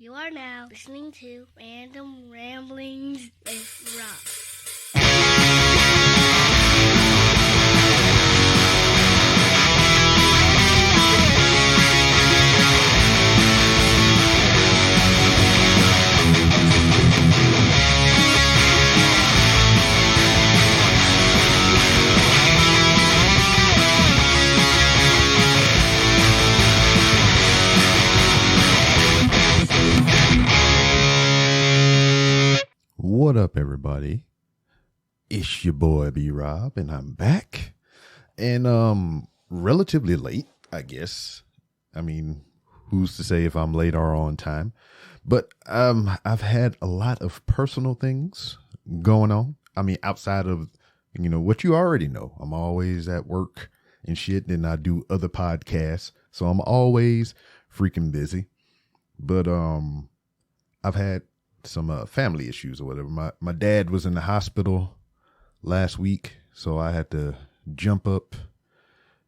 You are now listening to Random Ramblings with Rob. What up, everybody? It's your boy B-Rob, and I'm back. And relatively late, I guess. I mean, who's to say if I'm late or on time? But I've had a lot of personal things going on. I mean, outside of, what you already know. I'm always at work and shit, and I do other podcasts. So I'm always freaking busy. But I've had some family issues or whatever. My dad was in the hospital last week, so I had to jump up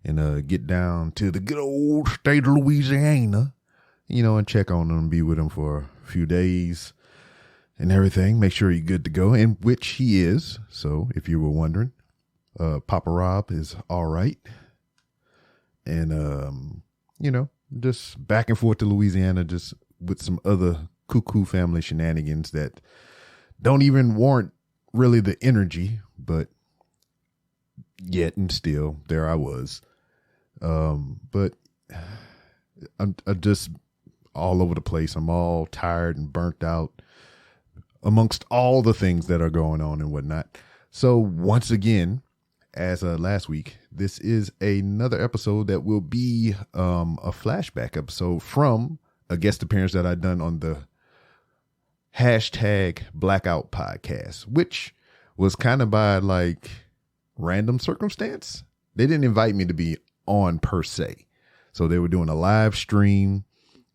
and get down to the good old state of Louisiana, and check on him and be with him for a few days and everything. Make sure he's good to go, and which he is. So if you were wondering, Papa Rob is all right. And, just back and forth to Louisiana, just with some other cuckoo family shenanigans that don't even warrant really the energy, but yet and still there I was. But I'm just all over the place. I'm all tired and burnt out amongst all the things that are going on and whatnot. So once again, as last week, this is another episode that will be a flashback episode from a guest appearance that I done on the Hashtag Blackout Podcast, which was kind of by like random circumstance. They didn't invite me to be on per se. So they were doing a live stream,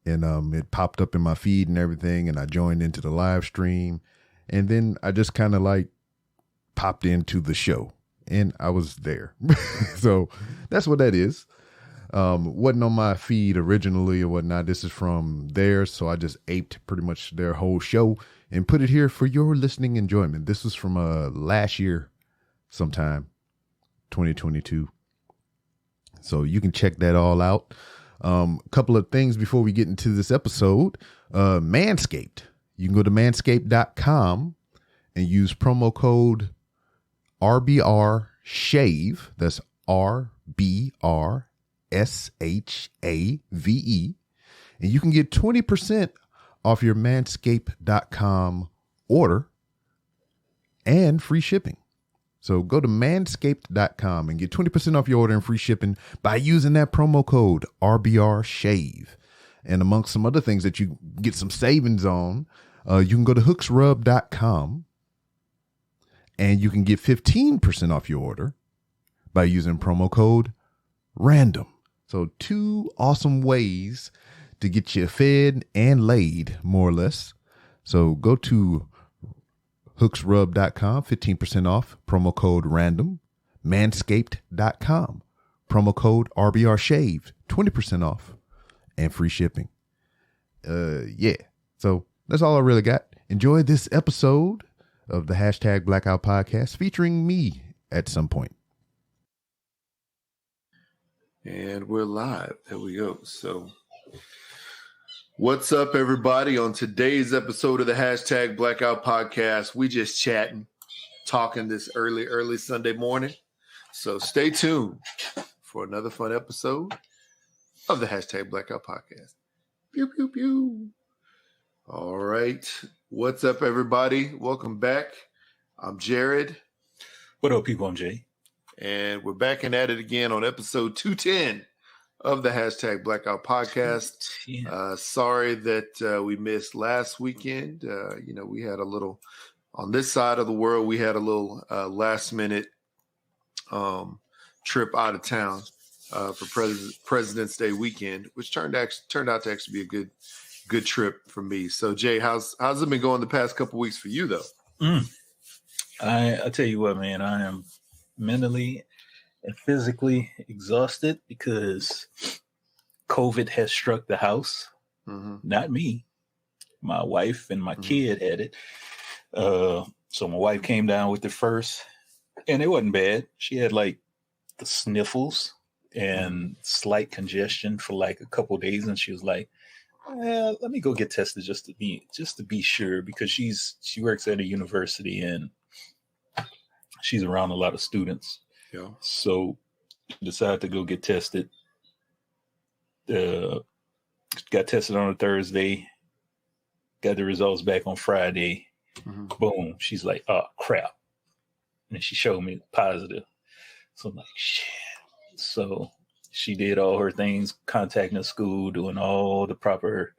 and it popped up in my feed and everything. And I joined into the live stream, and then I just kind of like popped into the show and I was there. So that's what that is. Wasn't on my feed originally or whatnot. This is from theirs, so I just aped pretty much their whole show and put it here for your listening enjoyment. This was from last year sometime, 2022. So you can check that all out. A couple of things before we get into this episode. Manscaped. You can go to manscaped.com and use promo code RBR Shave. That's RBR SHAVE, and you can get 20% off your manscaped.com order and free shipping. So go to manscaped.com and get 20% off your order and free shipping by using that promo code RBR Shave. And amongst some other things that you get some savings on, you can go to hooksrub.com and you can get 15% off your order by using promo code RANDOM. So 2 awesome ways to get you fed and laid, more or less. So go to hooksrub.com, 15% off, promo code RANDOM. Manscaped.com, promo code RBR Shaved, 20% off and free shipping. Yeah. So that's all I really got. Enjoy this episode of the Hashtag Blackout Podcast featuring me at some point. And we're live. There we go. So what's up, everybody? On today's episode of the Hashtag Blackout Podcast, we just chatting, talking this early Sunday morning. So stay tuned for another fun episode of the Hashtag Blackout Podcast. Pew, pew, pew. All right. What's up, everybody? Welcome back. I'm Jared. What up, people? I'm Jay. And we're back and at it again on episode 210 of the Hashtag Blackout Podcast. Sorry that we missed last weekend. We had a little, on this side of the world, we had a little last minute trip out of town for President's Day weekend, which turned out to actually be a good trip for me. So Jay, how's it been going the past couple weeks for you though? I tell you what, man, I am mentally and physically exhausted because COVID has struck the house. Mm-hmm. Not me. My wife and my kid had it. So my wife came down with it first, and it wasn't bad. She had like the sniffles and slight congestion for like a couple of days, and she was like, let me go get tested just to be sure, because she works at a university and she's around a lot of students. Yeah. So decided to go get tested. Got tested on a Thursday. Got the results back on Friday. Boom. She's like, oh crap. And she showed me positive. So I'm like, shit. So she did all her things, contacting the school, doing all the proper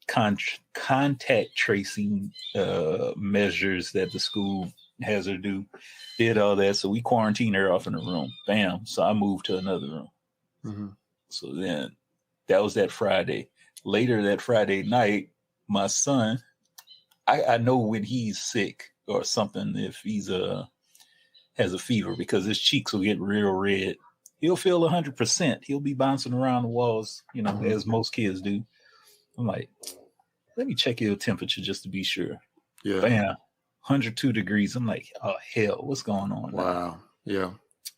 contact tracing measures that the school has her do. Did all that. So we quarantined her off in the room. Bam. So I moved to another room. So then that was that Friday. Later that Friday night, my son, I know when he's sick or something, if he's has a fever, because his cheeks will get real red. He'll feel 100%. He'll be bouncing around the walls, as most kids do. I'm like, let me check your temperature just to be sure. Yeah. Bam, 102 degrees. I'm like, oh hell, what's going on? Wow. Yeah.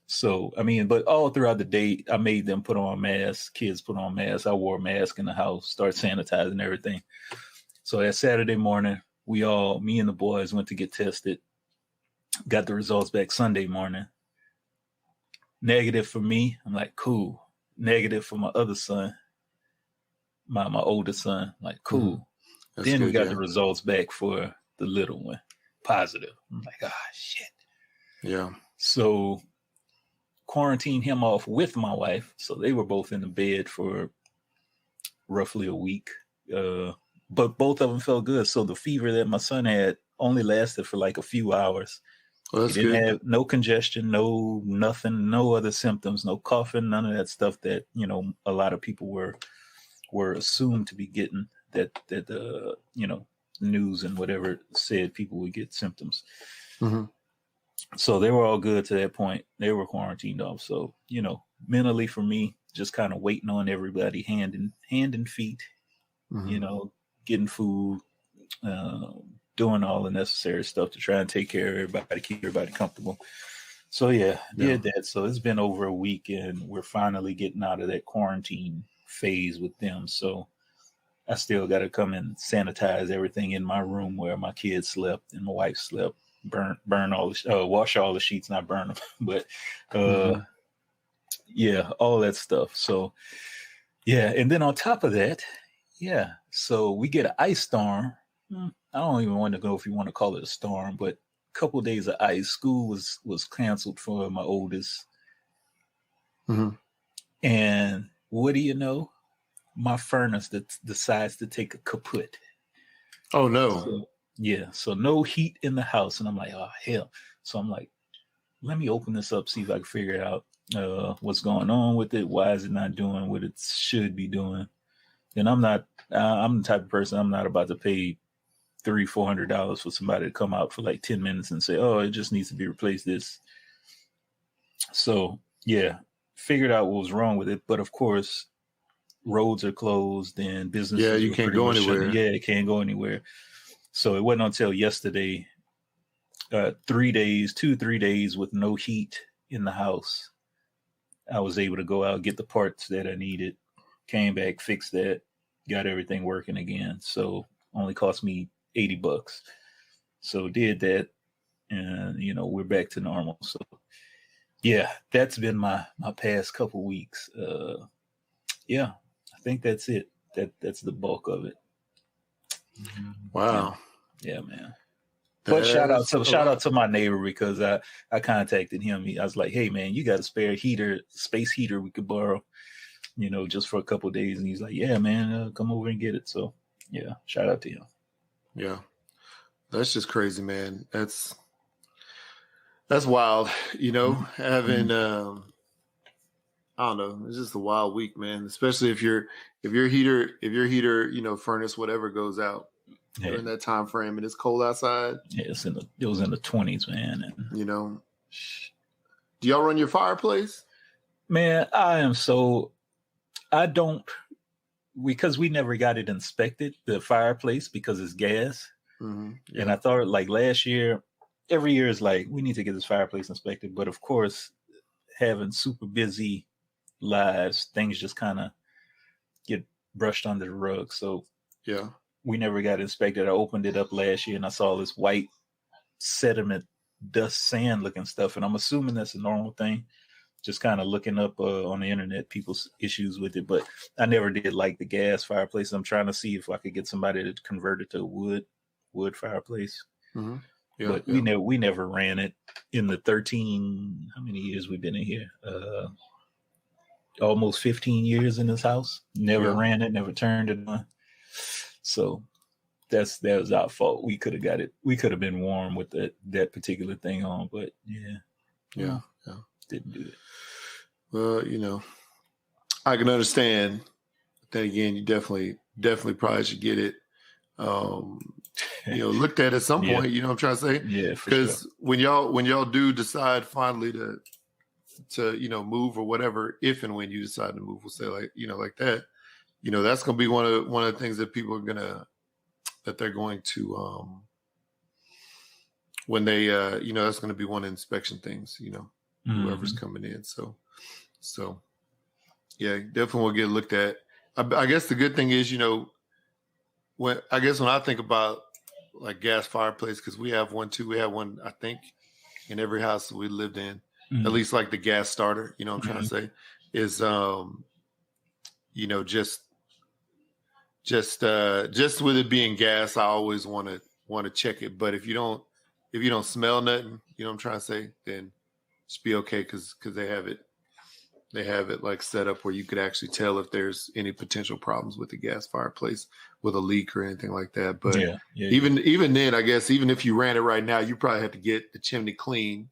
So, but all throughout the day, I made them put on masks. Kids put on masks. I wore a mask in the house, start sanitizing everything. So that Saturday morning, me and the boys went to get tested. Got the results back Sunday morning. Negative for me. I'm like, cool. Negative for my other son, my oldest son. I'm like, cool. Then we got the results back for the little one. Positive. I'm like, shit. Yeah. So quarantined him off with my wife. So they were both in the bed for roughly a week. But both of them felt good. So the fever that my son had only lasted for like a few hours. Well, he didn't have no congestion, no nothing, no other symptoms, no coughing, none of that stuff that, a lot of people were assumed to be getting, that news and whatever said people would get symptoms. So they were all good to that point. They were quarantined off. So, mentally for me, just kind of waiting on everybody, hand and feet, getting food, doing all the necessary stuff to try and take care of everybody, keep everybody comfortable. So did that. So it's been over a week and we're finally getting out of that quarantine phase with them. So I still got to come and sanitize everything in my room where my kids slept and my wife slept. Burn all the wash all the sheets, not burn them, but all that stuff. So and then on top of that, so we get an ice storm. I don't even want to know if you want to call it a storm, but a couple of days of ice. School was canceled for my oldest. And what do you know? My furnace decides to take a kaput. Oh no. So no heat in the house. And I'm like, oh hell. So I'm like, let me open this up, see if I can figure out what's going on with it. Why is it not doing what it should be doing? And I'm the type of person, I'm not about to pay $300-$400 for somebody to come out for like 10 minutes and say, oh, it just needs to be replaced this. So figured out what was wrong with it. But of course, roads are closed and businesses. Yeah, you can't go anywhere. It can't go anywhere. So it wasn't until yesterday, 3 days with no heat in the house, I was able to go out, get the parts that I needed, came back, fixed that, got everything working again. So only cost me $80. So did that, and we're back to normal. So that's been my past couple weeks. I think that's it. That's the bulk of it. Wow. Yeah, man. But shout out to my neighbor, because I contacted him. I was like, hey man, you got a spare space heater we could borrow, just for a couple of days. And he's like, yeah, man, come over and get it. So shout out to him. Yeah. That's just crazy, man. That's wild. Having, I don't know. It's just a wild week, man. Especially if your heater, furnace, whatever goes out during that time frame and it's cold outside. Yeah, it was in the 20s, man. And, do y'all run your fireplace? Man, I don't because we never got it inspected, the fireplace, because it's gas. Mm-hmm. Yeah. And I thought like last year, every year is like, we need to get this fireplace inspected. But of course, having super busy lives, things just kind of get brushed under the rug. So yeah, we never got inspected. I opened it up last year and I saw this white sediment, dust, sand looking stuff. And I'm assuming that's a normal thing. Just kind of looking up on the internet, people's issues with it. But I never did like the gas fireplace. I'm trying to see if I could get somebody to convert it to a wood fireplace. Mm-hmm. Yeah, but we never ran it in the 13, how many years we've been in here? Almost 15 years in this house. Never ran it, never turned it on. So that was our fault. We could have got it. We could have been warm with that particular thing on, but yeah. Didn't do it. Well, you know, I can understand. Then again, you definitely probably should get it. You know, looked at some point. You know what I'm trying to say? Yeah, because when y'all do decide finally to you know move or whatever, if and when you decide to move, we'll say like you know like that. You know, that's gonna be one of the things that people are they're going to when they you know that's gonna be one of the inspection things. You know. Whoever's coming in. So yeah, definitely will get looked at. I guess the good thing is, you know, when I think about like gas fireplace, because we have one too. We have one, I think, in every house that we lived in, at least like the gas starter, you know what I'm trying to say, is you know, just with it being gas, I always want to check it. But if you don't smell nothing, you know what I'm trying to say, then just be okay because they have it like set up where you could actually tell if there's any potential problems with the gas fireplace with a leak or anything like that. But even then, I guess even if you ran it right now, you probably have to get the chimney clean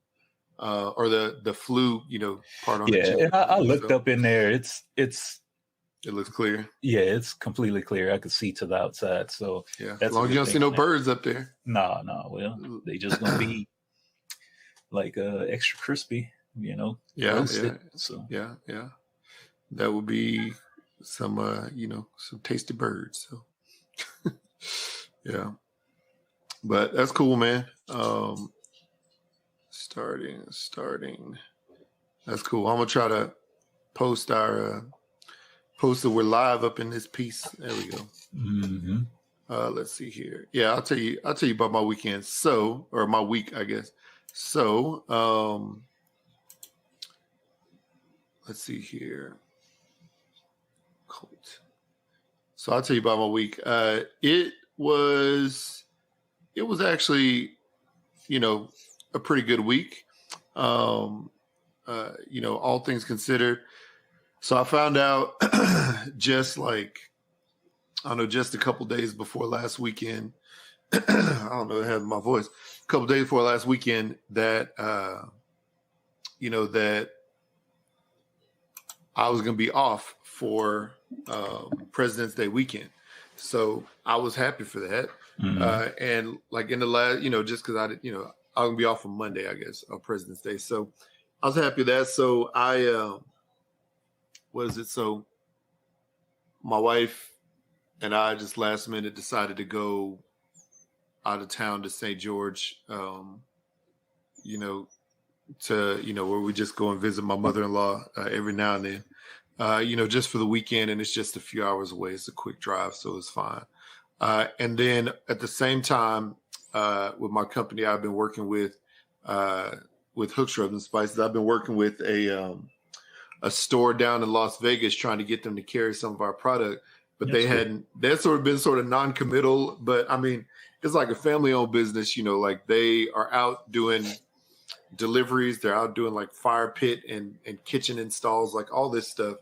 or the flue, you know, part on the chimney. And I looked up in there. It looks clear. Yeah, it's completely clear. I could see to the outside. So yeah, as long as you don't see no birds up there. No. Well, they just gonna be like extra crispy, you know. Roasted, so yeah, that would be some you know some tasty birds. So yeah, but that's cool, man. Starting. That's cool. I'm gonna try to post that we're live up in this piece. There we go. Mm-hmm. Let's see here. Yeah, I'll tell you about my weekend. Or my week, I guess. So, let's see here. Colt. So I'll tell you about my week. It was actually, you know, a pretty good week. You know, all things considered. So I found out just a couple days before last weekend. I don't know, I have my voice. A couple days before last weekend that, you know, that I was going to be off for President's Day weekend. So I was happy for that. Mm-hmm. And like in the last, you know, just because I'm going to be off on Monday, I guess, on President's Day. So I was happy with that. So So my wife and I just last minute decided to go out of town to St. George, you know, where we just go and visit my mother-in-law every now and then, you know, just for the weekend. And it's just a few hours away. It's a quick drive, so it's fine. And then at the same time, with my company I've been working with Hooks, Rubs and Spices, I've been working with a store down in Las Vegas trying to get them to carry some of our product. But they'd sort of been sort of non-committal. But I mean, it's like a family-owned business, you know, like they are out doing deliveries. They're out doing like fire pit and kitchen installs, like all this stuff,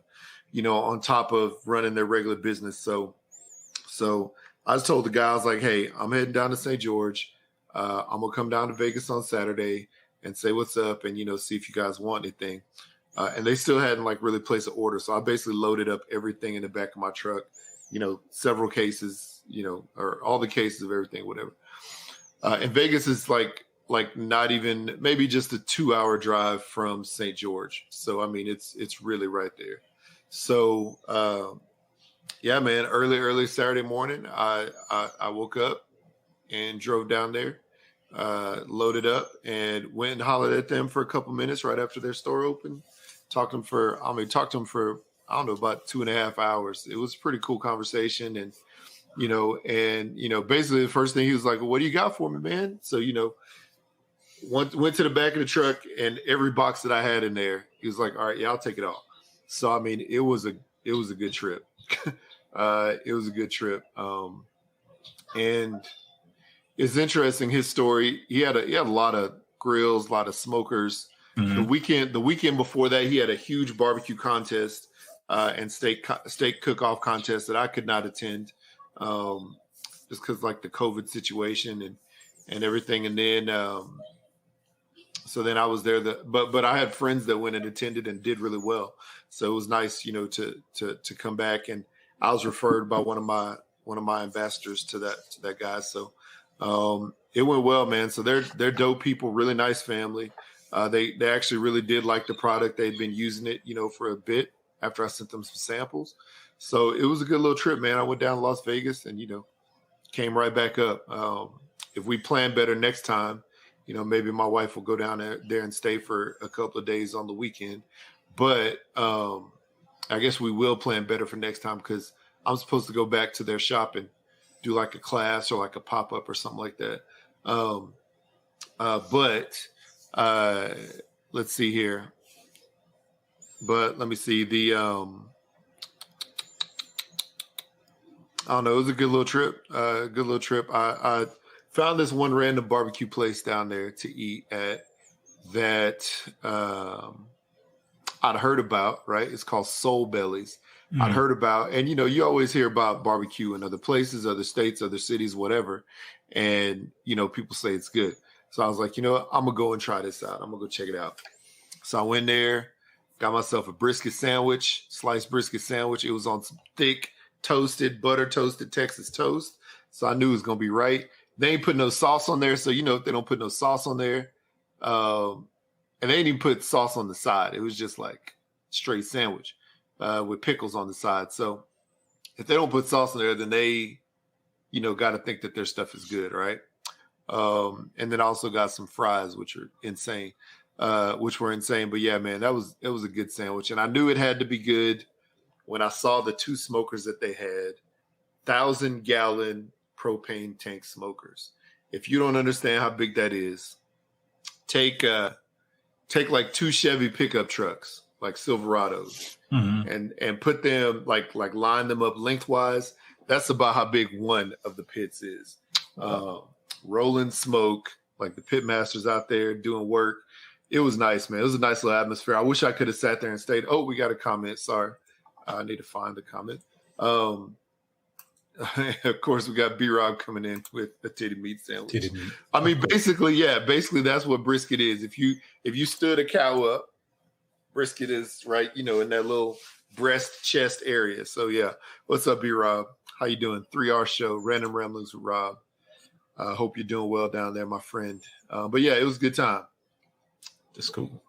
you know, on top of running their regular business. So I just told the guy, I was like, hey, I'm heading down to St. George. I'm going to come down to Vegas on Saturday and say what's up and, you know, see if you guys want anything. And they still hadn't like really placed an order. So I basically loaded up everything in the back of my truck, you know, several cases, you know, or all the cases of everything, whatever. And Vegas is like not even maybe just a 2-hour drive from St. George. So, I mean, it's really right there. So yeah, man, early Saturday morning, I woke up and drove down there, loaded up, and went and hollered at them for a couple minutes right after their store opened. Talked to them for I don't know, about 2.5 hours. It was a pretty cool conversation, and basically the first thing he was like, well, "What do you got for me, man?" So went to the back of the truck, and every box that I had in there, he was like, "All right, yeah, I'll take it all." So I mean, it was a good trip. It was a good trip, and it's interesting. His story. He had a lot of grills, a lot of smokers. Mm-hmm. The weekend before that, he had a huge barbecue contest and steak cook-off contest that I could not attend, just because like the COVID situation and everything. And then so then I was there. But I had friends that went and attended and did really well. So it was nice, to come back. And I was referred by one of my ambassadors to that guy. So it went well, man. So they're dope people, really nice family. They actually really did like the product. They'd been using it, for a bit after I sent them some samples. So it was a good little trip, man. I went down to Las Vegas and, came right back up. If we plan better next time, maybe my wife will go down there and stay for a couple of days on the weekend. But I guess we will plan better for next time, because I'm supposed to go back to their shop and do like a class or like a pop-up or something like that. But let's see here. But let me see I don't know. It was a good little trip. I found this one random barbecue place down there to eat at that I'd heard about, right? It's called Soul Bellies. Mm-hmm. I'd heard about, and you always hear about barbecue in other places, other states, other cities, whatever. And, people say it's good. So I was like, I'm going to go and try this out. I'm going to go check it out. So I went there, got myself a brisket sandwich, sliced brisket sandwich. It was on some thick, butter toasted Texas toast. So I knew it was going to be right. They ain't put no sauce on there. So, if they don't put no sauce on there, and they didn't even put sauce on the side. It was just like straight sandwich with pickles on the side. So if they don't put sauce on there, then they, got to think that their stuff is good, right? And then I also got some fries, which were insane. But yeah, man, it was a good sandwich. And I knew it had to be good when I saw the two smokers that they had, 1,000-gallon propane tank smokers. If you don't understand how big that is, take like 2 Chevy pickup trucks, like Silverados, mm-hmm. and put them like line them up lengthwise. That's about how big one of the pits is. Rolling smoke, like the pit masters out there doing work. It was nice, man. It was a nice little atmosphere. I wish I could have sat there and stayed. Oh, we got a comment. Sorry. I need to find the comment. Of course, we got B-Rob coming in with a titty meat sandwich. Titty meat. I mean, basically that's what brisket is. If you stood a cow up, brisket is right, in that little breast chest area. So yeah. What's up, B-Rob? How you doing? 3R show, Random Ramblings with Rob. Hope you're doing well down there, my friend. But yeah, it was a good time. That's cool.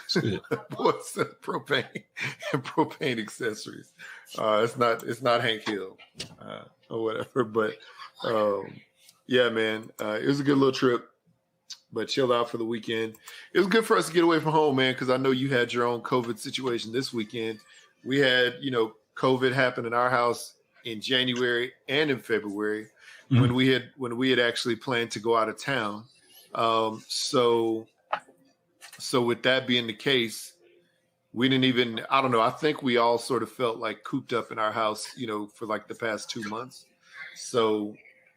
It's good. What's propane accessories? It's not Hank Hill or whatever. But yeah, man, it was a good little trip. But chilled out for the weekend. It was good for us to get away from home, man, because I know you had your own COVID situation this weekend. We had, COVID happen in our house in January and in February, mm-hmm. when we had actually planned to go out of town. So with that being the case, we didn't even, I don't know, I think we all sort of felt like cooped up in our house, for like the past 2 months. So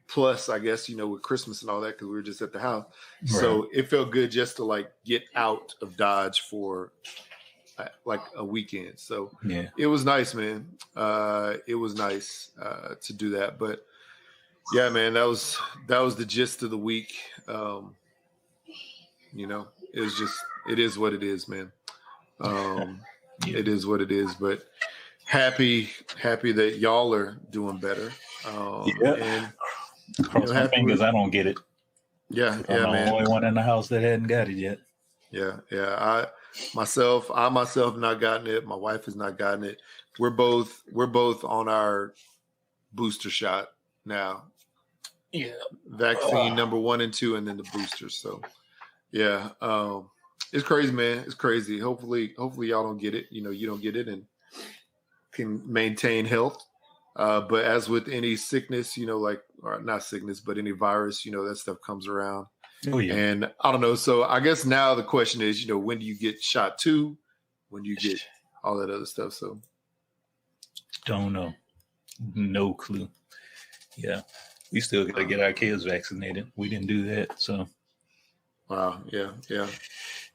plus, I guess, with Christmas and all that, because we were just at the house. Right. So it felt good just to like get out of Dodge for like a weekend. So yeah, it was nice, man. It was nice to do that. But yeah, man, that was the gist of the week. It was just, it is what it is, man. Yeah. It is what it is, but happy that y'all are doing better. And cross my fingers, I don't get it. Yeah, I'm the only one in the house that hadn't got it yet. Yeah. I myself have not gotten it. My wife has not gotten it. we're both on our booster shot now. Yeah. Vaccine number 1 and 2, and then the boosters. So yeah, it's crazy, man. It's crazy. Hopefully y'all don't get it. You don't get it and can maintain health. But as with any sickness, or not sickness, but any virus, that stuff comes around. Oh yeah. And I don't know. So I guess now the question is, when do you get shot 2? When do you get all that other stuff? So don't know. No clue. Yeah. We still got to get our kids vaccinated. We didn't do that. So. Wow. Yeah.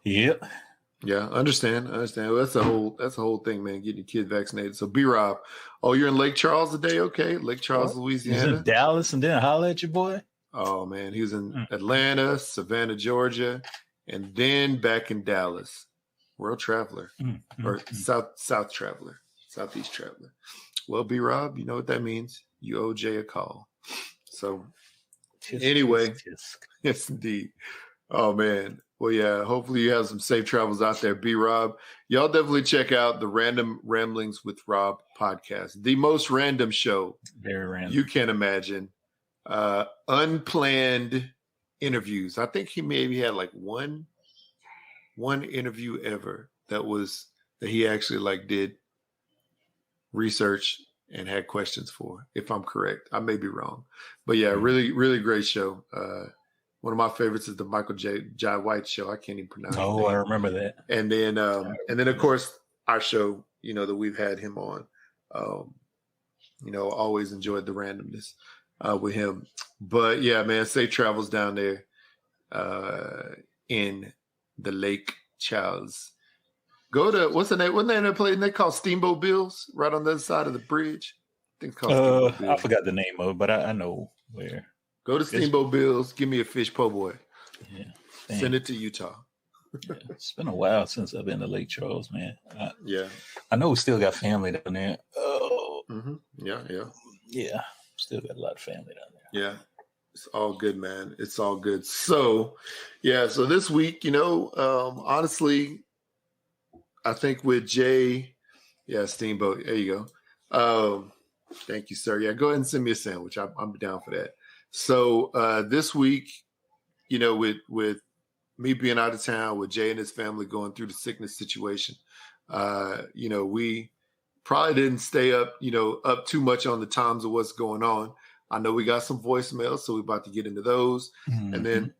Yep. Yeah. Understand. Well, that's a whole thing, man. Getting your kids vaccinated. So B-Rob, you're in Lake Charles today. Okay. Lake Charles, Louisiana. He's in Dallas and then holler at your boy. Oh man. He was in Atlanta, Savannah, Georgia, and then back in Dallas. World traveler or South traveler, Southeast traveler. Well, B-Rob, you know what that means. You owe Jay a call. So anyway, yes, indeed. Oh man. Well, yeah, hopefully you have some safe travels out there, B-Rob. Y'all definitely check out the Random Ramblings with Rob podcast, the most random show very random you can imagine. Unplanned interviews. I think he maybe had like one interview ever that he actually did research and had questions for, if I'm correct. I may be wrong, but yeah, really, really great show. One of my favorites is the Michael Jai White show. I can't even pronounce it. Oh, I remember that. And then of course our show, that we've had him on, always enjoyed the randomness with him, but yeah, man, safe travels down there in the Lake Charles. Go to what's the name of that place? They call Steamboat Bills right on the other side of the bridge. I think it's called Steamboat Bills. I forgot the name of it, but I know where. Go to Steamboat Bills. Give me a fish po' boy. Yeah, send it to Utah. Yeah, it's been a while since I've been to Lake Charles, man. I know we still got family down there. Oh, yeah. Still got a lot of family down there. Yeah. It's all good, man. It's all good. So, yeah. So this week, honestly, I think with Jay, Steamboat. There you go. Thank you, sir. Yeah, go ahead and send me a sandwich. I'm down for that. So this week, with me being out of town, with Jay and his family going through the sickness situation, we probably didn't stay up too much on the times of what's going on. I know we got some voicemails, so we're about to get into those. Mm-hmm. And then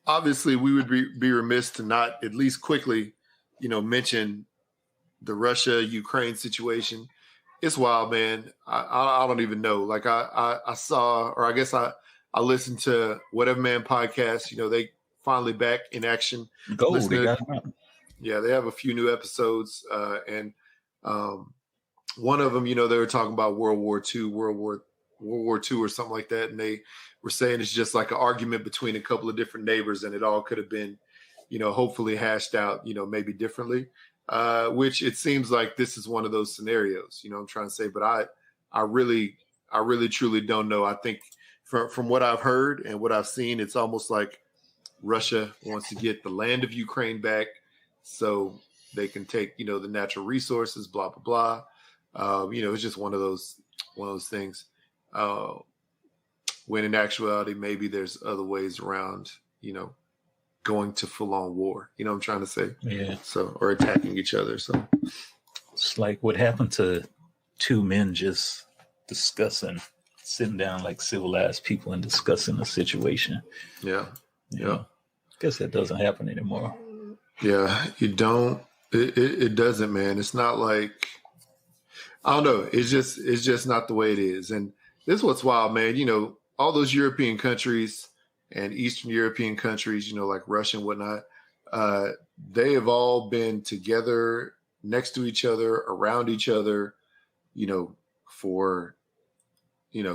obviously we would be remiss to not at least quickly, mention the Russia-Ukraine situation. It's wild, man. I don't even know. Like I saw, or I guess I listened to Whatever Man podcast. They finally back in action. Yeah, they have a few new episodes. And one of them, they were talking about World War II or something like that. And they were saying it's just like an argument between a couple of different neighbors, and it all could have been, hopefully hashed out, maybe differently. Which it seems like this is one of those scenarios, I'm trying to say, but I really truly don't know. I think from what I've heard and what I've seen, it's almost like Russia wants to get the land of Ukraine back so they can take, the natural resources, blah, blah, blah. It's just one of those things. When in actuality, maybe there's other ways around, going to full-on war. You know what I'm trying to say? Yeah. So, or attacking each other. So it's like what happened to two men just sitting down like civilized people and discussing the situation. Yeah. I guess that doesn't happen anymore. Yeah, you don't. It doesn't, man. It's not like, I don't know. It's just not the way it is. And this is what's wild, man. All those European countries and Eastern European countries, like Russia and whatnot, they have all been together next to each other, around each other, for,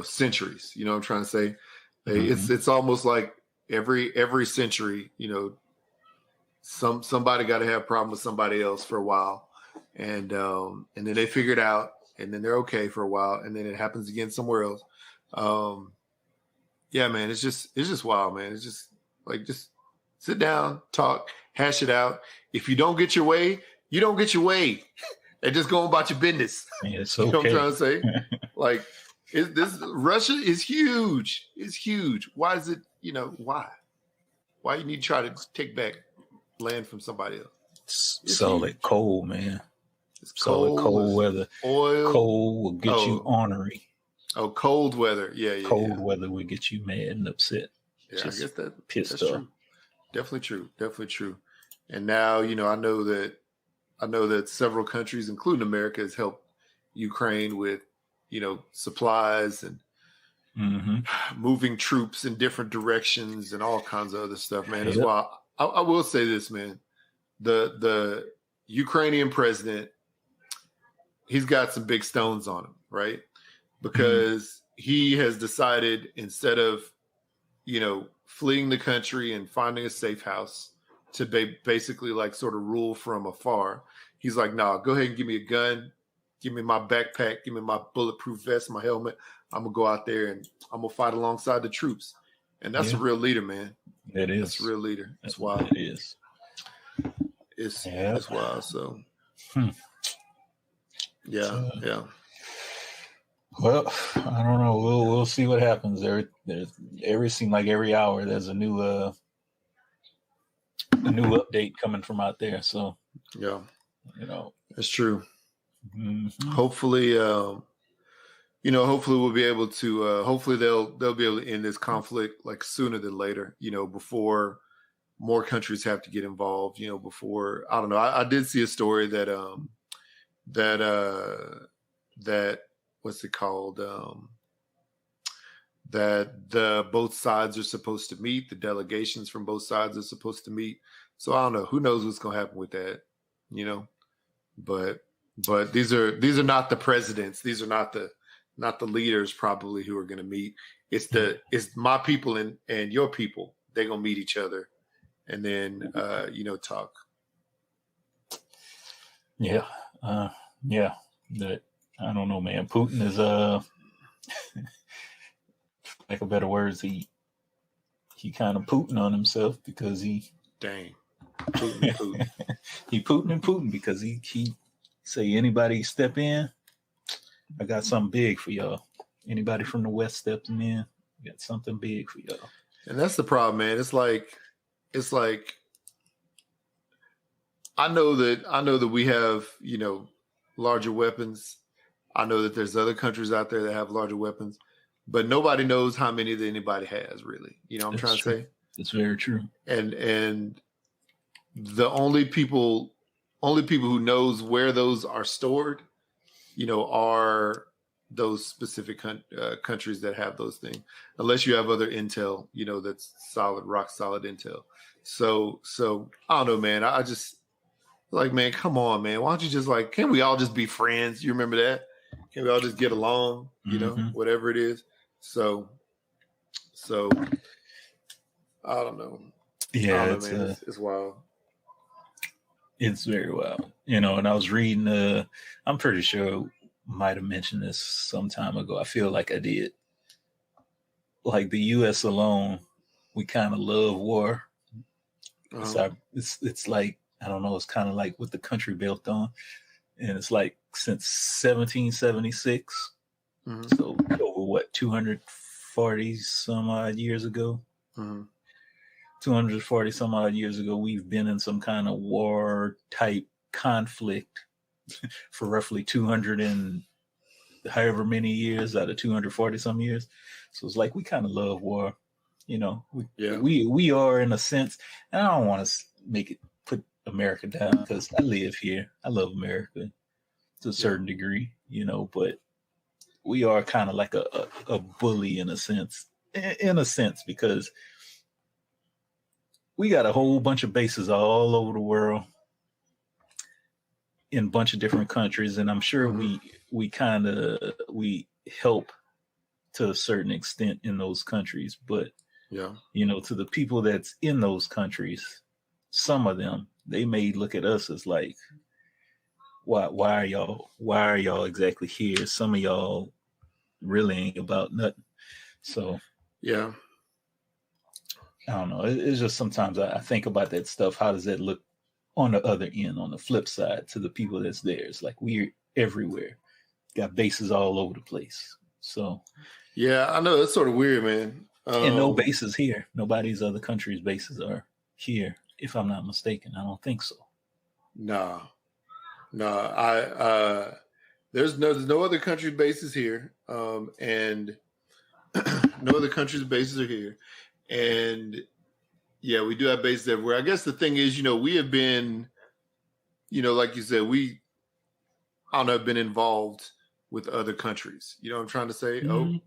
centuries. You know what I'm trying to say? Mm-hmm. It's almost like every century, somebody got to have a problem with somebody else for a while. And then they figure it out, and then they're okay for a while, and then it happens again somewhere else. Yeah, man, it's just wild, man. It's just like, just sit down, talk, hash it out. If you don't get your way, you don't get your way. and just go about your business. Yeah, it's You know what I'm okay. trying to say? Like, Russia is huge. It's huge. Why is it? Why? Why you need to try to take back land from somebody else? It's Solid huge. cold, man. It's Solid cold weather. Oil. Cold will get you ornery. Oh, cold weather. Yeah. Cold weather will get you mad and upset. Yeah, Just I guess pissed that's off. true. Definitely true. And now, I know that several countries, including America, has helped Ukraine with, supplies and moving troops in different directions and all kinds of other stuff, man. As well, I will say this, man. The Ukrainian president, he's got some big stones on him, right? Because he has decided, instead of, fleeing the country and finding a safe house to basically like sort of rule from afar, he's like, nah, go ahead and give me a gun, give me my backpack, give me my bulletproof vest, my helmet. I'm gonna go out there and I'm gonna fight alongside the troops. And that's a real leader, man. It is. That's a real leader. That's wild. It is. It's wild. So yeah. Well, I don't know. We'll see what happens. Seem like every hour there's a new update coming from out there. So yeah, that's true. Mm-hmm. Hopefully, hopefully we'll be able to. Hopefully they'll be able to end this conflict like sooner than later. Before more countries have to get involved. Before, I don't know. I did see a story that what's it called? That both sides are supposed to meet. The delegations from both sides are supposed to meet. So I don't know. Who knows what's going to happen with that? But these are not the presidents. These are not the leaders probably who are going to meet. It's my people and your people. They're going to meet each other and then talk. Yeah. That. I don't know, man. Putin is like a better words, he kind of Putin on himself because he Putin. He Putin because he say anybody step in, I got something big for y'all. Anybody from the West stepping in, I got something big for y'all. And that's the problem, man. It's like I know that we have, larger weapons. I know that there's other countries out there that have larger weapons, but nobody knows how many that anybody has, really. I'm That's trying true. to say. That's very true. And the only people who knows where those are stored, are those specific countries that have those things. Unless you have other intel, that's solid, rock solid intel. So I don't know, man. I just like, man, come on, man. Why don't you just can't we all just be friends? You remember that? Can we all just get along? Whatever it is. So I don't know. Yeah, it's wild. It's very wild. And I was reading, I'm pretty sure I might have mentioned this some time ago. I feel like I did. Like the US alone, we kind of love war. It's like, I don't know, it's kind of like what the country built on. And it's like since 1776. Mm-hmm. So over what, 240 some odd years ago? Mm-hmm. 240 some odd years ago, we've been in some kind of war type conflict for roughly 200 and however many years out of 240 some years. So it's like we kind of love war, we are, in a sense, and I don't want to put America down because I live here. I love America to a certain degree, but we are kind of like a bully in a sense, because we got a whole bunch of bases all over the world in a bunch of different countries. And I'm sure we help to a certain extent in those countries, but to the people that's in those countries, some of them, they may look at us as like, why are y'all exactly here? Some of y'all really ain't about nothing. So I don't know. It's just sometimes I think about that stuff. How does that look on the other end, on the flip side to the people that's there. It's like we're everywhere. Got bases all over the place. So yeah, I know it's sort of weird, man. And no bases here. Nobody's other country's bases are here, if I'm not mistaken. I don't think so. No. There's no other country bases here, and no other countries' bases are here, and yeah, we do have bases everywhere. I guess the thing is, we have been, like you said, have been involved with other countries. You know what I'm trying to say? Mm-hmm. Oh,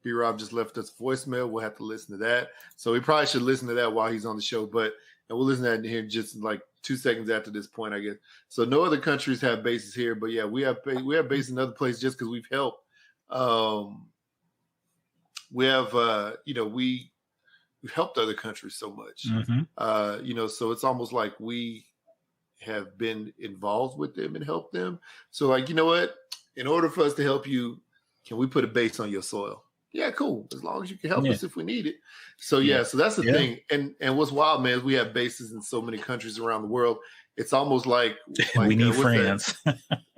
B-Rob just left us voicemail. We'll have to listen to that. So we probably should listen to that while he's on the show, and we'll listen to that here just like 2 seconds after this point, I guess. So no other countries have bases here, but yeah, we have bases in other places just because we've helped. We have, we've helped other countries so much, so it's almost like we have been involved with them and helped them. So like, you know what? In order for us to help you, can we put a base on your soil? Yeah, cool. As long as you can help us if we need it. So so that's the thing. And what's wild, man, is we have bases in so many countries around the world. It's almost like we need friends.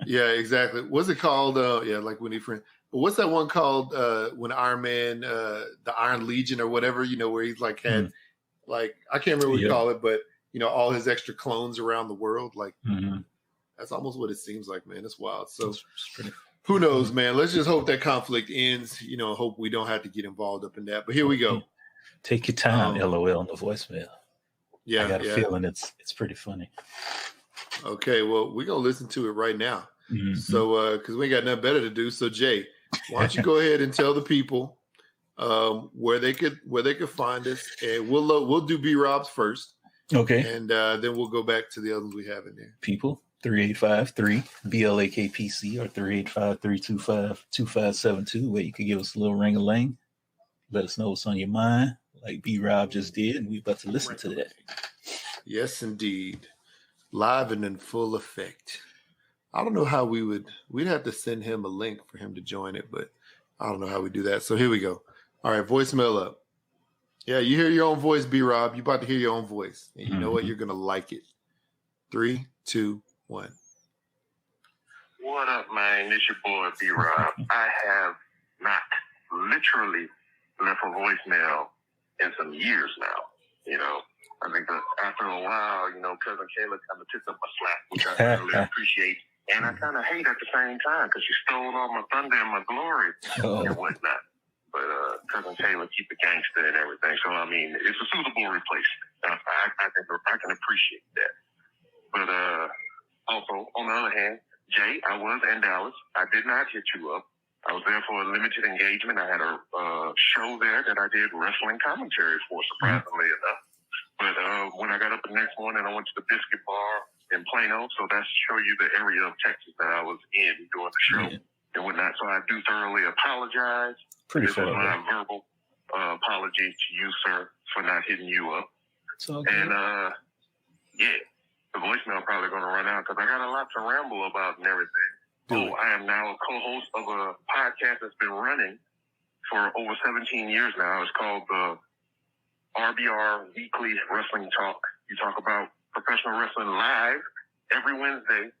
Yeah, exactly. What's it called? Like we need friends. But what's that one called when Iron Man, the Iron Legion or whatever, where he's like had like, I can't remember what you call it, but all his extra clones around the world. Like that's almost what it seems like, man. It's wild. So who knows, man? Let's just hope that conflict ends, hope we don't have to get involved up in that. But here we go. Take your time, LOL, on the voicemail. Yeah. I got a feeling it's pretty funny. Okay, well, we're going to listen to it right now. So, because we ain't got nothing better to do. So, Jay, why don't you go ahead and tell the people where they could find us, and we'll do B-Rob's first. Okay. And then we'll go back to the others we have in there. People, 385-3-BLAKPC or 385-325-2572, where you could give us a little ring-a-ling. Let us know what's on your mind, like B-Rob just did, and we're about to listen to that. Yes, indeed. Live and in full effect. I don't know how we'd have to send him a link for him to join it, but I don't know how we do that. So here we go. All right, voicemail up. Yeah, you hear your own voice, B-Rob. You're about to hear your own voice. And you know what? You're going to like it. 3, 2, 1. What up, man? It's your boy, B-Rob. I have not literally left a voicemail in some years now. I think that after a while, Cousin Kayla kind of took up my slack, which I really appreciate. And I kind of hate at the same time because she stole all my thunder and my glory and whatnot. But Cousin Taylor keep the gangster and everything. So, I mean, it's a suitable replacement. I can appreciate that. But also, on the other hand, Jay, I was in Dallas. I did not hit you up. I was there for a limited engagement. I had a show there that I did wrestling commentary for, surprisingly enough. But when I got up the next morning, I went to the Biscuit Bar in Plano. So that's to show you the area of Texas that I was in during the show and whatnot. So I do thoroughly apologize. This is my verbal apology to you, sir, for not hitting you up. And the voicemail probably going to run out because I got a lot to ramble about and everything. I am now a co-host of a podcast that's been running for over 17 years now. It's called the RBR Weekly Wrestling Talk. You talk about professional wrestling live every Wednesday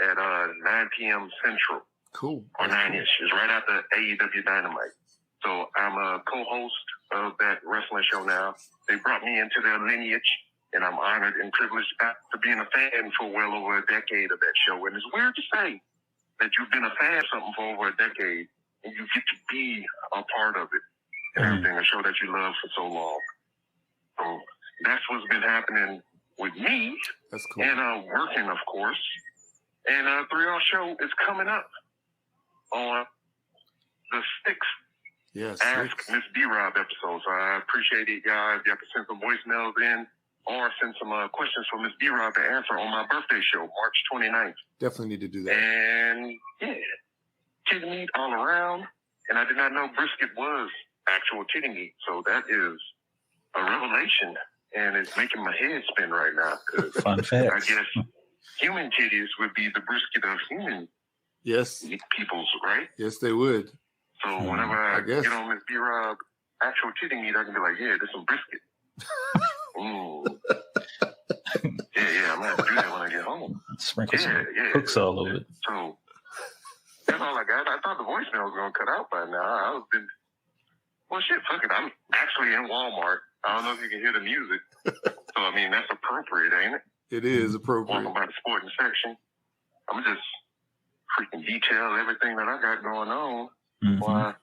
at 9 p.m. Central. Cool. Or 9-ish. It's right after AEW Dynamite. So I'm a co-host of that wrestling show now. They brought me into their lineage, and I'm honored and privileged after being a fan for well over a decade of that show. And it's weird to say that you've been a fan of something for over a decade, and you get to be a part of it and everything, a show that you love for so long. So that's what's been happening with me. That's cool. And working, of course. And 3R show is coming up on the 6th Ask Miss B-Rob episode. So I appreciate it, guys. Y'all can send some voicemails in or send some questions for Miss B-Rob to answer on my birthday show, March 29th. Definitely need to do that. And titty meat all around. And I did not know brisket was actual titty meat. So that is a revelation. And it's making my head spin right now. Fun fact. I guess human titties would be the brisket of human peoples, right? Yes, they would. So whenever I get on Miss B-Rob actual titty meat, I can be like, yeah, there's some brisket. I'm gonna have do that when I get home. Sprinkle some cooks all over it. So that's all I got. I thought the voicemail was going to cut out by now. I was been, well, shit, fuck it. I'm actually in Walmart. I don't know if you can hear the music. So, I mean, that's appropriate, ain't it? It is appropriate. Walking by the sporting section. I'm just freaking detail everything that I got going on. Mm-hmm. Why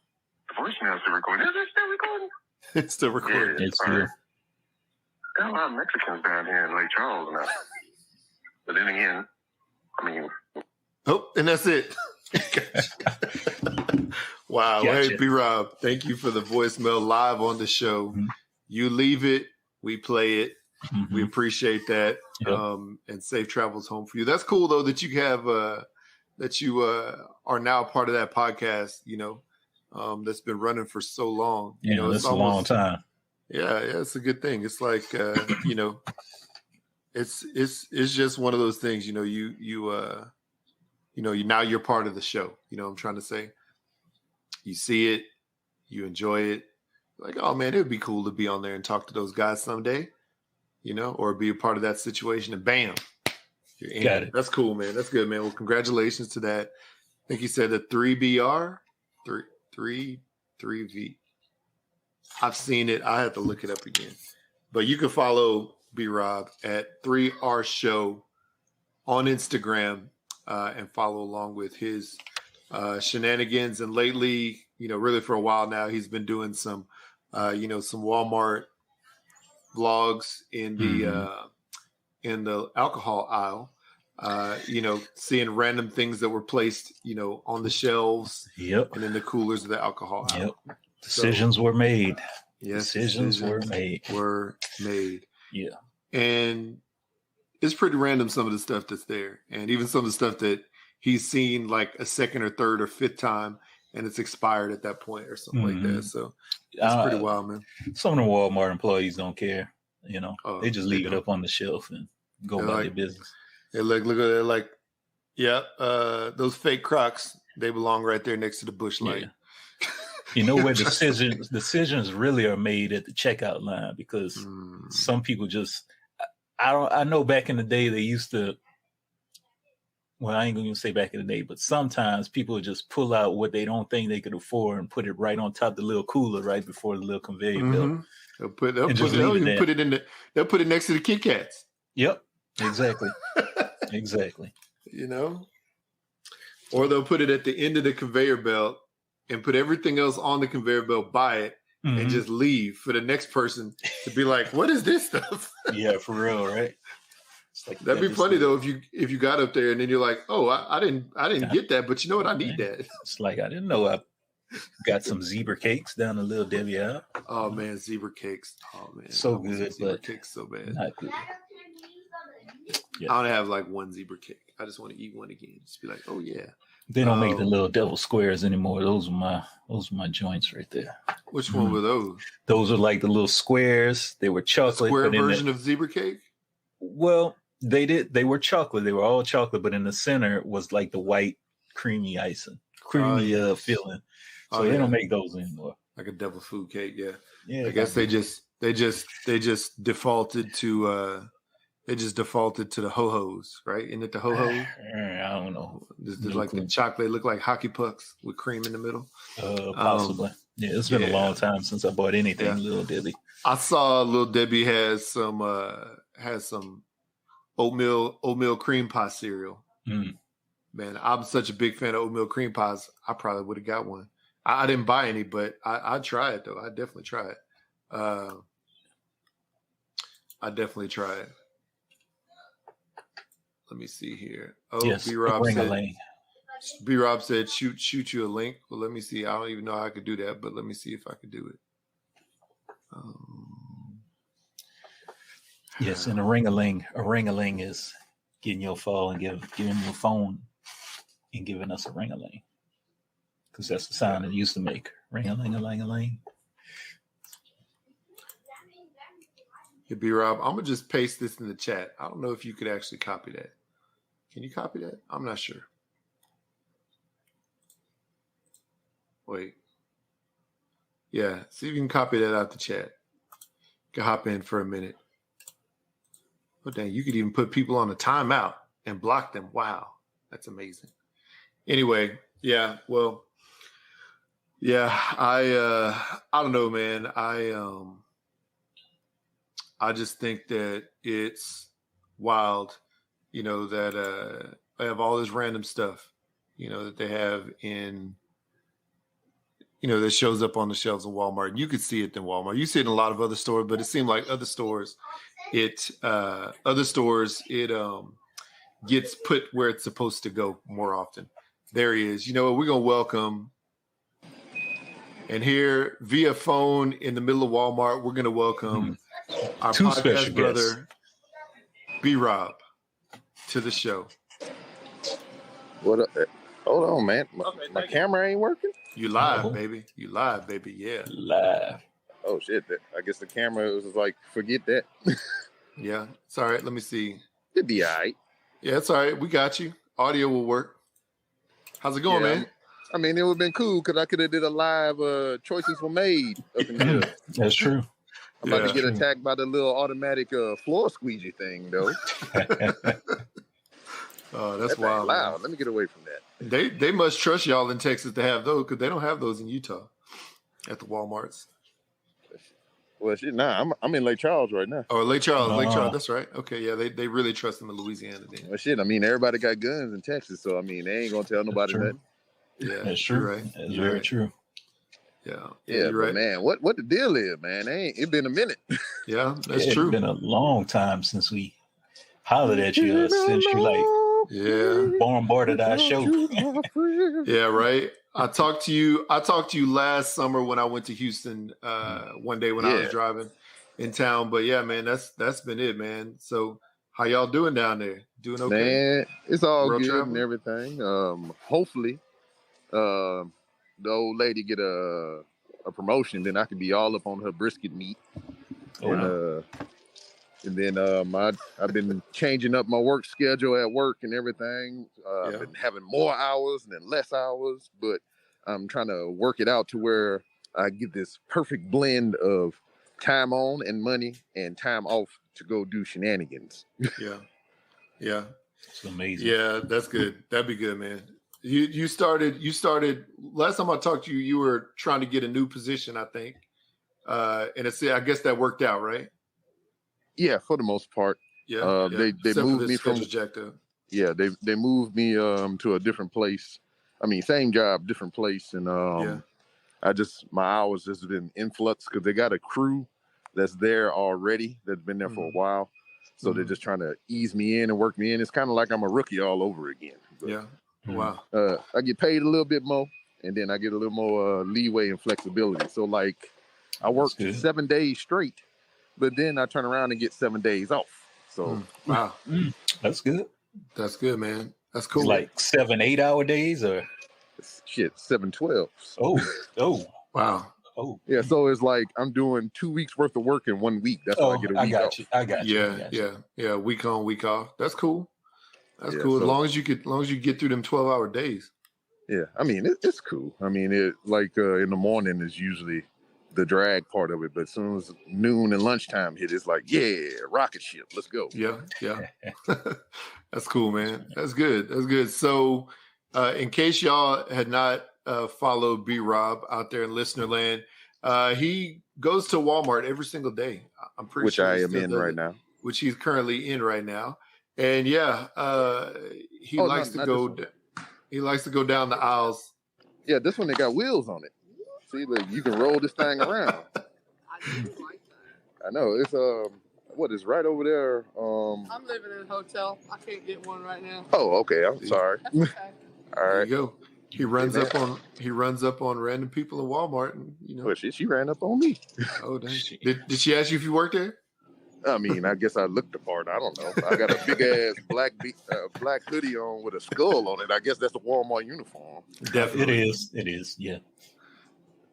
the voicemail's still recording. Is it still recording? It's still recording. Yeah, It's still. Got a lot of Mexicans down here in Lake Charles now. But then again, I mean, Oh, and that's it. Wow. Gotcha. Hey, B-Rob, thank you for the voicemail live on the show. Mhm. You leave it, we play it. Mhm. We appreciate that. Yep. And safe travels home for you. That's cool though that you have that you are now part of that podcast, that's been running for so long. Yeah, it's that's a long time. Yeah, it's a good thing. It's like it's just one of those things, you now you're part of the show. You know what I'm trying to say? You see it, you enjoy it. Like, oh man, it would be cool to be on there and talk to those guys someday, or be a part of that situation, and bam, you're in. Got it. That's cool, man. That's good, man. Well, congratulations to that. I think you said the 3BR, 3V. I've seen it. I have to look it up again. But you can follow B-Rob at 3R Show on Instagram and follow along with his shenanigans. And lately, really for a while now, he's been doing some Walmart vlogs in the alcohol aisle. Seeing random things that were placed, on the shelves. Yep. And in the coolers of the alcohol aisle. Yep. Decisions were made. Yes, Decisions were made. Yeah. And it's pretty random, some of the stuff that's there. And even some of the stuff that he's seen like a second or third or fifth time, and it's expired at that point or something like that. So it's pretty wild, man. Some of the Walmart employees don't care. They just leave it don't. up on the shelf and go about their business. They look at it like, yeah, those fake Crocs, they belong right there next to the Busch Light. Yeah. Where decisions really are made at the checkout line, because some people just, I know back in the day they used to, well, I ain't going to say back in the day, but sometimes people would just pull out what they don't think they could afford and put it right on top of the little cooler right before the little conveyor belt. They'll put it next to the Kit Kats. Yep, exactly. Exactly. Or they'll put it at the end of the conveyor belt and put everything else on the conveyor belt by it and just leave for the next person to be like, what is this stuff? Yeah, for real, right? It's like, that'd be funny though if you got up there and then you're like, oh, I didn't get that, but you know what? I need that. It's like, I didn't know I got some zebra cakes down the Little Debbie out. Oh man, zebra cakes. Oh man, so good, zebra cakes so bad. Not good. Yeah. I don't have like one zebra cake. I just want to eat one again. Just be like, oh yeah. They don't make the little devil squares anymore. Those are my joints right there. Which one were those? Those are like the little squares. They were chocolate. Square version of zebra cake? Well, they were chocolate. They were all chocolate, but in the center was like the white creamy icing, filling. So they don't make those anymore. Like a devil food cake, yeah. Yeah. I guess they just defaulted to the ho-hos, right? Isn't it the ho-hos? I don't know. There's like the chocolate, look like hockey pucks with cream in the middle. Possibly. Yeah, it's been a long time since I bought anything Little Debbie. I saw Little Debbie has some oatmeal cream pie cereal. Man, I'm such a big fan of oatmeal cream pies. I probably would have got one. I didn't buy any, but I'd try it though. I'd definitely try it. Let me see here. Oh, yes, B-Rob said, shoot you a link. Well, let me see. I don't even know how I could do that, but let me see if I could do it. Yes, and a ring-a-ling is getting your phone and giving your phone and giving us a ring-a-ling, because that's the sound it used to make. Ring-a-ling-a-ling-a-ling. Hey, B-Rob, I'm gonna just paste this in the chat. I don't know if you could actually copy that. Can you copy that? I'm not sure. Wait. Yeah, see if you can copy that out the chat. You can hop in for a minute. Oh, dang, you could even put people on a timeout and block them. Wow, that's amazing. Anyway, yeah, well, yeah, I don't know, man. I just think that it's wild, that they have all this random stuff, that they have in, that shows up on the shelves in Walmart. You could see it in Walmart. You see it in a lot of other stores, but it seemed like other stores, it gets put where it's supposed to go more often. There he is. You know what? We're going to welcome, and here via phone in the middle of Walmart, we're going to welcome our Two podcast special brother, guests. B-Rob, to the show. What up? Hold on, man. My camera ain't working? You live, No. baby. You live, baby. Yeah. Live. Oh, shit. I guess the camera was like, forget that. Yeah. It's all right. Let me see. It'd be all right. Yeah, it's all right. We got you. Audio will work. How's it going, Yeah, man? I mean, it would have been cool because I could have did a live choices were made up in here. That's true. I'm about to get true. attacked by the little automatic floor squeegee thing, though. Oh, that's That thing wild. loud. Man. Let me get away from that. They must trust y'all in Texas to have those because they don't have those in Utah at the Walmarts. Well, shit, nah, I'm in Lake Charles right now. Oh, Lake Charles. Lake Oh. Charles. That's right. Okay, yeah, they really trust them in Louisiana then. Well, shit, I mean, everybody got guns in Texas, so, I mean, they ain't going to tell nobody True. nothing. Yeah, That's you're true. right. That's You're very right. true. Yeah, Yeah, you're but right. man, what the deal is, man? It been a minute. Yeah, that's It's true. been a long time since we hollered at you, since you like Yeah, bombarded our show. yeah, right. I talked to you last summer when I went to Houston one day when I was Yeah. driving in town. But yeah, man, that's been it, man. So how y'all doing down there? Doing okay? Man, it's all World good traveling? and everything. Hopefully, the old lady get a promotion, then I can be all up on her brisket meat. Oh, And then I've been changing up my work schedule at work and everything. Yeah. I've been having more hours and then less hours, but I'm trying to work it out to where I get this perfect blend of time on and money and time off to go do shenanigans. Yeah, yeah, it's amazing. yeah. That's good. That'd be good, man. You started. Last time I talked to you, you were trying to get a new position, I think. And I guess that worked out, right? Yeah, for the most part. Yeah. They Except for moved this me from schedule's jacked up. Yeah, they moved me to a different place. I mean, same job, different place, and Yeah. my hours has been influx because they got a crew that's there already that's been there for a while, so they're just trying to ease me in and work me in. It's kind of like I'm a rookie all over again. But, Yeah. Mhm. Wow. I get paid a little bit more, and then I get a little more leeway and flexibility. So like, I work good. 7 days straight, but then I turn around and get 7 days off. So Wow. That's good. That's good, man. That's cool. It's like 7-8 hour days, or shit, 7/12. oh, wow. Yeah, so it's like I'm doing 2 weeks worth of work in 1 week. That's why I get a week I got off. you. I got you. I Yeah, got you. yeah. Week on, week off. That's cool. That's Yeah, cool. As so- long as you get through them 12-hour days. Yeah, I mean it's cool. I mean it like in the morning is usually the drag part of it, but as soon as noon and lunchtime hit, it's like rocket ship, let's go. Yeah, yeah. That's cool, man. That's good. That's good. So, in case y'all had not followed B-Rob out there in listener land, he goes to Walmart every single day. I'm pretty Which sure I he am still in does right it, now. which he's currently in right now. And yeah, he Oh, likes not to go. this He likes to go down the aisles. Yeah, this one they got wheels on it. See, like you can roll this thing around. I know it's what is right over there. I'm living in a hotel. I can't get one right now. Oh, okay. I'm sorry. That's okay. All There right. you go. He runs man. up on random people in Walmart, and Well, she ran up on me. Oh, dang. Did she ask you if you worked there? I mean, I guess I looked the part. I don't know. I got a big ass black hoodie on with a skull on it. I guess that's a Walmart uniform. Definitely. It is. Yeah.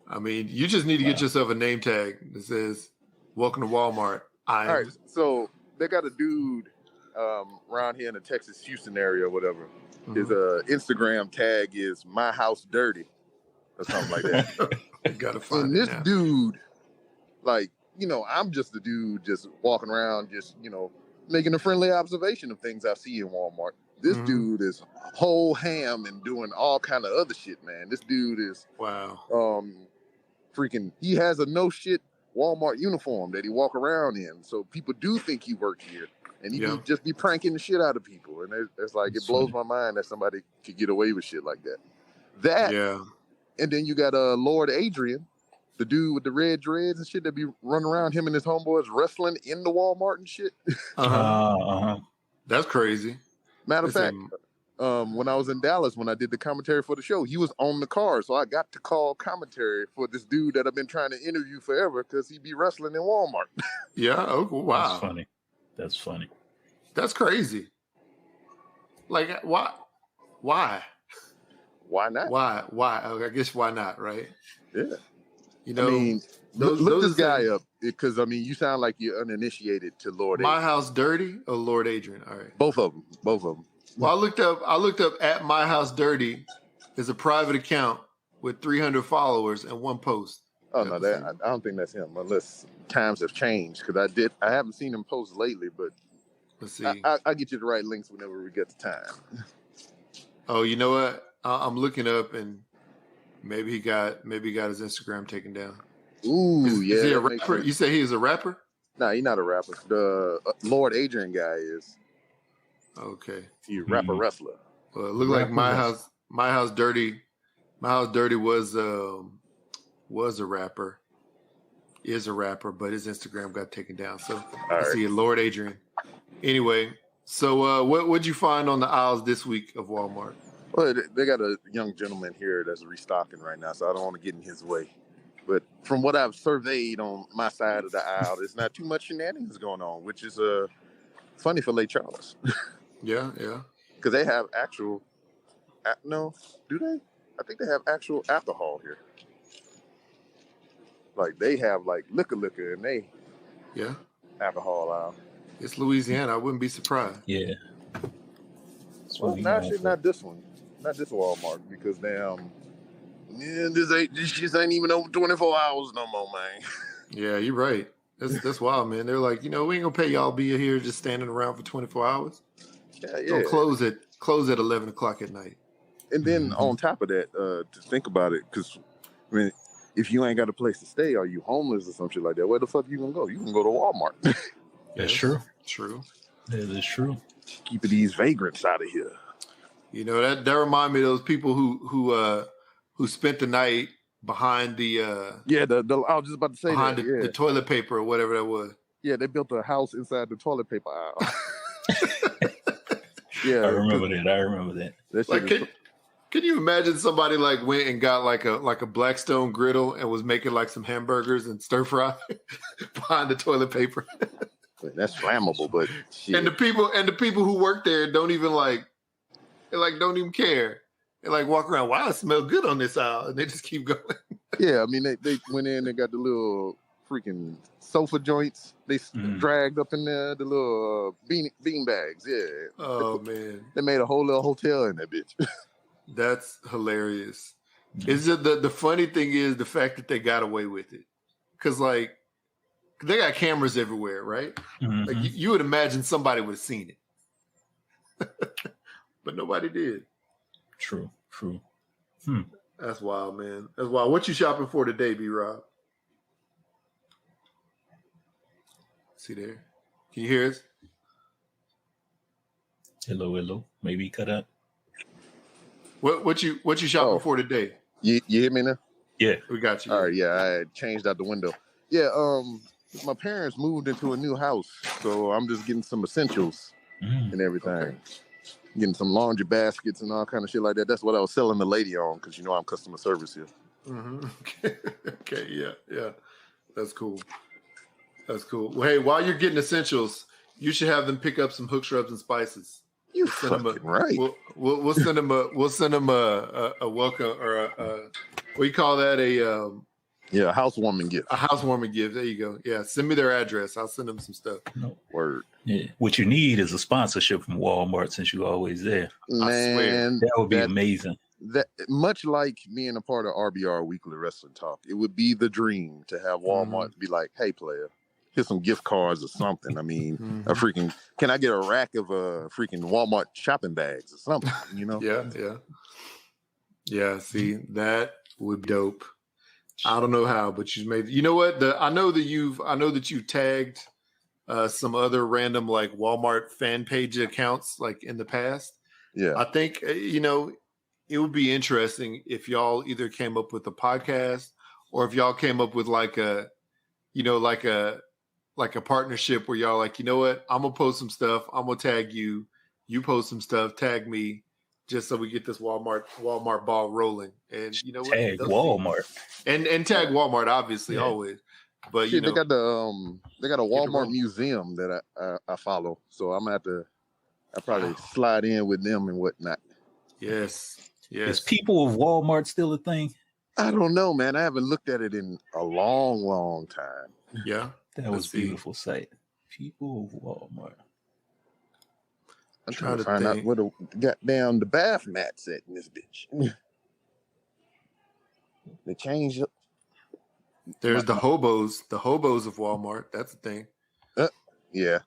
I mean, you just need to get yourself a name tag that says "Welcome to Walmart." All right, so they got a dude around here in the Texas, Houston area or whatever. His Instagram tag is "My House Dirty" or something like that. You gotta find And it this now. dude, like, I'm just a dude just walking around, just making a friendly observation of things I see in Walmart. This dude is whole ham and doing all kind of other shit, man. This dude is freaking. He has a no shit Walmart uniform that he walk around in, so people do think he worked here, and he just be pranking the shit out of people, and it's like it blows my mind that somebody could get away with shit like that. And then you got Lord Adrian, the dude with the red dreads and shit that be running around, him and his homeboys wrestling in the Walmart and shit. That's crazy. Matter of fact, when I was in Dallas, when I did the commentary for the show, he was on the car, so I got to call commentary for this dude that I've been trying to interview forever because he be wrestling in Walmart. Oh, wow. That's funny. That's funny. That's crazy. Like, why? Why not? Why? I guess why not, right? Yeah. You know, I mean, look this guy up, because, I mean, you sound like you're uninitiated to Lord My Adrian. House Dirty or Lord Adrian? All right. Both of them. Well, I looked up at My House Dirty is a private account with 300 followers and one post. Oh, no, I don't think that's him, unless times have changed, because I haven't seen him post lately, but let's see. I'll get you the right links whenever we get the time. Oh, you know what? I'm looking up, and maybe he got his Instagram taken down. Ooh, Is he a rapper? You say he is a rapper? No, he's not a rapper. The Lord Adrian guy is. Okay. He's a rapper wrestler. Well, it looked like My House Dirty was a rapper. Is a rapper, but his Instagram got taken down. So I see Lord Adrian. Anyway, so what'd you find on the aisles this week of Walmart? Well, they got a young gentleman here that's restocking right now, so I don't want to get in his way. But from what I've surveyed on my side of the aisle, there's not too much shenanigans going on, which is funny for Lake Charles. Yeah. Because they have actual, no, do they? I think they have actual alcohol here. Like they have like liquor and they alcohol aisle. It's Louisiana. I wouldn't be surprised. Yeah. Well, actually, not this one. Not this Walmart, because this shit ain't even over 24 hours no more, man. Yeah, you're right. That's wild, man. They're like, we ain't gonna pay y'all be here just standing around for 24 hours. Yeah. Don't close at 11 o'clock at night. And then on top of that, to think about it, because I mean, if you ain't got a place to stay, are you homeless or some shit like that? Where the fuck you gonna go? You can go to Walmart. That's true. True. That is true. Keeping these vagrants out of here. You know, that remind me of those people who spent the night behind the I was just about to say behind that. the toilet paper or whatever that was. Yeah, they built a house inside the toilet paper aisle. Yeah, I remember that. Like, can you imagine somebody like went and got like a Blackstone griddle and was making like some hamburgers and stir fry behind the toilet paper? That's flammable, but shit. And the people who work there don't even don't even care. They like walk around, wow, it smells good on this aisle, and they just keep going. Yeah, I mean they went in, they got the little freaking sofa joints. They dragged up in there, the little bean bags. Yeah. Oh man. They made a whole little hotel in that bitch. That's hilarious. Is it the funny thing is the fact that they got away with it. Cause like they got cameras everywhere, right? Mm-hmm. Like you would imagine somebody would have seen it. But nobody did. True. That's wild, man. That's wild. What you shopping for today, B-Rob? See there? Can you hear us? Hello. Maybe he cut out. What you shopping for today? You hear me now? Yeah, we got you. All right, yeah, I changed out the window. Yeah, my parents moved into a new house, so I'm just getting some essentials and everything. Okay. Getting some laundry baskets and all kind of shit like that. That's what I was selling the lady on, because I'm customer service here. Mm-hmm. Okay, yeah. That's cool. Well, hey, while you're getting essentials, you should have them pick up some hook shrubs and spices. You fucking right. We'll send them a welcome or a what do you call that? A housewarming gift. A housewarming gift. There you go. Yeah, send me their address. I'll send them some stuff. No. Word. Yeah. What you need is a sponsorship from Walmart, since you're always there. Man, I swear. That would be amazing. That much like being a part of RBR Weekly Wrestling Talk, it would be the dream to have Walmart be like, "Hey, player, hit some gift cards or something. I mean, a freaking, can I get a rack of freaking Walmart shopping bags or something, you know? Yeah, see, that would be dope. I don't know how, but you made, you know what? I know that you tagged some other random like Walmart fan page accounts like in the past. Yeah. I think, it would be interesting if y'all either came up with a podcast or if y'all came up with like a partnership where y'all like, you know what? I'm going to post some stuff. I'm going to tag you. You post some stuff, tag me, just so we get this Walmart ball rolling. And you know what? Tag Walmart. And tag Walmart, obviously, always. But they got a Walmart museum that I follow. So I'm gonna have to probably slide in with them and whatnot. Yes. Is People of Walmart still a thing? I don't know, man. I haven't looked at it in a long, long time. Yeah. That was a beautiful site. People of Walmart. I'm trying to find out where the bath mats at in this bitch. They changed it. There's the hobos of Walmart. That's the thing. Yeah.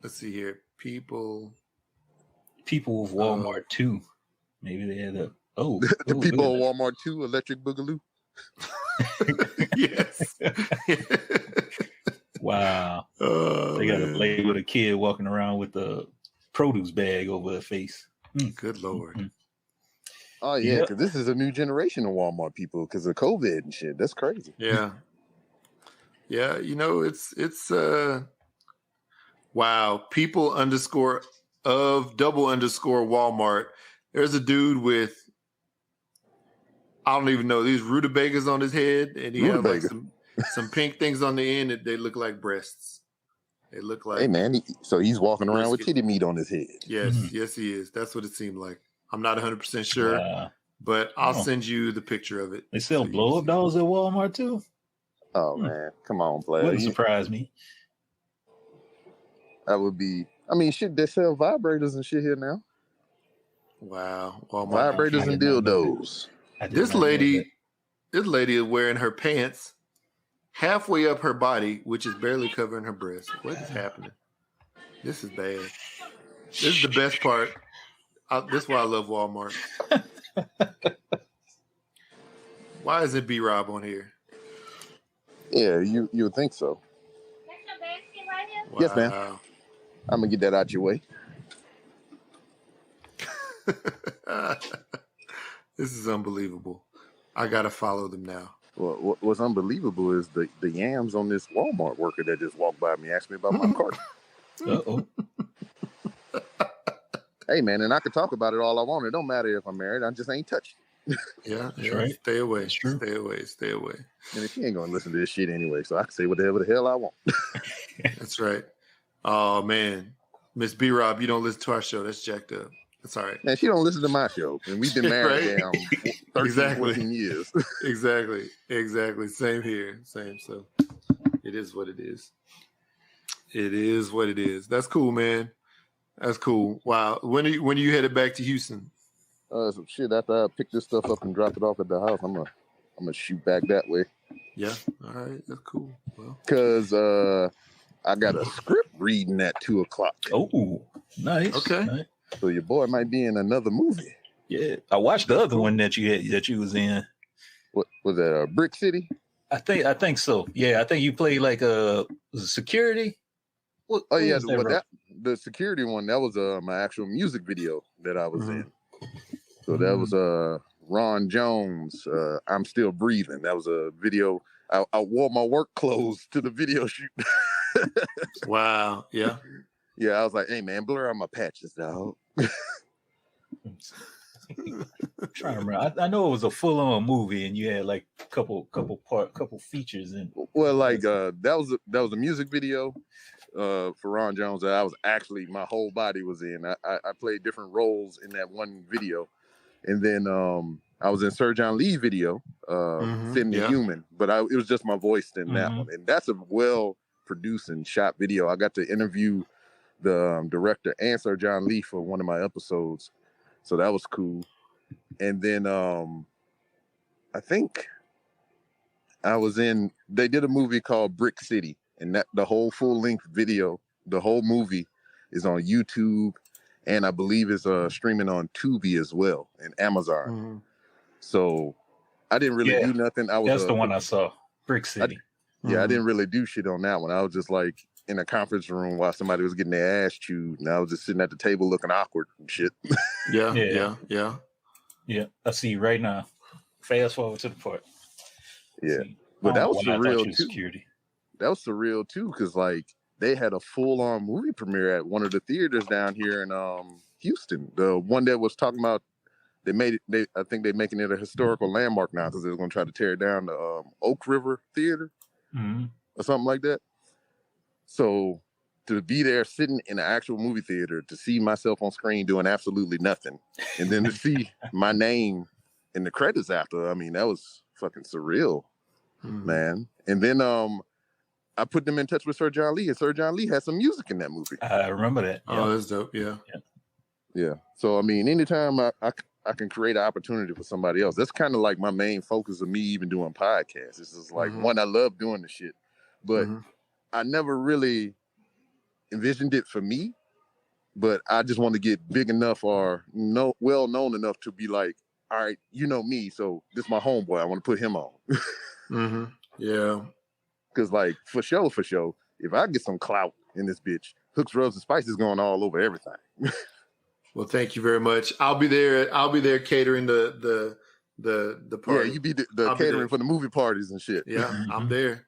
Let's see here. People of Walmart 2. Maybe they had the People of Walmart 2 Electric Boogaloo. Yes. Wow. They got a lady with a kid walking around with the produce bag over her face. Good Lord. Mm-hmm. Oh yeah, because this is a new generation of Walmart people because of COVID and shit. That's crazy. Yeah. Yeah, it's wow. People _ of _ Walmart. There's a dude with, I don't even know, these rutabagas on his head, and he has like some pink things on the end that they look like breasts. They look like, hey man, so he's walking around with titty meat on his head. Yes, yes he is. That's what it seemed like. I'm not 100% sure, but I'll send you the picture of it. They sell blow-up dolls at Walmart too? Oh man, come on, player. Wouldn't surprise me. That would be, I mean, shit, they sell vibrators and shit here now. Wow. Walmart. Vibrators and dildos. This lady is wearing her pants halfway up her body, which is barely covering her breast. What is happening? This is bad. This is the best part. This is why I love Walmart. Why is it B-Rob on here? Yeah, you would think so. Wow. Yes, ma'am. I'm going to get that out your way. This is unbelievable. I got to follow them now. Well, what's unbelievable is the yams on this Walmart worker that just walked by me, asked me about my cart. Uh-oh. Hey, man, and I could talk about it all I want. It don't matter if I'm married. I just ain't touched. Yeah, that's right. Stay away. That's true. Stay away. And she ain't going to listen to this shit anyway, so I can say whatever the hell I want. That's right. Oh, man. Miss B-Rob, you don't listen to our show. That's jacked up. That's all right. Man, she don't listen to my show. And we've been married down 13, 14 years. Exactly. Same here. Same. So it is what it is. It is what it is. That's cool, man. That's cool. Wow. When are you headed back to Houston? Some shit after I pick this stuff up and drop it off at the house, I'm gonna shoot back that way. Yeah. All right. That's cool. Well, because I got a script reading at 2:00. Oh, nice. Okay. Nice. So your boy might be in another movie. Yeah, I watched the other one that you was in. What was that? Brick City? I think so. Yeah, I think you played like was it security. The security one, that was my actual music video that I was in. So that was Ron Jones. I'm Still Breathing. That was a video. I wore my work clothes to the video shoot. Wow. Yeah. Yeah, I was like, hey man, blur out my patches, dog. I'm trying to remember. I know it was a full-on movie, and you had like a couple features in. Well, like that was a music video for Ron Jones that I was actually, my whole body was in. I played different roles in that one video, and then I was in Sir John Lee video, Fitting the Human, but it was just my voice in that one, and that's a well-produced and shot video. I got to interview the director and Sir John Lee for one of my episodes, so that was cool. And then I think I was in, they did a movie called Brick City, and that the whole full length video, the whole movie, is on YouTube, and I believe it's streaming on Tubi as well and Amazon. Mhm. So I didn't really do nothing. That's the one I saw. Brick City. I didn't really do shit on that one. I was just like in a conference room while somebody was getting their ass chewed, and I was just sitting at the table looking awkward and shit. Yeah. Yeah, I see you right now. Fast forward to the part. Yeah, See, but that was when I thought you surreal was too. security. That was surreal too, because like they had a full-on movie premiere at one of the theaters down here in Houston. The one that was talking about I think they're making it a historical landmark now because they're going to try to tear down the Oak River Theater or something like that. So to be there sitting in an actual movie theater, to see myself on screen doing absolutely nothing, and then to see my name in the credits after, I mean, that was fucking surreal, man. And then I put them in touch with Sir John Lee, and Sir John Lee had some music in that movie. I remember that. Oh, that's dope. Yeah. So I mean, anytime I can create an opportunity for somebody else, that's kind of like my main focus of me even doing podcasts. It's just like one, I love doing the shit, but I never really envisioned it for me. But I just want to get big enough or well known enough to be like, all right, you know me, so this is my homeboy. I want to put him on. Yeah. Because like for sure, if I get some clout in this bitch, Hooks, Rubs, and Spices going all over everything. Well, thank you very much. I'll be there catering the party. Yeah, you be the catering for the movie parties and shit. Yeah, I'm there,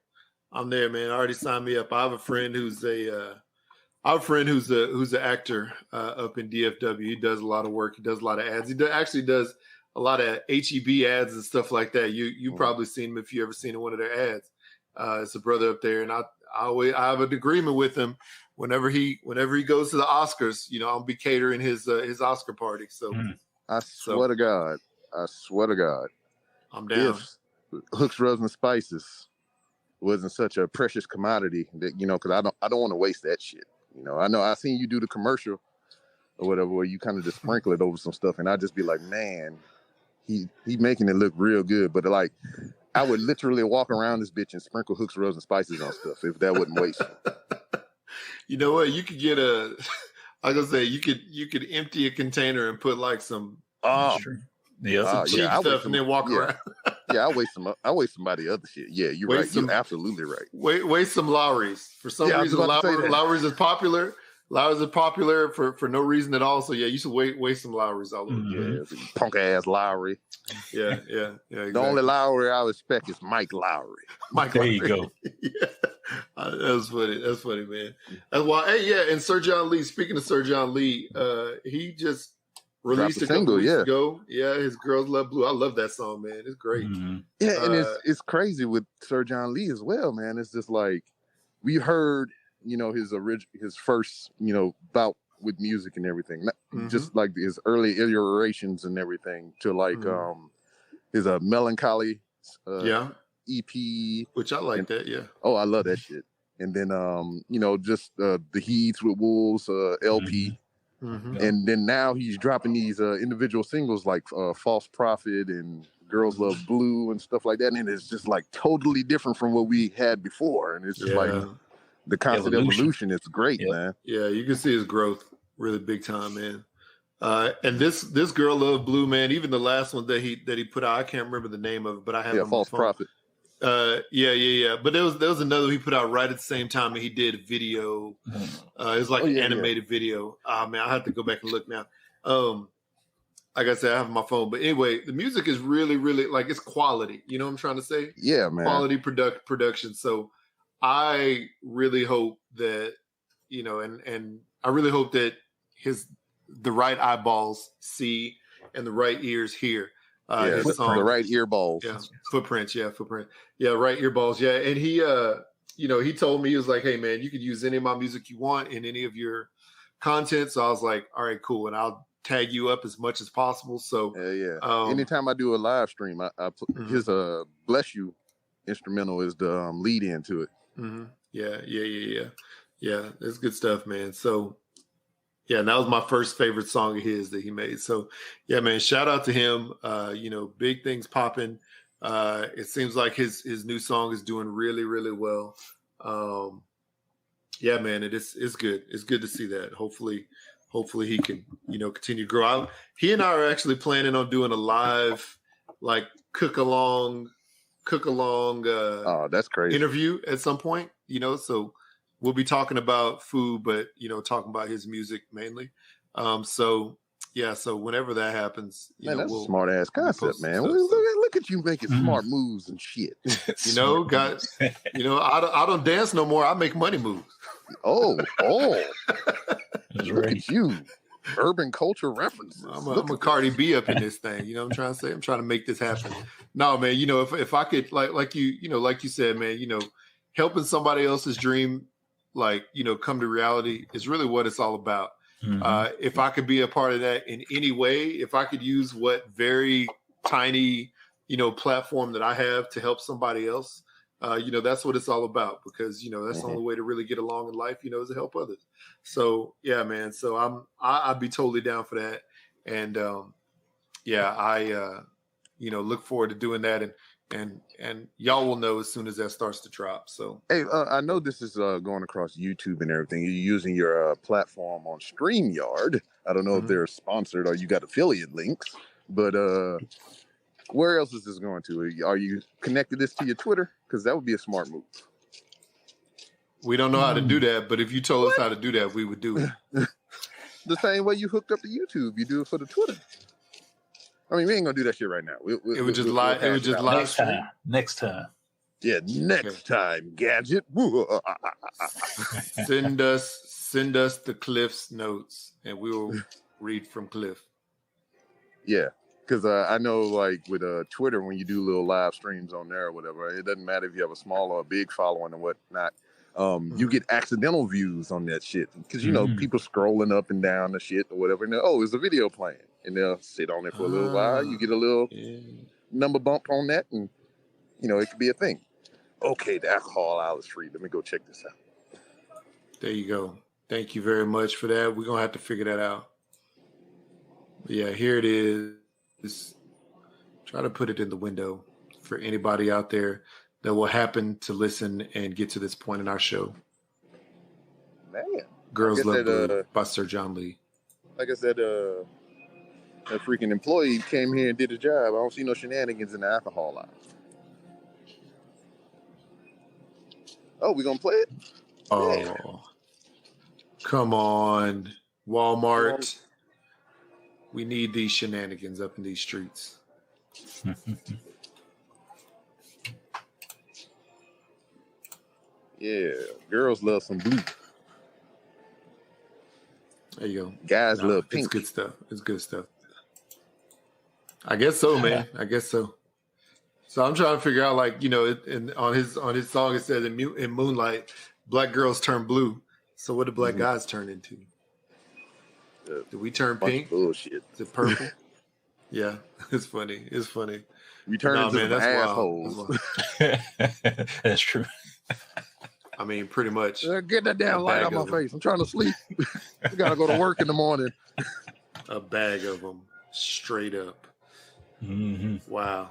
man. I already signed me up. I have a friend who's an actor up in DFW. He does a lot of work. He does a lot of ads. He actually does a lot of HEB ads and stuff like that. You probably seen him if you ever seen one of their ads. It's a brother up there, and I have an agreement with him. Whenever he goes to the Oscars, you know, I'll be catering his Oscar party. So I swear to God, I'm down. If Hooks, Rubs, and Spices wasn't such a precious commodity that, you know, because I don't want to waste that shit. You know, I seen you do the commercial or whatever where you kind of just sprinkle it over some stuff, and I just be like, man, he making it look real good. But like, I would literally walk around this bitch and sprinkle Hooks, Rubs, and Spices on stuff if that wouldn't waste. You know what? You could get I was gonna say you could empty a container and put like some cheap stuff and then walk around. I waste somebody other shit. Yeah, you're right. You're absolutely right. Waste some Lowry's. For some reason, Lowry's is popular. Lowry's is popular for no reason at all. So yeah, you should waste some Lowry's all over. Yeah, punk ass Lowry. Yeah. Exactly. The only Lowry I respect is Mike Lowry. There you go. Yeah. That's funny, man. That's why. Hey, yeah. And Sir John Lee. Speaking of Sir John Lee, he just released a couple weeks ago. Yeah, his Girls Love Blue. I love that song, man. It's great. Yeah, and it's crazy with Sir John Lee as well, man. It's just like we heard, you know, his first, you know, bout with music and everything, just like his early iterations and everything to like his melancholy EP, which I like that. Yeah. Oh, I love that shit. And then you know, just the Heats with Wolves LP. And then now he's dropping these individual singles like False Prophet and Girls Love Blue and stuff like that. And it's just like totally different from what we had before. And it's just like the constant evolution. It's great, man. Yeah, you can see his growth really big time, man. And this Girl Love Blue, man, even the last one that he put out, I can't remember the name of it, but I have False Prophet. Yeah. But there was another he put out right at the same time, and he did a video. It was like an animated video. Man, I have to go back and look now. Like I said, I have my phone, but anyway, the music is really, really like it's quality. You know what I'm trying to say? Yeah, man. Quality production. So I really hope that, you know, and I really hope that the right eyeballs see and the right ears hear. The right ear balls. Yeah, footprint. Yeah, right ear balls. Yeah, and he, you know, he told me, he was like, "Hey, man, you could use any of my music you want in any of your content." So I was like, "All right, cool," and I'll tag you up as much as possible. So anytime I do a live stream, I put his "Bless You" instrumental is the lead into it. Yeah. It's good stuff, man. So. Yeah, and that was my first favorite song of his that he made. So, yeah, man, shout out to him. You know, big things popping. It seems like his new song is doing really, really well. Yeah, man, it's good. It's good to see that. Hopefully he can, continue to grow out. He and I are actually planning on doing a live, like cook along Oh, that's crazy. interview at some point, so we'll be talking about food, but talking about his music mainly. So whenever that happens, Man, that's we'll, a smart ass concept, man. stuff, Look at you making smart moves and shit. guys, I don't dance no more. I make money moves. Oh, That's look right. at you. Urban culture references. I'm a Cardi B up in this thing. You know what I'm trying to say? I'm trying to make this happen. No, man, if I could like you said, man, helping somebody else's dream, come to reality is really what it's all about. Mm-hmm. If I could be a part of that in any way, if I could use what very tiny, platform that I have to help somebody else, that's what it's all about, because, that's the only way to really get along in life, is to help others. So, yeah, man. So I'd be totally down for that. And, I look forward to doing that. And y'all will know as soon as that starts to drop. So, Hey, I know this is going across YouTube and everything. You're using your platform on StreamYard. I don't know if they're sponsored or you got affiliate links, but where else is this going to? Are you connected this to your Twitter? Because that would be a smart move. we don't know how to do that, but if you told us how to do that, we would do it. The same way you hooked up to YouTube, you do it for the Twitter. I mean, we ain't gonna do that shit right now. It would just live. It would just live stream. Next time. Yeah, next time, Gadget. Send us the Cliff's notes, and we will read from Cliff. Yeah, because I know, like with Twitter, when you do little live streams on there or whatever, it doesn't matter if you have a small or a big following and whatnot. You get accidental views on that shit because people scrolling up and down the shit or whatever, and there's a video playing, and they'll sit on it for a little while. You get a little number bump on that, and it could be a thing. Okay, the alcohol aisle is free. Let me go check this out. There you go. Thank you very much for that. We're gonna have to figure that out. Yeah, here it is. Try to put it in the window for anybody out there that will happen to listen and get to this point in our show. Man, Girls Love that, Blue by Sir John Lee. like I said, that freaking employee came here and did the job. I don't see no shenanigans in the alcohol aisle. Oh, we gonna play it? Oh, Yeah. come on, Walmart. We need these shenanigans up in these streets. Yeah, girls love some blue. There you go. Guys love pink. It's good stuff. It's good stuff. I guess so, man. I guess so. So I'm trying to figure out, on his song it says in Moonlight, black girls turn blue. So what do black guys turn into? Do we turn pink? Bullshit. Is it purple? Yeah, it's funny. It's funny. We turn into some assholes. That's true. I mean, pretty much. Get that damn light out my face. I'm trying to sleep. I gotta go to work in the morning. A bag of them, straight up. Mm-hmm. Wow.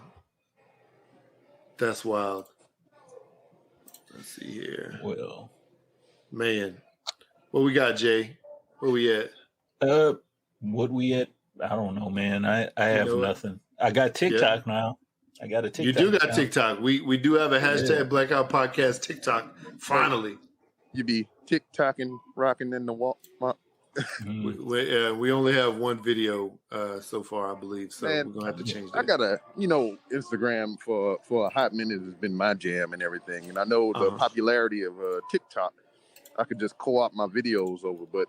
That's wild. Let's see here. Well, Man. What we got, Jay? Where we at? what we at? I don't know, man. I have know what? nothing. I got TikTok now. I got a TikTok. You do got account. TikTok. We do have a hashtag Blackout Podcast TikTok. Finally. You be tick-tocking, rocking in the wall. Mhm. We only have one video so far, I believe. So Man, we're gonna have to change that. I gotta, Instagram for a hot minute has been my jam and everything. And I know the popularity of TikTok, I could just co-op my videos over, but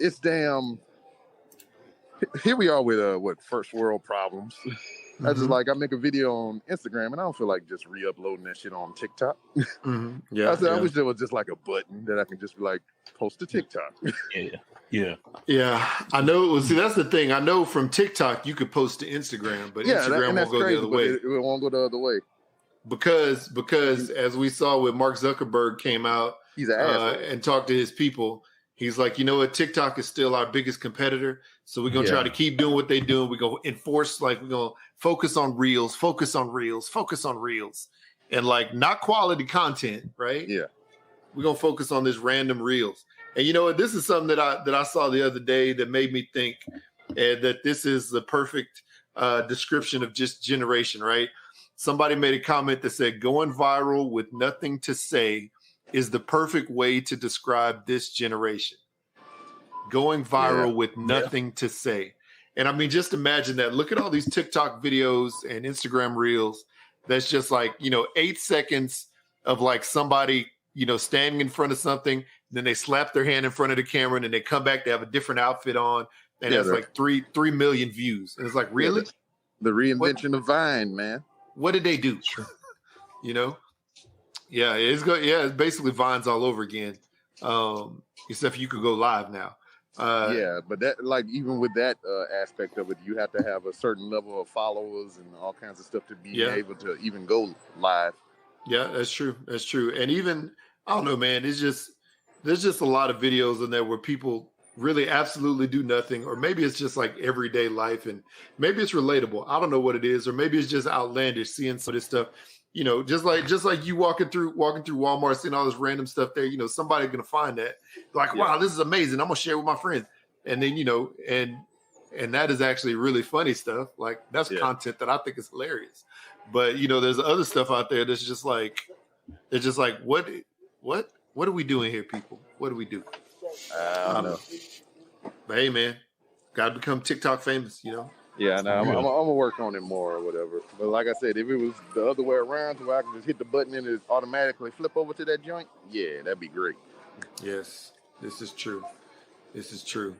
it's damn. Here we are with first world problems. I just I make a video on Instagram and I don't feel like just re-uploading that shit on TikTok. Yeah, I wish there was just like a button that I can just be like post to TikTok. Yeah. I know. Well, see, that's the thing. I know from TikTok you could post to Instagram, but Instagram won't go the other way. It won't go the other way Because as we saw when Mark Zuckerberg came out he's an asshole. and talked to his people, he's like, you know what? TikTok is still our biggest competitor. So we're going to try to keep doing what they do. We're going to enforce, we're going to focus on reels. and like not quality content, right? Yeah. We're gonna focus on this random reels. And you know what? This is something that I saw the other day that made me think that this is the perfect description of just generation, right? Somebody made a comment that said, going viral with nothing to say is the perfect way to describe this generation. Going viral with nothing to say. And I mean, just imagine that. Look at all these TikTok videos and Instagram reels. That's just like, 8 seconds of like somebody, standing in front of something. Then they slap their hand in front of the camera and then they come back. They have a different outfit on. And it's like 3 million views. And it's like, really? The reinvention of Vine, man. What did they do? Yeah, it's good. Yeah, it's basically Vines all over again. Except you could go live now. But that, like, even with that aspect of it, you have to have a certain level of followers and all kinds of stuff to be able to even go live. Yeah, that's true. That's true. And even, I don't know, man, there's just a lot of videos in there where people really absolutely do nothing, or maybe it's just like everyday life, and maybe it's relatable. I don't know what it is, or maybe it's just outlandish seeing some of this stuff. Just like you walking through Walmart, seeing all this random stuff there. Somebody's gonna find that, like, wow, this is amazing. I'm gonna share with my friends, and then and that is actually really funny stuff. Like that's content that I think is hilarious. But there's other stuff out there that's just like, what are we doing here, people? What do we do? I don't know. But hey, man, gotta become TikTok famous, Yeah, no, I'm gonna work on it more or whatever. But like I said, if it was the other way around, to where I can just hit the button and it automatically flip over to that joint, yeah, that'd be great. Yes, this is true. This is true,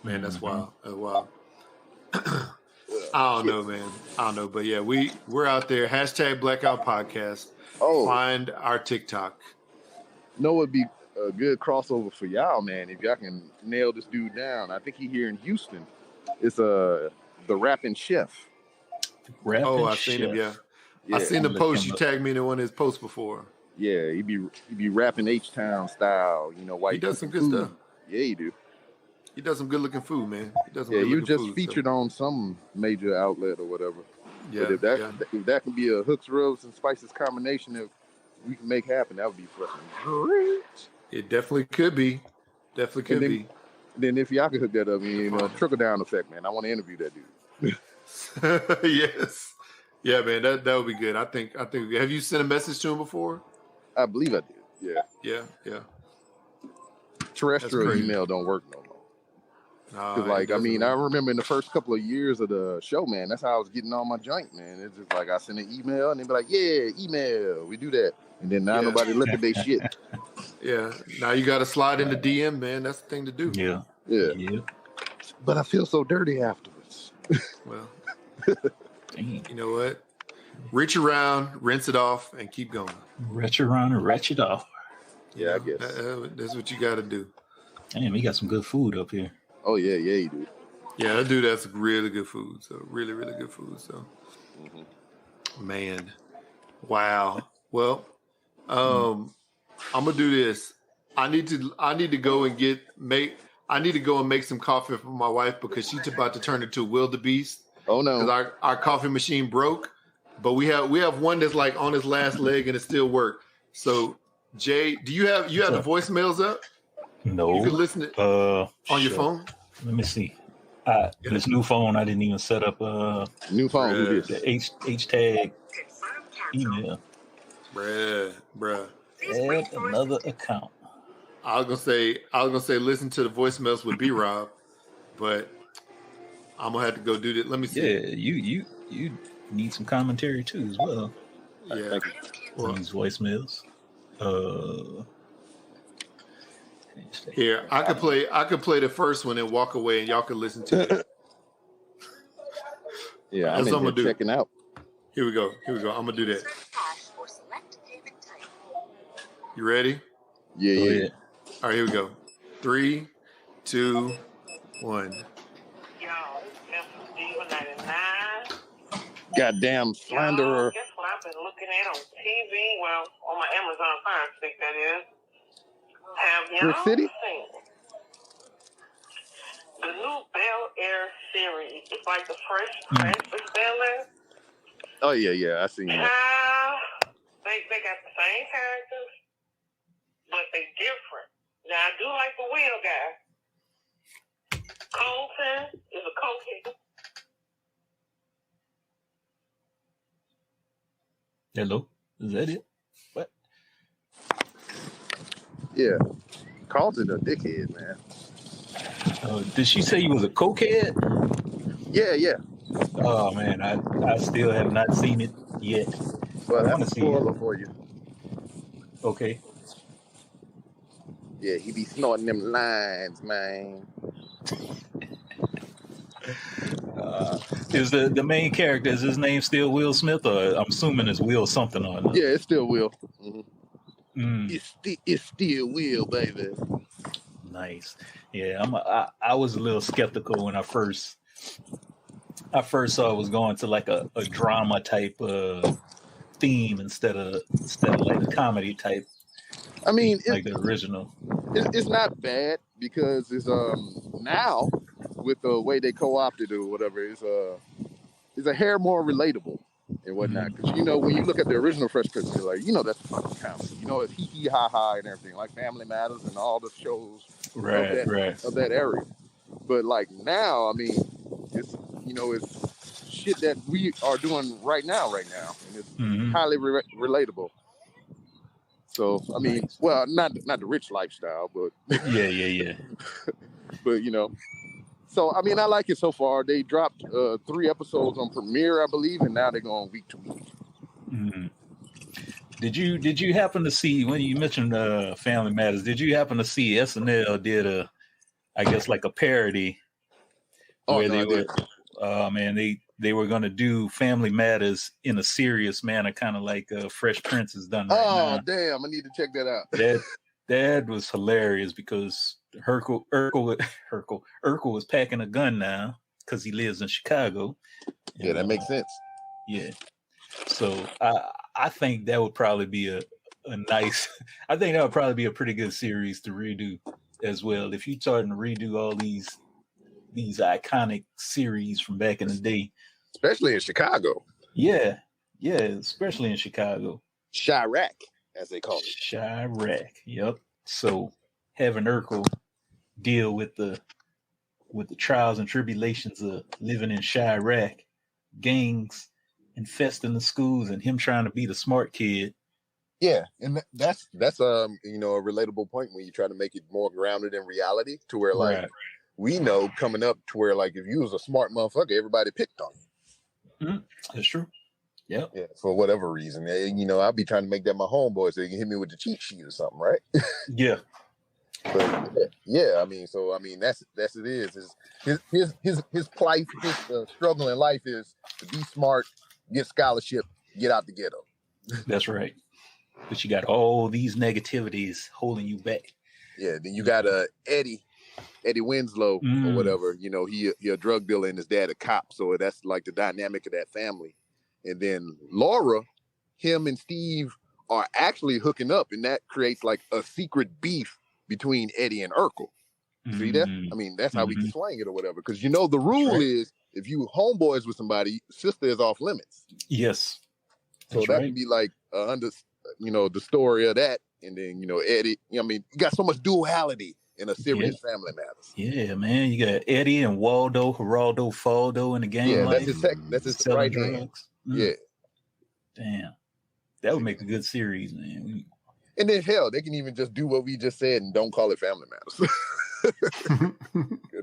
man. That's wild. That's wild. I don't know, man. I don't know, but yeah, we're out there. Hashtag Blackout Podcast. Find our TikTok. It'd be a good crossover for y'all, man. If y'all can nail this dude down, I think he here in Houston. It's the rapping chef. I've seen him. Yeah. I seen the post. You tagged me in one of his posts before. Yeah, he be rapping H-Town style. White. He does some good stuff. Yeah, he do. He does some good looking food, man. He was just featured on some major outlet or whatever. Yeah, but if that can be a hooks, rubs, and spices combination that we can make happen, that would be fucking great. It definitely could be. Then if y'all could hook that up, trickle down effect, man. I want to interview that dude. Yes. Yeah, man, that would be good. I think. Have you sent a message to him before? I believe I did. Yeah. Yeah. Terrestrial email don't work no more. I remember in the first couple of years of the show, man, that's how I was getting on my joint, man. It's just like I send an email and they'd be like, yeah, email, we do that. And then now nobody look at their shit. Yeah. Now you got to slide in the DM, man. That's the thing to do. Yeah. But I feel so dirty afterwards. Well, you know what? Reach around, rinse it off, and keep going. Reach around and retch it off. Yeah, I guess. That's what you got to do. Damn, he got some good food up here. Oh, yeah, you do. Yeah, that dude has really good food. So really, really good food. So, man, wow. Well, I'm gonna do this. I need to go and make some coffee for my wife because she's about to turn into a wildebeest. Oh no! Because our coffee machine broke, but we have one that's like on its last leg and it still works. So, Jay, do you have the voicemails up? No. You can listen to on your phone. Let me see. This new phone, I didn't even set up new phone. Who the Hashtag email. Bruh. Add another account. I was gonna say listen to the voicemails with B-Rob, but I'm gonna have to go do that. Let me see. Yeah, you need some commentary too as well. Yeah. These voicemails. Here, I could play the first one and walk away, and y'all can listen to it. Yeah, I'm gonna do. Checking out. Here we go. I'm gonna do that. You ready? Yeah. All right, here we go. 3, 2, 1. Goddamn slanderer. Guess what I've been looking at on TV? Well, on my Amazon Fire Stick, that is. Have y'all seen the new Bel Air series? It's like the Fresh Prince of Bel Air. Oh yeah, I seen that. They they got the same characters, but they different. Now I do like the wheel guy. Colton is a cokehead. Hello, is that it? What? Yeah. Carlton a dickhead, man. Did she say you was a cokehead? Yeah. Oh man, I still have not seen it yet. Well, I that's want a to see spoiler it. for you. Okay. Yeah, he be snorting them lines, man. Is the main character, is his name still Will Smith, or I'm assuming it's Will something or another? Yeah, it still will. Mm, It still will, baby. nice. Yeah, I was a little skeptical when I first saw it was going to like a drama type theme instead of like a comedy type. I mean, like the original. It's not bad because it's now with the way they co-opted or whatever, it's a hair more relatable and whatnot. Because when you look at the original Fresh Prince, you're like, that's fucking comedy. It's hee hee ha ha and everything, like Family Matters and all the shows of that area. But like now, I mean, it's it's shit that we are doing right now, and it's highly relatable. So I mean, well, not the rich lifestyle, but yeah. But so I mean, I like it so far. They dropped 3 episodes on Premiere, I believe, and now they're going week to week. Mm-hmm. Did you happen to see, when you mentioned Family Matters? Did you happen to see SNL did I guess like a parody where they were going to do Family Matters in a serious manner, kind of like Fresh Prince has done right now. Oh damn! I need to check that out. That was hilarious because Urkel was packing a gun now because he lives in Chicago. Yeah, that makes sense. Yeah, so I think that would probably be a nice. I think that would probably be a pretty good series to redo as well. If you're starting to redo all these iconic series from back in the day, especially in Chicago. Yeah, especially in Chicago. Chirac, as they call it. Chirac. Yep. So having Urkel deal with the trials and tribulations of living in Chirac, gangs infesting the schools, and him trying to be the smart kid. Yeah, and that's a relatable point when you try to make it more grounded in reality, to where like we know coming up to where like if you was a smart motherfucker, everybody picked on you. Mm-hmm. That's true. Yep. Yeah, for whatever reason. I'll be trying to make that my homeboy so they can hit me with the cheat sheet or something, right? Yeah. But yeah, I mean, that's it is. His plight, his struggle in life is to be smart, get scholarship, get out the ghetto. That's right. But you got all these negativities holding you back. Yeah, then you got Eddie Winslow or whatever. He a drug dealer and his dad a cop, so that's like the dynamic of that family. And then Laura, him and Steve are actually hooking up, and that creates like a secret beef between Eddie and Urkel. See that? I mean, that's how we can swing it or whatever. Because the rule is if you homeboys with somebody, sister is off limits. Yes. So that can be like the story of that. And then, Eddie, you got so much duality in a serious Family Matters. Yeah, man. You got Eddie and Waldo, Geraldo, Faldo in the game. Yeah, that's his right hand. Yeah. Damn. That would make a good series, man. And then hell, they can even just do what we just said and don't call it Family Matters.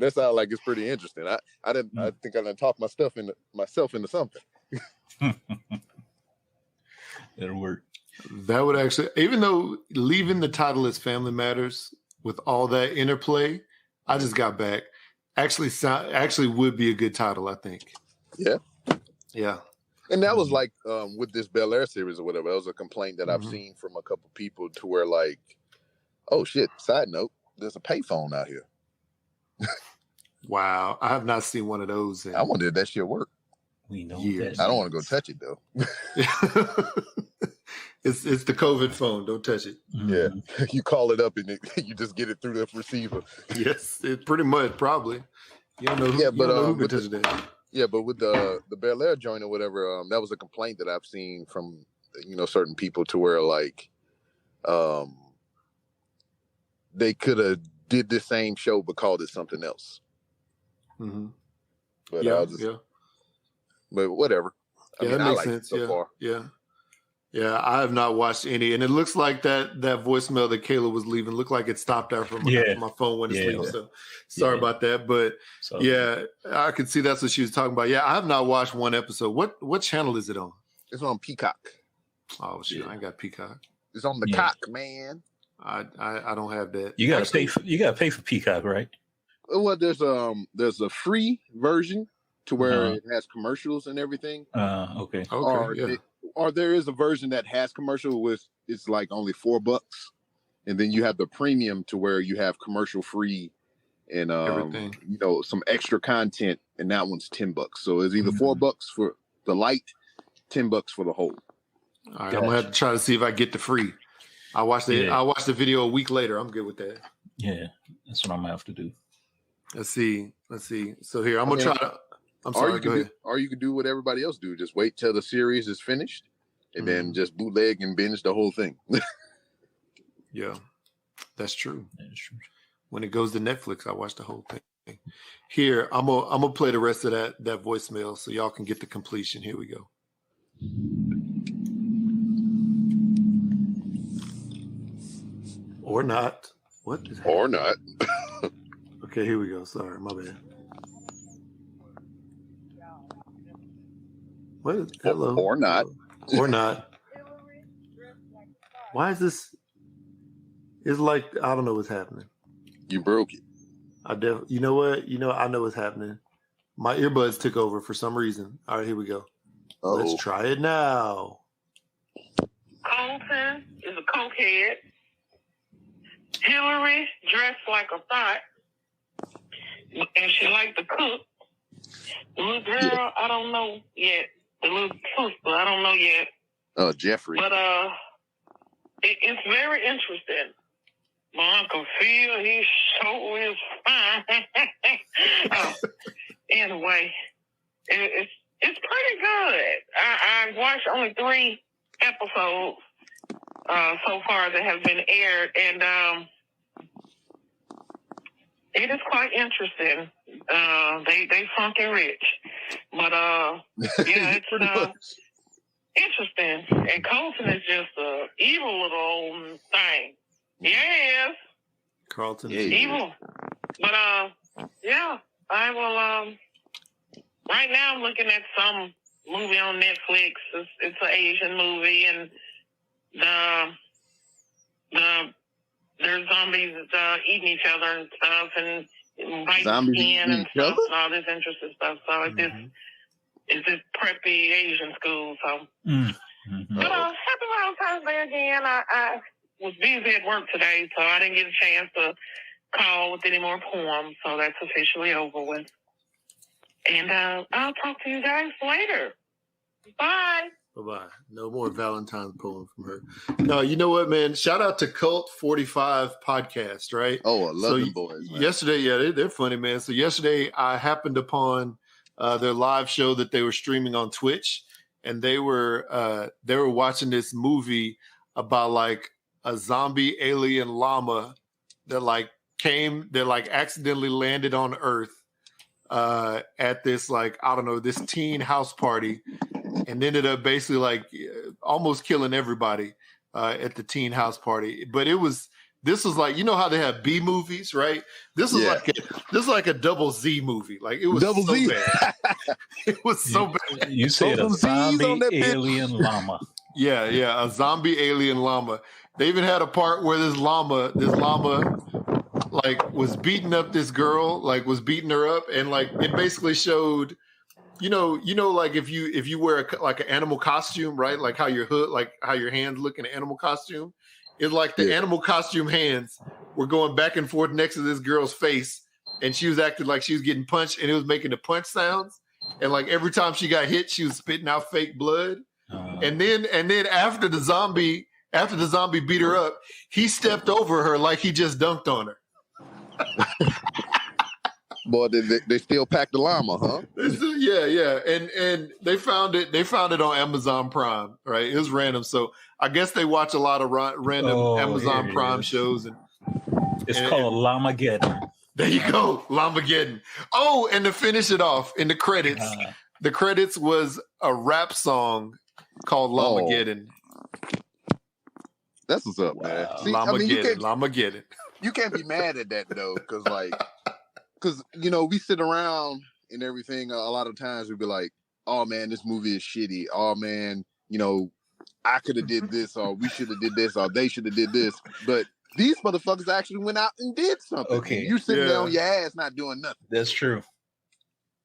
That sounds like it's pretty interesting. I think I done talked myself into something. That'll work. That would actually, even though leaving the title as Family Matters with all that interplay, I just got back. Actually would be a good title, I think. Yeah. Yeah. And that was like with this Bel Air series or whatever, that was a complaint that I've seen from a couple people to where like, oh shit, side note, there's a payphone out here. Wow. I have not seen one of those. I wonder if that shit work. We know years. I don't want to go touch it though. It's the COVID phone. Don't touch it. Yeah. You call it up and you just get it through the receiver. Yes. It pretty much probably. You don't know who can touch that. Yeah, but with the Bel Air joint or whatever, that was a complaint that I've seen from certain people to where like they could have did the same show but called it something else. Mm-hmm. But Yeah. But whatever. I mean, That I makes like sense. it so far. Yeah, I have not watched any, and it looks like that voicemail that Kayla was leaving looked like it stopped after my phone went to sleep. So sorry about that, but I could see that's what she was talking about. Yeah, I have not watched one episode. What channel is it on? It's on Peacock. Oh shit, I ain't got Peacock. It's on the cock, man. I don't have that. You gotta pay. You gotta pay for Peacock, right? Well, there's a free version to where it has commercials and everything. Okay. Or there is a version that has commercial with it's like only $4, and then you have the premium to where you have commercial free and everything. Some extra content, and that one's $10. So it's either $4 for the light, $10 for the whole. All right, I'm gonna have to try to see if I get the free. I watched the video a week later. I'm good with that. Yeah, that's what I'm gonna have to do. Let's see. So here, I'm gonna try to. I'm sorry. Go ahead. Or you can do what everybody else do. Just wait till the series is finished, and then just bootleg and binge the whole thing. Yeah, that's true. When it goes to Netflix, I watch the whole thing. Here, I'm gonna play the rest of that voicemail so y'all can get the completion. Here we go. Or not. What? Or not. Okay, here we go. Sorry, my bad. What is, hello? Or not. Or not. Why is this? It's like, I don't know what's happening. You broke it. You know what? I know what's happening. My earbuds took over for some reason. All right, here we go. Uh-oh. Let's try it now. Colton is a cokehead. Hillary dressed like a thought, and she liked to cook. The little girl, I don't know yet. The little sister, I don't know yet. Jeffrey. But it's very interesting. My Uncle Phil, he sure is fine. Anyway, it's pretty good. I watched only 3 episodes so far that have been aired, and it is quite interesting. They funky rich, but yeah, it's interesting. And Colton is just a evil little old thing. Yes, Carlton is evil. But yeah, I will. Right now, I'm looking at some movie on Netflix. It's an Asian movie, and there's zombies eating each other and stuff, and biting skin and stuff, and all this interesting stuff. So it's this preppy Asian school. So, but happy Valentine's Day again. I was busy at work today, so I didn't get a chance to call with any more poems. So that's officially over with. And I'll talk to you guys later. Bye. Bye-bye. No more Valentine's poem from her. No, you know what, man? Shout out to Cult 45 podcast, right? Oh, I love them boys, man. Yesterday, they're funny, man. So yesterday I happened upon their live show that they were streaming on Twitch, and they were watching this movie about like a zombie alien llama that accidentally landed on Earth at this this teen house party, and ended up basically almost killing everybody at the teen house party. But this was like, you know how they have B movies, right? This is like a double Z movie. Like it was double so Z. Bad. It was so bad. You said a zombie alien llama. Yeah, a zombie alien llama. They even had a part where this llama was beating up this girl, was beating her up, and it basically showed, you know, like if you wear an animal costume, right? Like how your hood, like how your hands look in an animal costume. It's like the animal costume hands were going back and forth next to this girl's face, and she was acting like she was getting punched, and it was making the punch sounds. And every time she got hit, she was spitting out fake blood. And then after the zombie beat her up, he stepped over her like he just dunked on her. Boy, they still pack the llama, huh? Yeah. And they found it on Amazon Prime, right? It was random. So I guess they watch a lot of random Amazon Prime shows. And it's called Llamageddon. There you go, Llamageddon. Oh, and to finish it off, in the credits, the credits was a rap song called Llamageddon. That's what's up, man. See, Llamageddon. You can't be mad at that though, because we sit around and everything. A lot of times we'd be like, "Oh man, this movie is shitty. Oh man, I could have did this, or we should have did this, or they should have did this." But these motherfuckers actually went out and did something. Okay, you sitting there on your ass not doing nothing. That's true.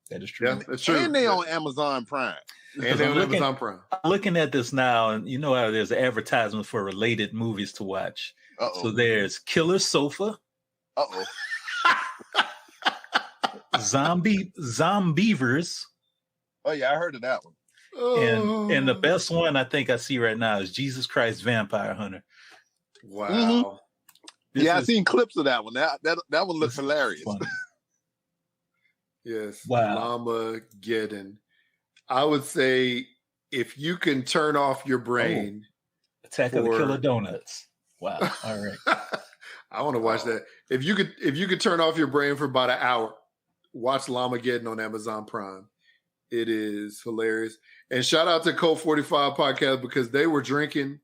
That is true. Yeah, that's true. And they on Amazon Prime. And they're on Amazon Prime. I'm looking at this now, and how there's advertisements for related movies to watch. Uh-oh. So there's Killer Sofa. Uh-oh. Zombievers. Oh yeah, I heard of that one. And the best one I think I see right now is Jesus Christ Vampire Hunter. Wow. Mm-hmm. I've seen clips of that one. That one looks hilarious. Yes. Wow. Llamageddon. I would say if you can turn off your brain. Attack of the Killer Donuts. Wow. All right. I want to watch that. If you could turn off your brain for about an hour, watch Llamageddon on Amazon Prime. It is hilarious. And shout out to Code 45 Podcast because they were drinking.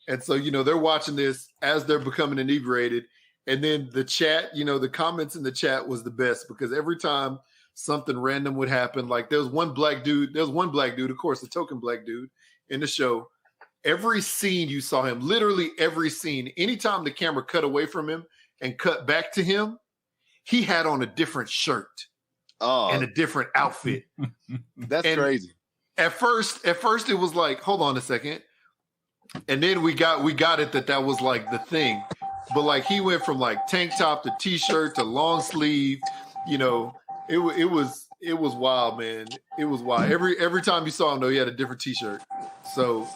And so, they're watching this as they're becoming inebriated. And then the chat, the comments in the chat was the best because every time something random would happen, like there's one black dude, of course, the token black dude in the show. Every scene you saw him, literally every scene, anytime the camera cut away from him and cut back to him, he had on a different shirt and a different outfit. That's crazy. At first it was like, hold on a second. And then we got it that was like the thing. But like he went from like tank top to t-shirt to long sleeve, it was wild, man. It was wild. Every time you saw him though, he had a different t-shirt. So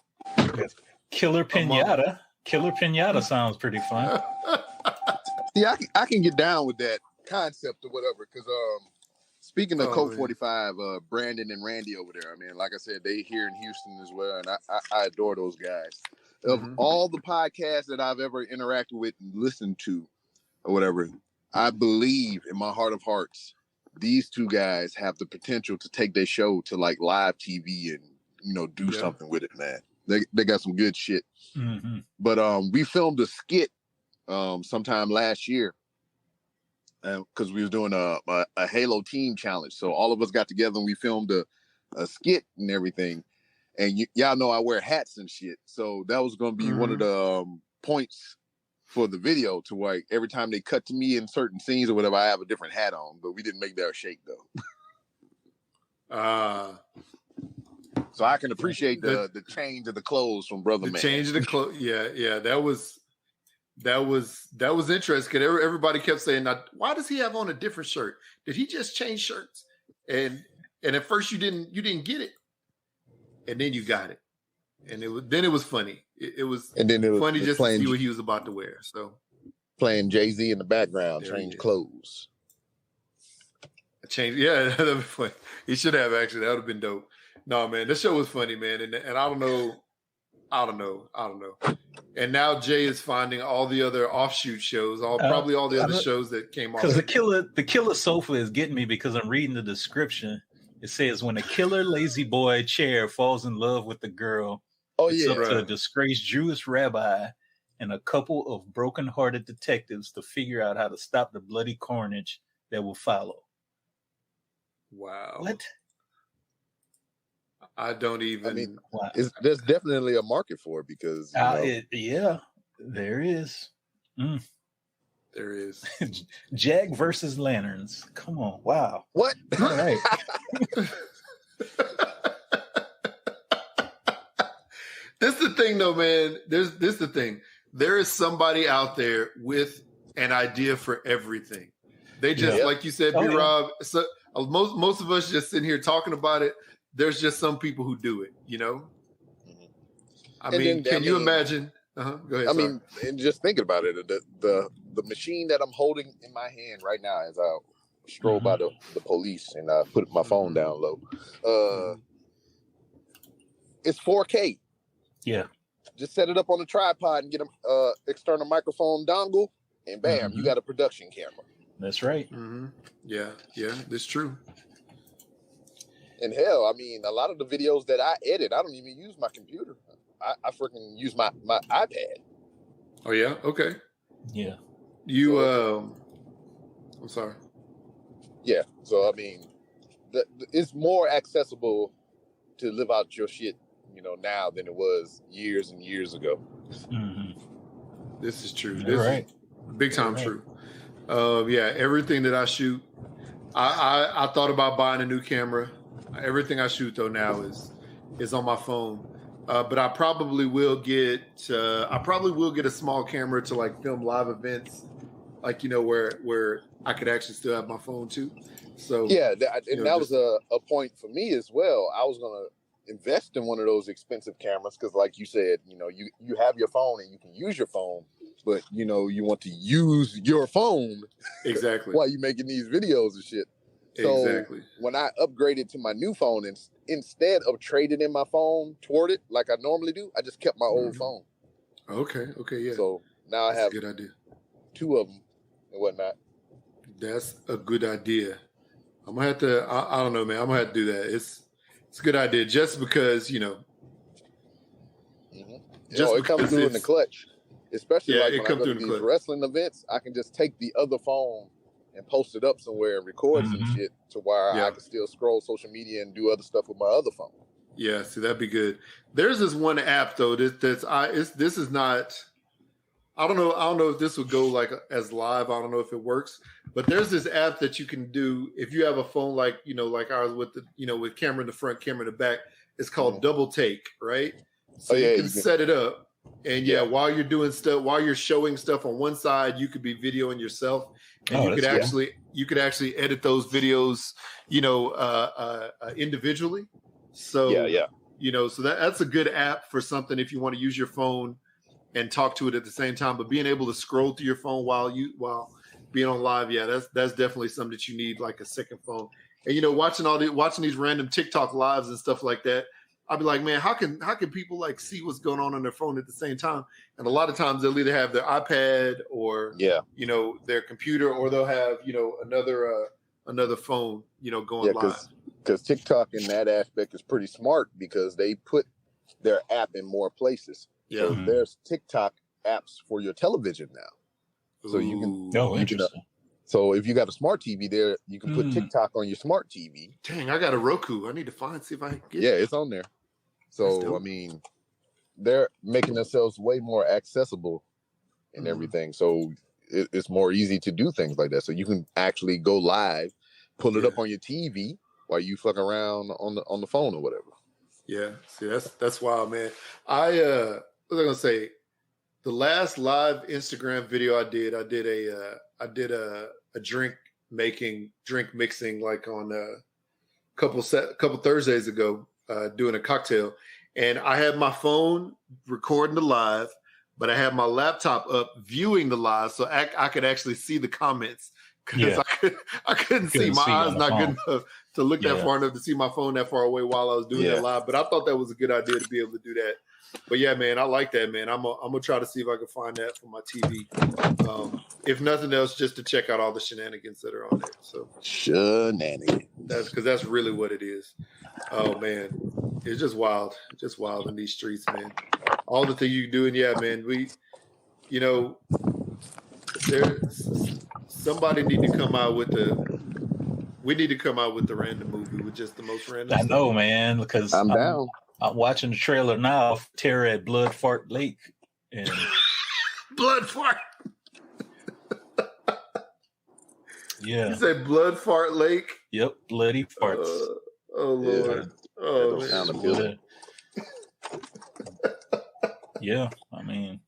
Killer Pinata. Killer Pinata sounds pretty fun. See, I can get down with that concept or whatever, because speaking of Code 45, Brandon and Randy over there, I mean, like I said, they here in Houston as well, and I adore those guys. Of all the podcasts that I've ever interacted with and listened to or whatever, I believe in my heart of hearts, these two guys have the potential to take their show to like live TV and, do something with it, man. They got some good shit. Mm-hmm. But we filmed a skit sometime last year because we was doing a Halo team challenge. So all of us got together and we filmed a skit and everything. And y'all know I wear hats and shit. So that was going to be one of the points for the video to where every time they cut to me in certain scenes or whatever, I have a different hat on. But we didn't make that a shake though. So I can appreciate the change of the clothes from Brother Man. The change of the clothes. Yeah. That was interesting because everybody kept saying, now, why does he have on a different shirt? Did he just change shirts? And at first you didn't get it. And then you got it. And it was funny. It was funny just to see what he was about to wear. So playing Jay-Z in the background, change clothes. That'd be funny. He should have actually. That would have been dope. No, man, this show was funny, man. And I don't know. And now Jay is finding all the other offshoot shows, probably all the other shows that came off. Because the killer sofa is getting me because I'm reading the description. It says when a killer lazy boy chair falls in love with the girl, it's up to a disgraced Jewish rabbi and a couple of broken-hearted detectives to figure out how to stop the bloody carnage that will follow. Wow. What? I don't even. I mean, there's definitely a market for it because there is. There is. Jag versus Lanterns. Come on. Wow. What? All right. This is the thing, though, man. This is the thing. There is somebody out there with an idea for everything. They just, like you said, B-Rob, so, most of us just sitting here talking about it. There's just some people who do it, I mean, can you imagine? Go ahead. I mean, and just thinking about it, the machine that I'm holding in my hand right now as I strolled by the police, and I put my phone down low. It's 4K. Yeah. Just set it up on a tripod and get an external microphone dongle, and bam, you got a production camera. That's right. Yeah, that's true. And hell, I mean, a lot of the videos that I edit, I don't even use my computer. I freaking use my iPad. Oh yeah, okay. Yeah. You I'm sorry. Yeah, so I mean, it's more accessible to live out your shit, now than it was years and years ago. This is true. You're This right. is big time true. Yeah, everything that I shoot, I thought about buying a new camera. Everything I shoot though now is on my phone. But I probably will get a small camera to like film live events, like where I could actually still have my phone too. So yeah, that was a point for me as well. I was gonna invest in one of those expensive cameras because, like you said, you have your phone and you can use your phone, but you want to use your phone exactly while you're making these videos and shit. So exactly. When I upgraded to my new phone, and instead of trading in my phone toward it like I normally do, I just kept my old phone. Okay, yeah. So now I have a good idea. 2 of them and whatnot. That's a good idea. I'm gonna have to. I don't know, man. I'm gonna have to do that. It's a good idea, just because it comes through in the clutch, especially like when I go to these wrestling events. I can just take the other phone and post it up somewhere and record some shit to where I can still scroll social media and do other stuff with my other phone. Yeah, see, that'd be good. There's this one app though this is not. I don't know if this would go like as live. I don't know if it works, but there's this app that you can do if you have a phone like ours with the with camera in the front, camera in the back. It's called Double Take, right? So you can set it up, and while you're doing stuff, while you're showing stuff on one side, you could be videoing yourself, and you could actually edit those videos, individually. So so that's a good app for something if you want to use your phone and talk to it at the same time, but being able to scroll through your phone while being on live, that's definitely something that you need, like a second phone. And watching these random TikTok lives and stuff like that, I'd be like, man, how can people like see what's going on their phone at the same time? And a lot of times they'll either have their iPad or their computer, or they'll have another phone going live. Because TikTok in that aspect is pretty smart because they put their app in more places. Yeah. So there's TikTok apps for your television now. So you can. Oh, interesting. So if you got a smart TV there, you can put TikTok on your smart TV. Dang, I got a Roku. I need to see if I can get it. Yeah, it's on there. So, I mean, they're making themselves way more accessible and everything. So it's more easy to do things like that. So you can actually go live, pull it up on your TV while you fuck around on the phone or whatever. Yeah, see, that's wild, man. What was I gonna say? The last live Instagram video I did a drink mixing like on a couple Thursdays ago, doing a cocktail, and I had my phone recording the live, but I had my laptop up viewing the live, so I could actually see the comments because I couldn't see. My eyes not good enough to look that far enough to see my phone that far away while I was doing that live. But I thought that was a good idea to be able to do that. But yeah, man, I like that, man. I'm gonna try to see if I can find that for my TV. If nothing else, just to check out all the shenanigans that are on there. So shenanigans. That's because that's really what it is. Oh man, it's just wild in these streets, man. All the things you do, and yeah, man, somebody need to come out with the. We need to come out with the random movie with just the most random. I know, man, because I'm down. I'm watching the trailer now. Terror at Blood Fart Lake, and Blood Fart. Yeah, you say Blood Fart Lake. Yep, bloody farts. Oh Lord. Yeah. Oh, man. Yeah, I mean,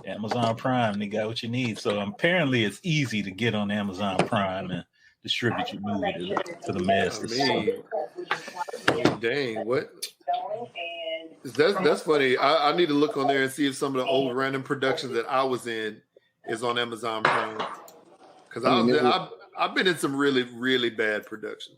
Amazon Prime, they got what you need. So apparently, it's easy to get on Amazon Prime and distribute your movie to the masses. Dang, what? That's funny. I need to look on there and see if some of the old random productions that I was in is on Amazon Prime. Because I've been in some really, really bad production.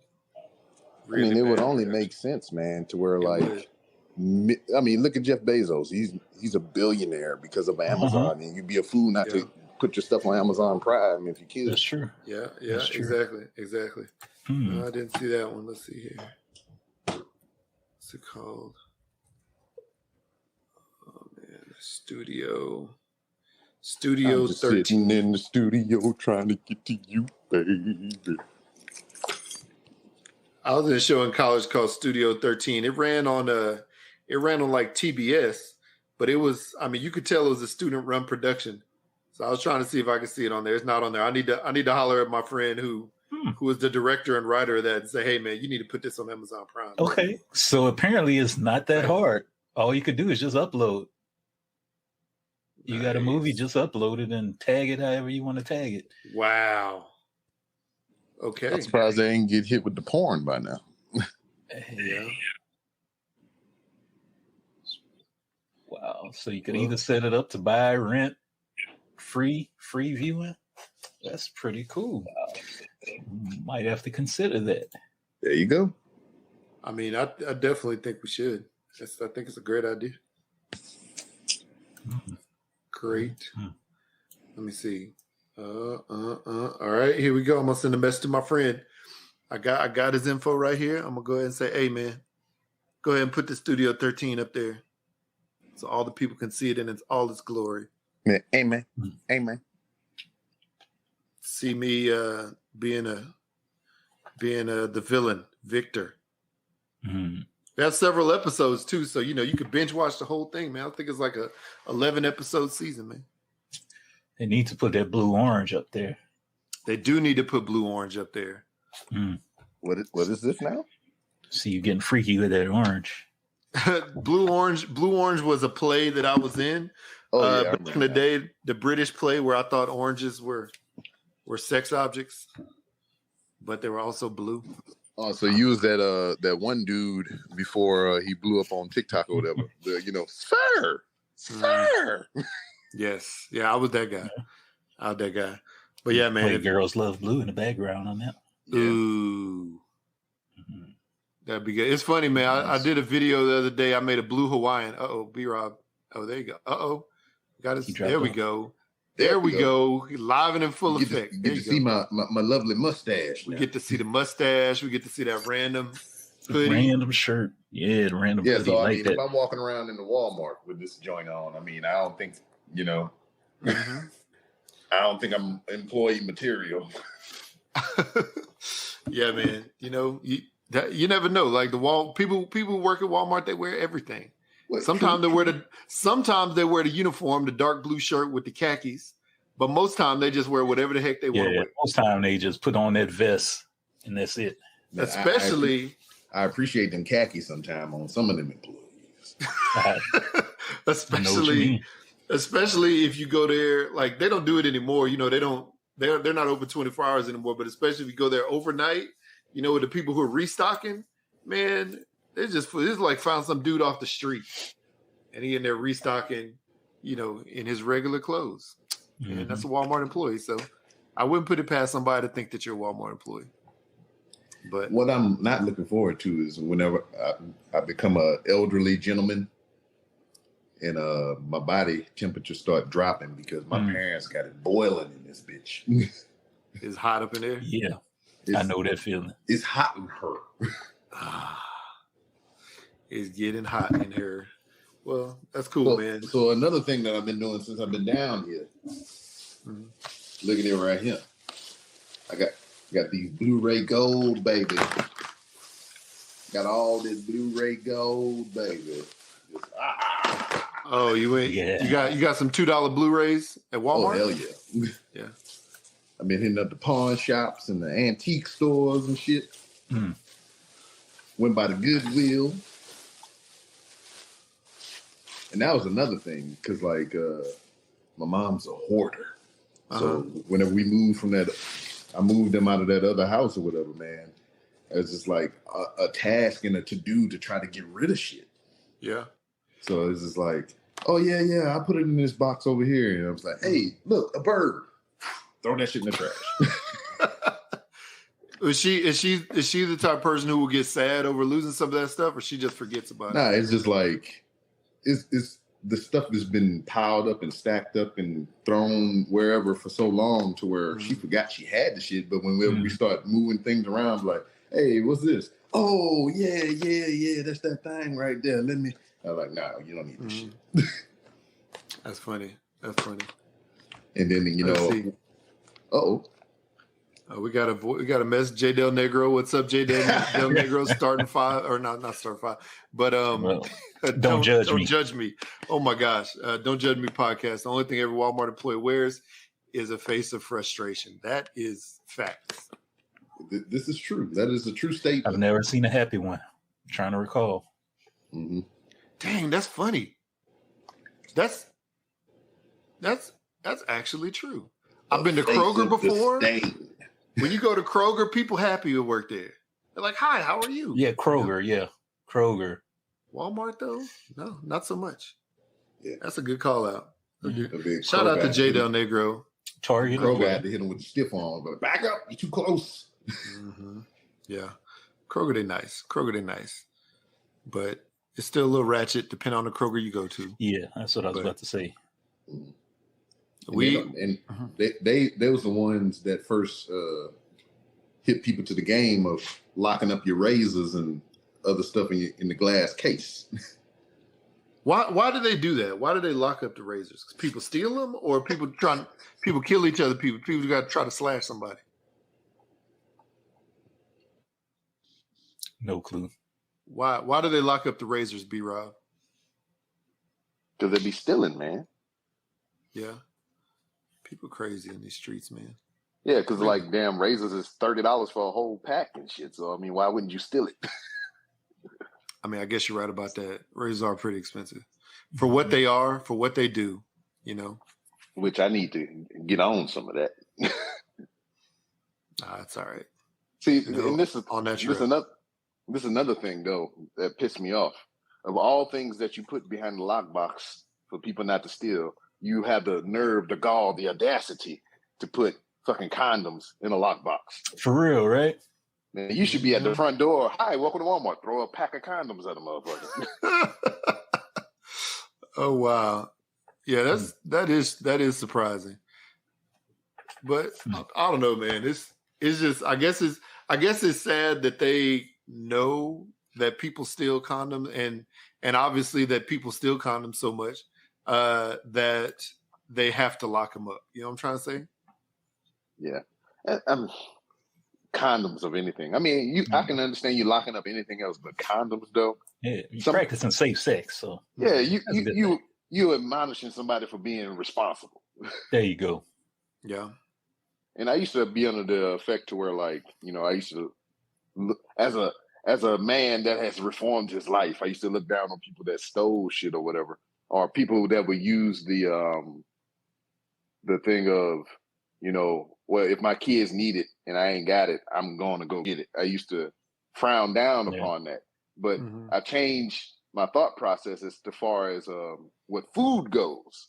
Really, I mean, it would only make sense, man, to where like, I mean, look at Jeff Bezos. He's a billionaire because of Amazon, and you'd be a fool not to put your stuff on Amazon Prime if you could. That's true. Yeah, That's true. exactly. No, I didn't see that one. Let's see here. What's it called? Oh man, Studio I'm just 13. sitting in the studio trying to get to you, baby. I was in a show in college called Studio 13. It ran on like TBS, but it was, I mean, you could tell it was a student run production. So I was trying to see if I could see it on there. It's not on there. I need to holler at my friend who is the director and writer of that and say, hey man, you need to put this on Amazon Prime. Okay. So apparently it's not that hard. All you could do is just upload. You got a movie, just upload it and tag it however you want to tag it. Wow. Okay. I'm surprised they ain't get hit with the porn by now. Yeah. Wow. So you could either set it up to buy, rent, free viewing. That's pretty cool. Might have to consider that. There you go. I mean, I definitely think we should. I think it's a great idea. Great. Let me see. All right, here we go. I'm gonna send a message to my friend. I got his info right here. I'm gonna go ahead and say, hey man, go ahead and put the Studio 13 up there, so all the people can see it in all its glory. Amen. Amen. See me being the villain, Victor. We have several episodes too, so you could binge watch the whole thing, man. I think it's like a 11 episode season, man. They need to put that blue orange up there. They do need to put blue orange up there. What is this now? See you getting freaky with that orange. Blue Orange was a play that I was in. Back in the day, the British play where I thought oranges were sex objects, but they were also blue. Oh, so you was that one dude before he blew up on TikTok or whatever. Sir. Yes, yeah, I was that guy. But yeah, man, Girls Love Blue in the background on that. Ooh, that'd be good. It's funny, man. I did a video the other day. I made a blue Hawaiian. B-Rob. Oh, there you go. Got us. There we go. There we go. Live and in full effect. You get to see my lovely mustache. We get to see the mustache. We get to see that random hoodie. Random shirt. Yeah, the random hoodie. So, I mean, if I'm walking around in the Walmart with this joint on, I mean, I don't think, I don't think I'm employee material. Yeah, man. You never know. Like people who work at Walmart, they wear everything. Sometimes they wear the uniform, the dark blue shirt with the khakis, but most time they just wear whatever the heck they want to wear. Most time they just put on that vest and that's it. Especially, I appreciate them khakis sometime on some of them employees. especially if you go there, like they don't do it anymore. They're not open 24 hours anymore. But especially if you go there overnight, with the people who are restocking, man. It's like found some dude off the street and he in there restocking, in his regular clothes. And that's a Walmart employee. So I wouldn't put it past somebody to think that you're a Walmart employee. But what I'm not looking forward to is whenever I become an elderly gentleman and my body temperature start dropping because my parents got it boiling in this bitch. It's hot up in there? Yeah. I know that feeling. It's hot in her. It's getting hot in here. Well, that's cool, man. So another thing that I've been doing since I've been down here, look at it right here. I got these Blu-ray gold, baby. Got all this Blu-ray gold, baby. Oh, you got some $2 Blu-rays at Walmart? Oh, hell yeah. Yeah. I've been hitting up the pawn shops and the antique stores and shit. Went by the Goodwill. And that was another thing, because my mom's a hoarder. So whenever we moved from that, I moved them out of that other house or whatever, man. It was just like a task and a to-do to try to get rid of shit. Yeah. So it's just like, oh, yeah, I put it in this box over here. And I was like, hey, look, a bird. Throw that shit in the trash. Is she the type of person who will get sad over losing some of that stuff, or she just forgets about it? Nah, it's just like it's the stuff that's been piled up and stacked up and thrown wherever for so long to where she forgot she had the shit. But when we start moving things around, like, hey, what's this? Oh, yeah, that's that thing right there. Let me. I'm like, nah, you don't need this shit. That's funny. And then we got a message. J Del Negro, what's up, J Del Negro? Starting five or not starting five, but don't judge me. Oh my gosh, don't judge me podcast. The only thing every Walmart employee wears is a face of frustration. That is facts. This is true. That is a true statement. I've never seen a happy one. I'm trying to recall. Mm-hmm. Dang, that's funny. That's actually true. I've been to Kroger before. When you go to Kroger, people happy you work there. They're like, "Hi, how are you?" Yeah, Kroger. Yeah, Kroger. Walmart though, no, not so much. Yeah, that's a good call out. Shout out to J Del Negro. Target. Kroger had to hit him with the stiff arm, but back up, you're too close. Yeah, Kroger they nice, but it's still a little ratchet depending on the Kroger you go to. Yeah, that's what I was about to say. They was the ones that first hit people to the game of locking up your razors and other stuff in the glass case. Why do they do that? Why do they lock up the razors? 'Cause people steal them, or people kill each other? People got to try to slash somebody. No clue. Why do they lock up the razors, B-Rob? Because they be stealing, man. Yeah. People crazy in these streets, man. Yeah, because like damn razors is $30 for a whole pack and shit. So I mean, why wouldn't you steal it? I mean, I guess you're right about that. Razors are pretty expensive for what they are, for what they do. You know, which I need to get on some of that. Nah, it's all right. See, and this is on that. This is another thing though that pissed me off. Of all things that you put behind the lockbox for people not to steal, you have the nerve, the gall, the audacity to put fucking condoms in a lockbox. For real, right? Man, you should be at the front door. Hi, welcome to Walmart. Throw a pack of condoms at a motherfucker. Oh wow, yeah, that is surprising. But I don't know, man. It's just I guess it's sad that they know that people steal condoms and obviously that people steal condoms so much that they have to lock them up. You know what I'm trying to say? Yeah. Condoms of anything. I mean, I can understand you locking up anything else, but condoms though. Yeah, you're practicing safe sex, so yeah, you admonishing somebody for being responsible. There you go. Yeah. And I used to be under the effect to where, like, you know, I used to look, as a man that has reformed his life, I used to look down on people that stole shit or whatever, or people that would use the thing of, you know, well, if my kids need it and I ain't got it, I'm going to go get it. I used to frown down upon that, but I changed my thought process as far as what food goes.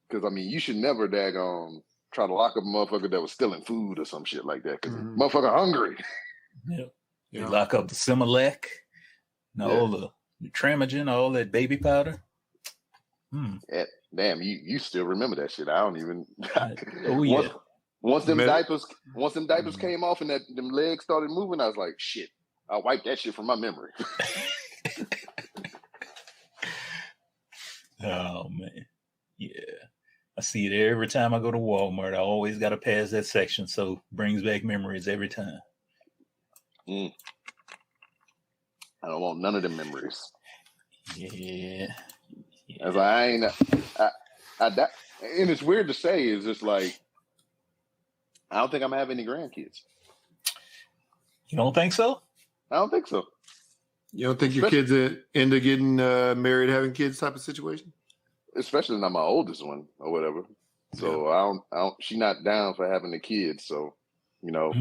Because I mean, you should never daggone try to lock up a motherfucker that was stealing food or some shit like that. Because motherfucker hungry. Yeah, you lock up the Similac, all the Tramagen, all that baby powder. Yeah, damn, you still remember that shit? I don't even. Oh yeah. Once them diapers came off and them legs started moving, I was like, shit, I wiped that shit from my memory. Oh man, yeah. I see it every time I go to Walmart. I always got to pass that section, so brings back memories every time. I don't want none of them memories. Yeah. As and it's weird to say, it's just like, I don't think I'm gonna have any grandkids. You don't think so? I don't think so. You don't think your kids are into getting married, having kids type of situation? Especially not my oldest one or whatever. So I don't. She's not down for having the kids. So, you know,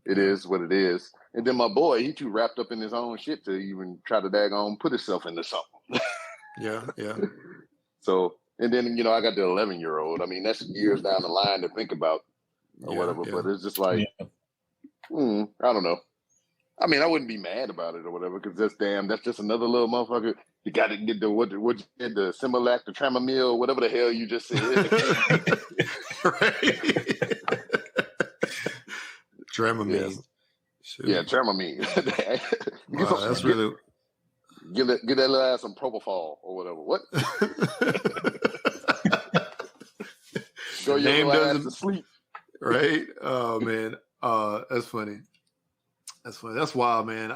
it is what it is. And then my boy, he too wrapped up in his own shit to even try to daggone put himself into something. Yeah. So, and then, you know, I got the 11-year-old. I mean, that's years down the line to think about or whatever. Yeah. But it's just like, I don't know. I mean, I wouldn't be mad about it or whatever, because that's just another little motherfucker. You got to get the the Similac, the Tramamil, whatever the hell you just said. Right. Dramamine. Yes. Yeah, Dramamine. Wow, that's really. Give that little ass some propofol or whatever. What? Go your Name little ass doesn't to sleep. Right? Oh man. That's funny. That's funny. That's wild, man.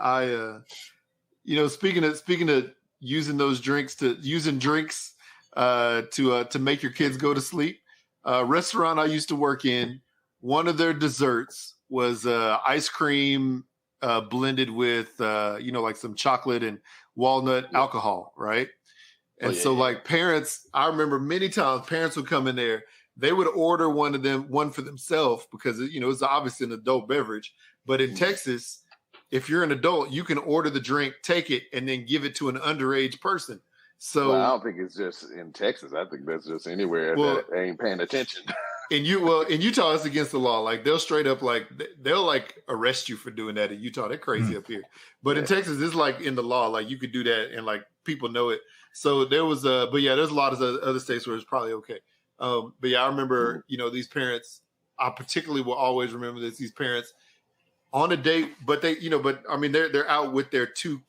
Speaking of using those drinks to make your kids go to sleep. Restaurant I used to work in, one of their desserts was ice cream blended with like some chocolate and walnut alcohol, right? And like parents, I remember many times parents would come in there, they would order one for themselves because it's obviously an adult beverage. But in Texas, if you're an adult, you can order the drink, take it, and then give it to an underage person. So I don't think it's just in Texas. I think that's just anywhere that ain't paying attention. In Utah, it's against the law. Like they'll straight up they'll arrest you for doing that in Utah. They're crazy up here. But in Texas, it's like in the law. Like you could do that and like people know it. So there was there's a lot of other states where it's probably okay. I remember these parents. I particularly will always remember this. These parents on a date, but they're out with their two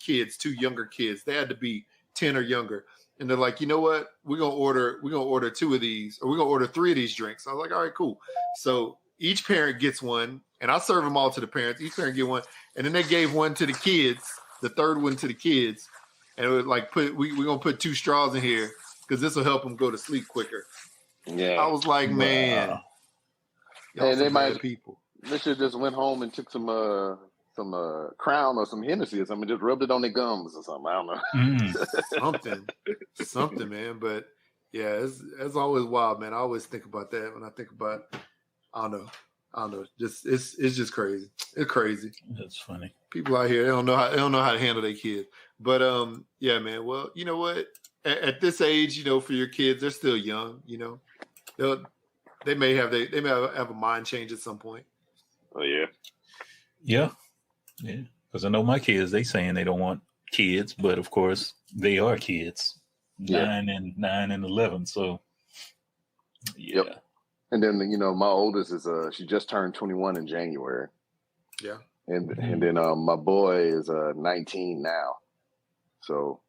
younger kids. They had to be 10 or younger. And they're like, you know what? We're gonna order 2 of these, or we're gonna order 3 of these drinks. I was like, all right, cool. So each parent gets one, and I serve them all to the parents. Each parent get one, and then they gave one to the kids, the third one to the kids, and it was like we're gonna put 2 straws in here because this will help them go to sleep quicker. Yeah, I was like, man, hey, they might people. They should just went home and took some Crown or some Hennessy or something, just rubbed it on their gums or something. I don't know. Something, man. But yeah, it's always wild, man. I always think about that when I think about. I don't know. Just it's just crazy. It's crazy. That's funny. People out here they don't know how to handle their kids. But yeah, man. Well, you know what? At this age, for your kids, they're still young. They may have a mind change at some point. Oh yeah. Yeah. Because I know my kids, they saying they don't want kids, but of course they are kids. 9 and 11. So yeah. Yep. And then my oldest is she just turned 21 in January. Yeah. And then my boy is 19 now. So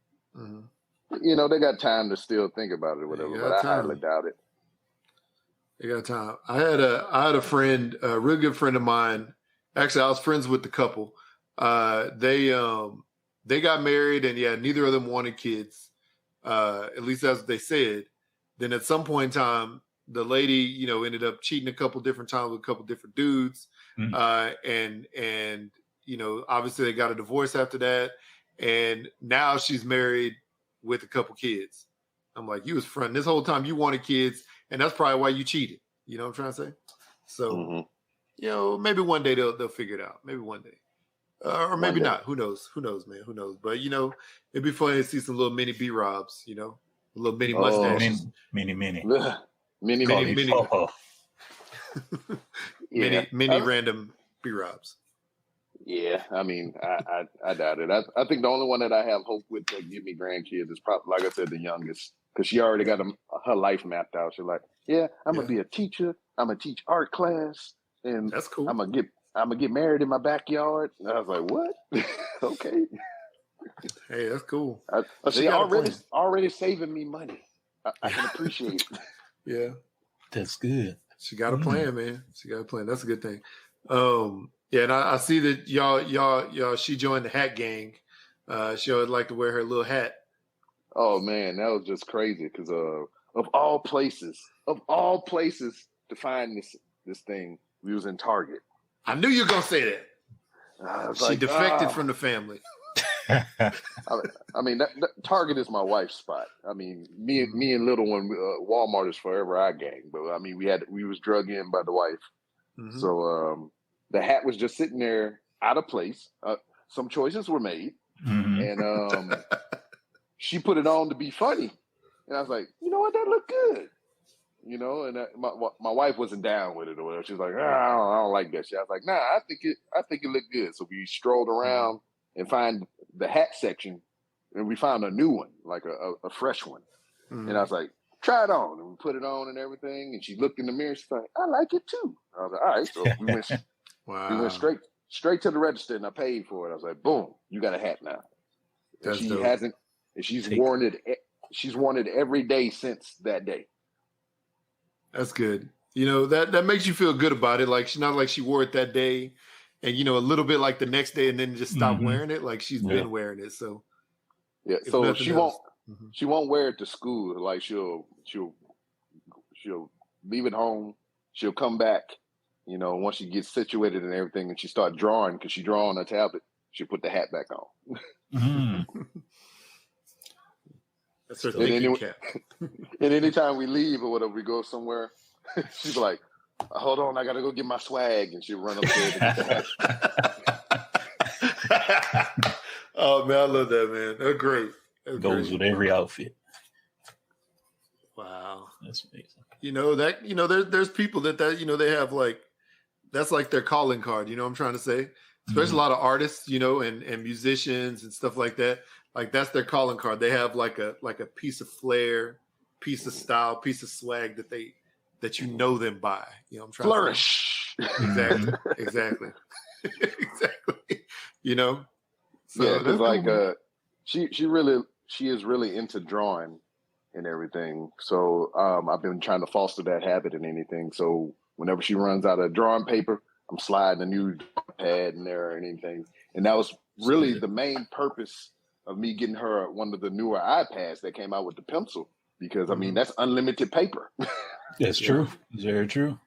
they got time to still think about it or whatever, but I highly doubt it. They got time. I had a friend, a real good friend of mine. Actually, I was friends with the couple. They got married, and neither of them wanted kids. At least that's what they said. Then at some point in time, the lady, ended up cheating a couple different times with a couple different dudes. And obviously they got a divorce after that. And now she's married with a couple kids. I'm like, you was fronting this whole time. You wanted kids, and that's probably why you cheated. You know what I'm trying to say? So, maybe one day they'll figure it out. Maybe one day. Or maybe not. Who knows? Who knows, man? Who knows? But, it'd be funny to see some little mini B-Robs, a little mini mustaches. Mini. Mini random B-Robs. Yeah, I mean, I doubt it. I think the only one that I have hope with to give me grandkids is probably, like I said, the youngest, because she already got her life mapped out. She's like, I'm gonna be a teacher. I'm gonna teach art class, and that's cool. I'm gonna get married in my backyard. And I was like, what? Okay. Hey, that's cool. They already saving me money. I can appreciate it. Yeah, that's good. She got a plan, man. She got a plan. That's a good thing. Yeah, and I see that y'all. She joined the hat gang. She always like to wear her little hat. Oh man, that was just crazy because of all places to find this thing, we was in Target. I knew you were gonna say that. She defected from the family. I mean, that Target is my wife's spot. I mean, me and little one, Walmart is forever our gang. But I mean, we was drug in by the wife, so the hat was just sitting there out of place. Some choices were made, and she put it on to be funny, and I was like, you know what, that looked good. you know, and my wife wasn't down with it or whatever. She was like, I don't like that shit. I was like, nah, I think it looked good. So we strolled around and find the hat section, and we found a new one, like a fresh one. Mm-hmm. And I was like, try it on. And we put it on and everything. And she looked in the mirror. She's like, I like it too. I was like, all right. So we went, we went straight to the register, and I paid for it. I was like, boom, you got a hat now. And she dope. Hasn't. And she's worn it. She's worn it every day since that day. That's good. You know, that makes you feel good about it. Like, she's not like she wore it that day and, you know, a little bit like the next day and then just stopped wearing it. Like, she's been wearing it. So, yeah. So she won't wear it to school. Like, she'll leave it home. She'll come back, you know, once she gets situated and everything, and she start drawing, because she draw on a tablet. She'll put the hat back on. That's her thinking cap. And anytime we leave or whatever, we go somewhere, she's like, hold on, I got to go get my swag. And she'll run upstairs and get the hat. Oh, man, I love that, man. They're great. Goes with every outfit. Wow. That's amazing. You know, there's people that, you know, they have like, that's like their calling card, you know what I'm trying to say? Especially a lot of artists, you know, and musicians and stuff like that. Like, that's their calling card. They have like a piece of flair, piece of style, piece of swag that you know them by. You know, I'm trying flourish. To say. Exactly. You know. So yeah, because like she is really into drawing and everything. So I've been trying to foster that habit and anything. So whenever she runs out of drawing paper, I'm sliding a new pad in there or anything. And that was really the main purpose of me getting her one of the newer iPads that came out with the pencil, because I mean, that's unlimited paper. That's true. Very true.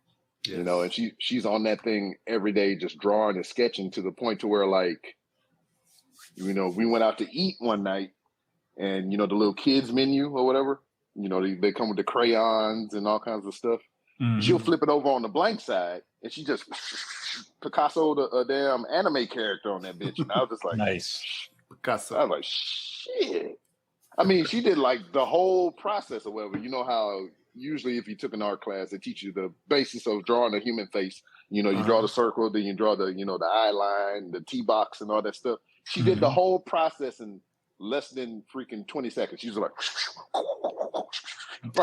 You know, and she's on that thing every day, just drawing and sketching, to the point to where, like, you know, we went out to eat one night, and, you know, the little kids menu or whatever, you know, they come with the crayons and all kinds of stuff. Mm-hmm. She'll flip it over on the blank side, and she just Picasso a damn anime character on that bitch. And I was just like, nice. Picasso. I was like, shit. I mean, she did like the whole process or whatever. You know how usually if you took an art class, they teach you the basis of drawing a human face. You know, you draw the circle, then you draw the, you know, the eye line, the T-box and all that stuff. She did the whole process in less than freaking 20 seconds. She was like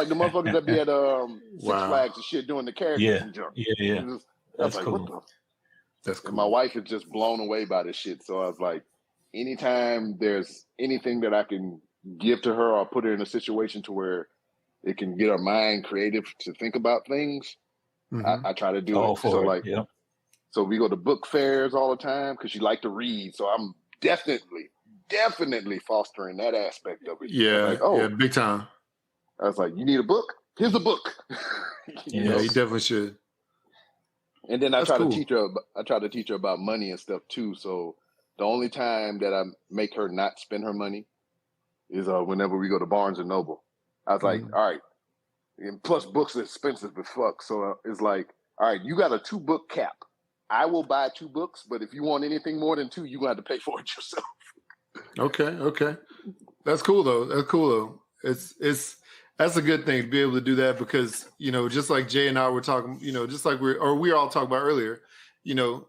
the motherfuckers that be at Six Flags and shit doing the characters and jump. Yeah. That's like, cool. What the? That's cool. My wife is just blown away by this shit. So I was like, anytime there's anything that I can give to her or put her in a situation to where it can get her mind creative to think about things, I try to do it. So like, so we go to book fairs all the time because she like to read. So I'm definitely fostering that aspect of it. Yeah, like, big time. I was like, you need a book? Here's a book. You definitely should. And then I try to teach her about money and stuff too. So the only time that I make her not spend her money is whenever we go to Barnes and Noble. I was like, all right, and plus books are expensive as fuck. So it's like, all right, you got a 2-book cap. I will buy 2 books, but if you want anything more than 2, you're gonna have to pay for it yourself. Okay. That's cool though. That's a good thing to be able to do that, because, you know, just like Jay and I were talking, you know, just like we all talked about earlier, you know,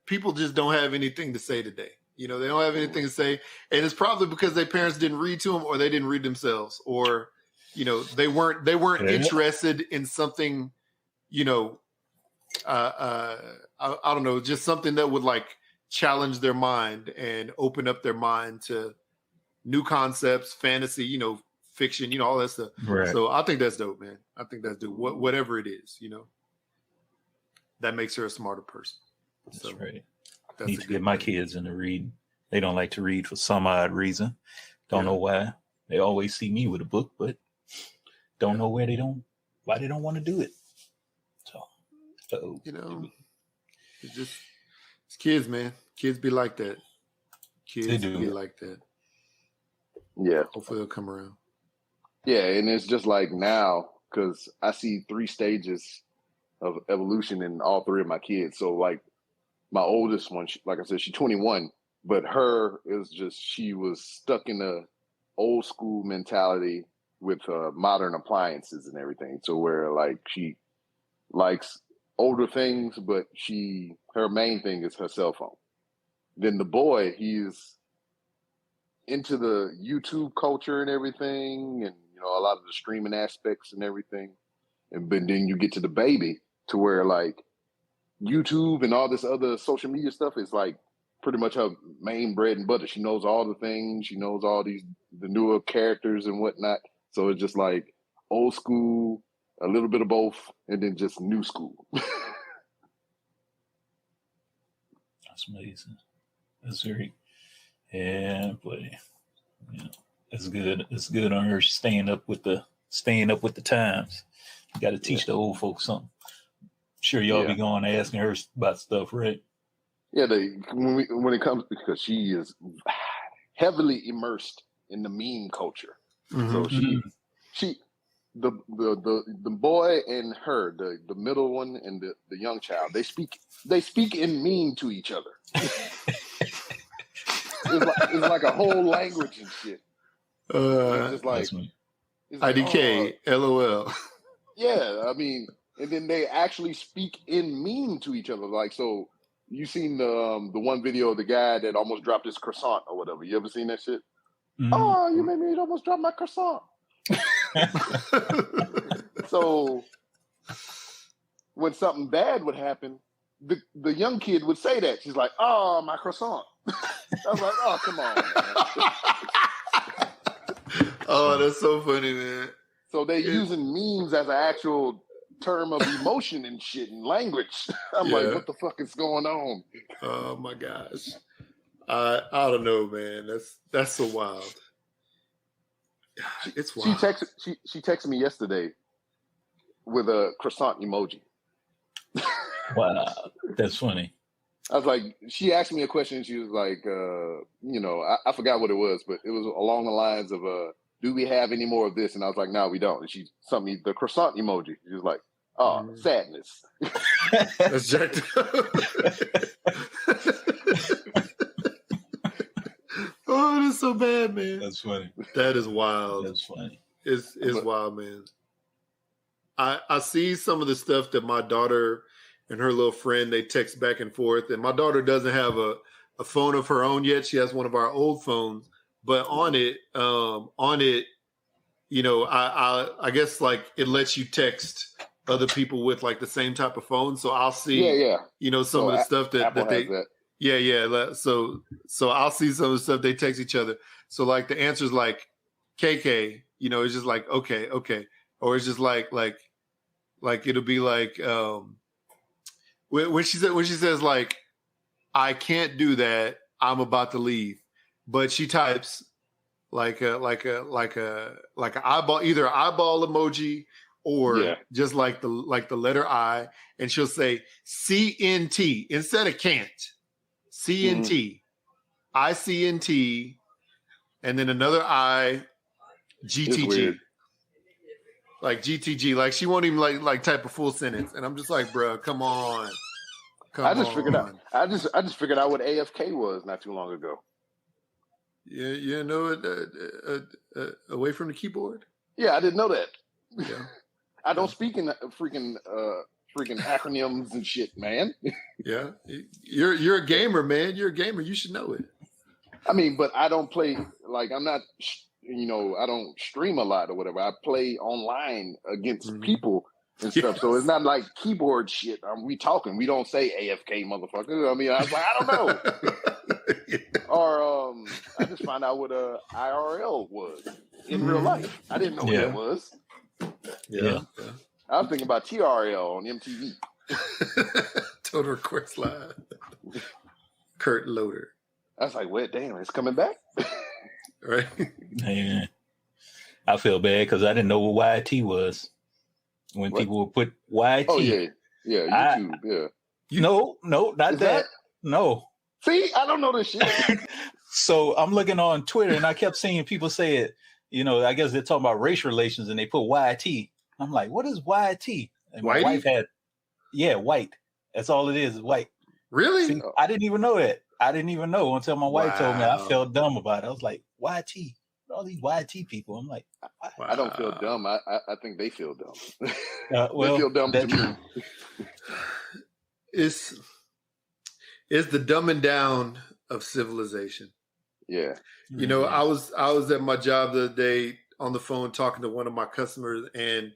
people just don't have anything to say today. You know, they don't have anything to say. And it's probably because their parents didn't read to them, or they didn't read themselves, or, you know, they weren't interested in something, you know, I don't know, just something that would like challenge their mind and open up their mind to new concepts, fantasy, you know, fiction, you know, all that stuff. Right. So I think that's dope, man. I think that's dope. Whatever it is, you know, that makes her a smarter person. That's right. I need to get my kids into reading. They don't like to read for some odd reason. Don't know why. They always see me with a book, but don't know why they don't want to do it. So you know, it's kids, man. Kids be like that. Kids be like that. Yeah. Hopefully they'll come around. Yeah, and it's just like now, because I see 3 stages of evolution in all 3 of my kids. So like my oldest one, like I said, she's 21, but her is just, she was stuck in the old school mentality with modern appliances and everything. So where like she likes older things, but her main thing is her cell phone. Then the boy, he's into the YouTube culture and everything, and a lot of the streaming aspects and everything. And then you get to the baby to where like YouTube and all this other social media stuff is like pretty much her main bread and butter. She knows all the things. She knows all the newer characters and whatnot. So it's just like old school, a little bit of both, and then just new school. That's amazing. That's very, yeah, but it's good. It's good on her staying up with the times. You got to teach the old folks something. Sure, y'all be going asking her about stuff, right? Yeah, when it comes, because she is heavily immersed in the meme culture. So the boy and her, the middle one and the young child, they speak in meme to each other. It's like a whole language and shit. It's just like IDK, LOL. Yeah, I mean, and then they actually speak in meme to each other. Like, so you seen the one video of the guy that almost dropped his croissant or whatever. You ever seen that shit? Oh, you made me almost drop my croissant. So when something bad would happen, the young kid would say that. She's like, "Oh, my croissant." I was like, "Oh, come on, man." Oh, that's so funny, man. So they're using memes as an actual term of emotion and shit and language. I'm like, what the fuck is going on? Oh my gosh. I don't know, man. That's so wild. It's wild. She texted me yesterday with a croissant emoji. Wow, that's funny. I was like, she asked me a question. She was like, I forgot what it was, but it was along the lines of, do we have any more of this? And I was like, no, we don't. And she sent me the croissant emoji. She was like, oh, sadness. That's jacked up. Oh, that's so bad, man. That's funny. That is wild. That's funny. It's wild, man. I see some of the stuff that my daughter and her little friend, they text back and forth. And my daughter doesn't have a phone of her own yet. She has one of our old phones. But on it, I guess like it lets you text other people with like the same type of phone. So I'll see, some of the stuff that they, So I'll see some of the stuff they text each other. So like the answer is like KK, it's just like, okay. Or it's just like it'll be like, when she says like, I can't do that, I'm about to leave. But she types like a eyeball, either eyeball emoji or just like the letter I, and she'll say CNT instead of can't. CNT, ICNT, and then another I, GTG. Like GTG, like she won't even like type a full sentence, and I'm just like, bro, come on. I just figured out what AFK was not too long ago. Yeah, away from the keyboard. Yeah, I didn't know that. Yeah, I don't speak in freaking acronyms and shit, man. Yeah, you're a gamer, man. You're a gamer. You should know it. I mean, but I don't play like I'm not. I don't stream a lot or whatever. I play online against people and stuff. So it's not like keyboard shit. We talking. We don't say AFK, motherfucker. I mean, I was like, I don't know. Or I just found out what IRL was in real life. I didn't know what that was. Yeah. I was thinking about TRL on MTV. Total Request Live. Kurt Loder. I was like, well, damn, it's coming back. Right. Man, I feel bad because I didn't know what YT was when people would put YT. Oh yeah, YouTube. No, not that. No. See, I don't know this shit. So I'm looking on Twitter and I kept seeing people say it. I guess they're talking about race relations and they put YT. I'm like, what is YT? And my wife had, white. That's all it is white. Really? See, I didn't even know that. I didn't even know until my wife told me. I felt dumb about it. I was like, YT? all these YT people? I'm like, I don't feel dumb. I think they feel dumb. well, they feel dumb to me. It's the dumbing down of civilization. Yeah. You know, I was at my job the other day on the phone talking to one of my customers and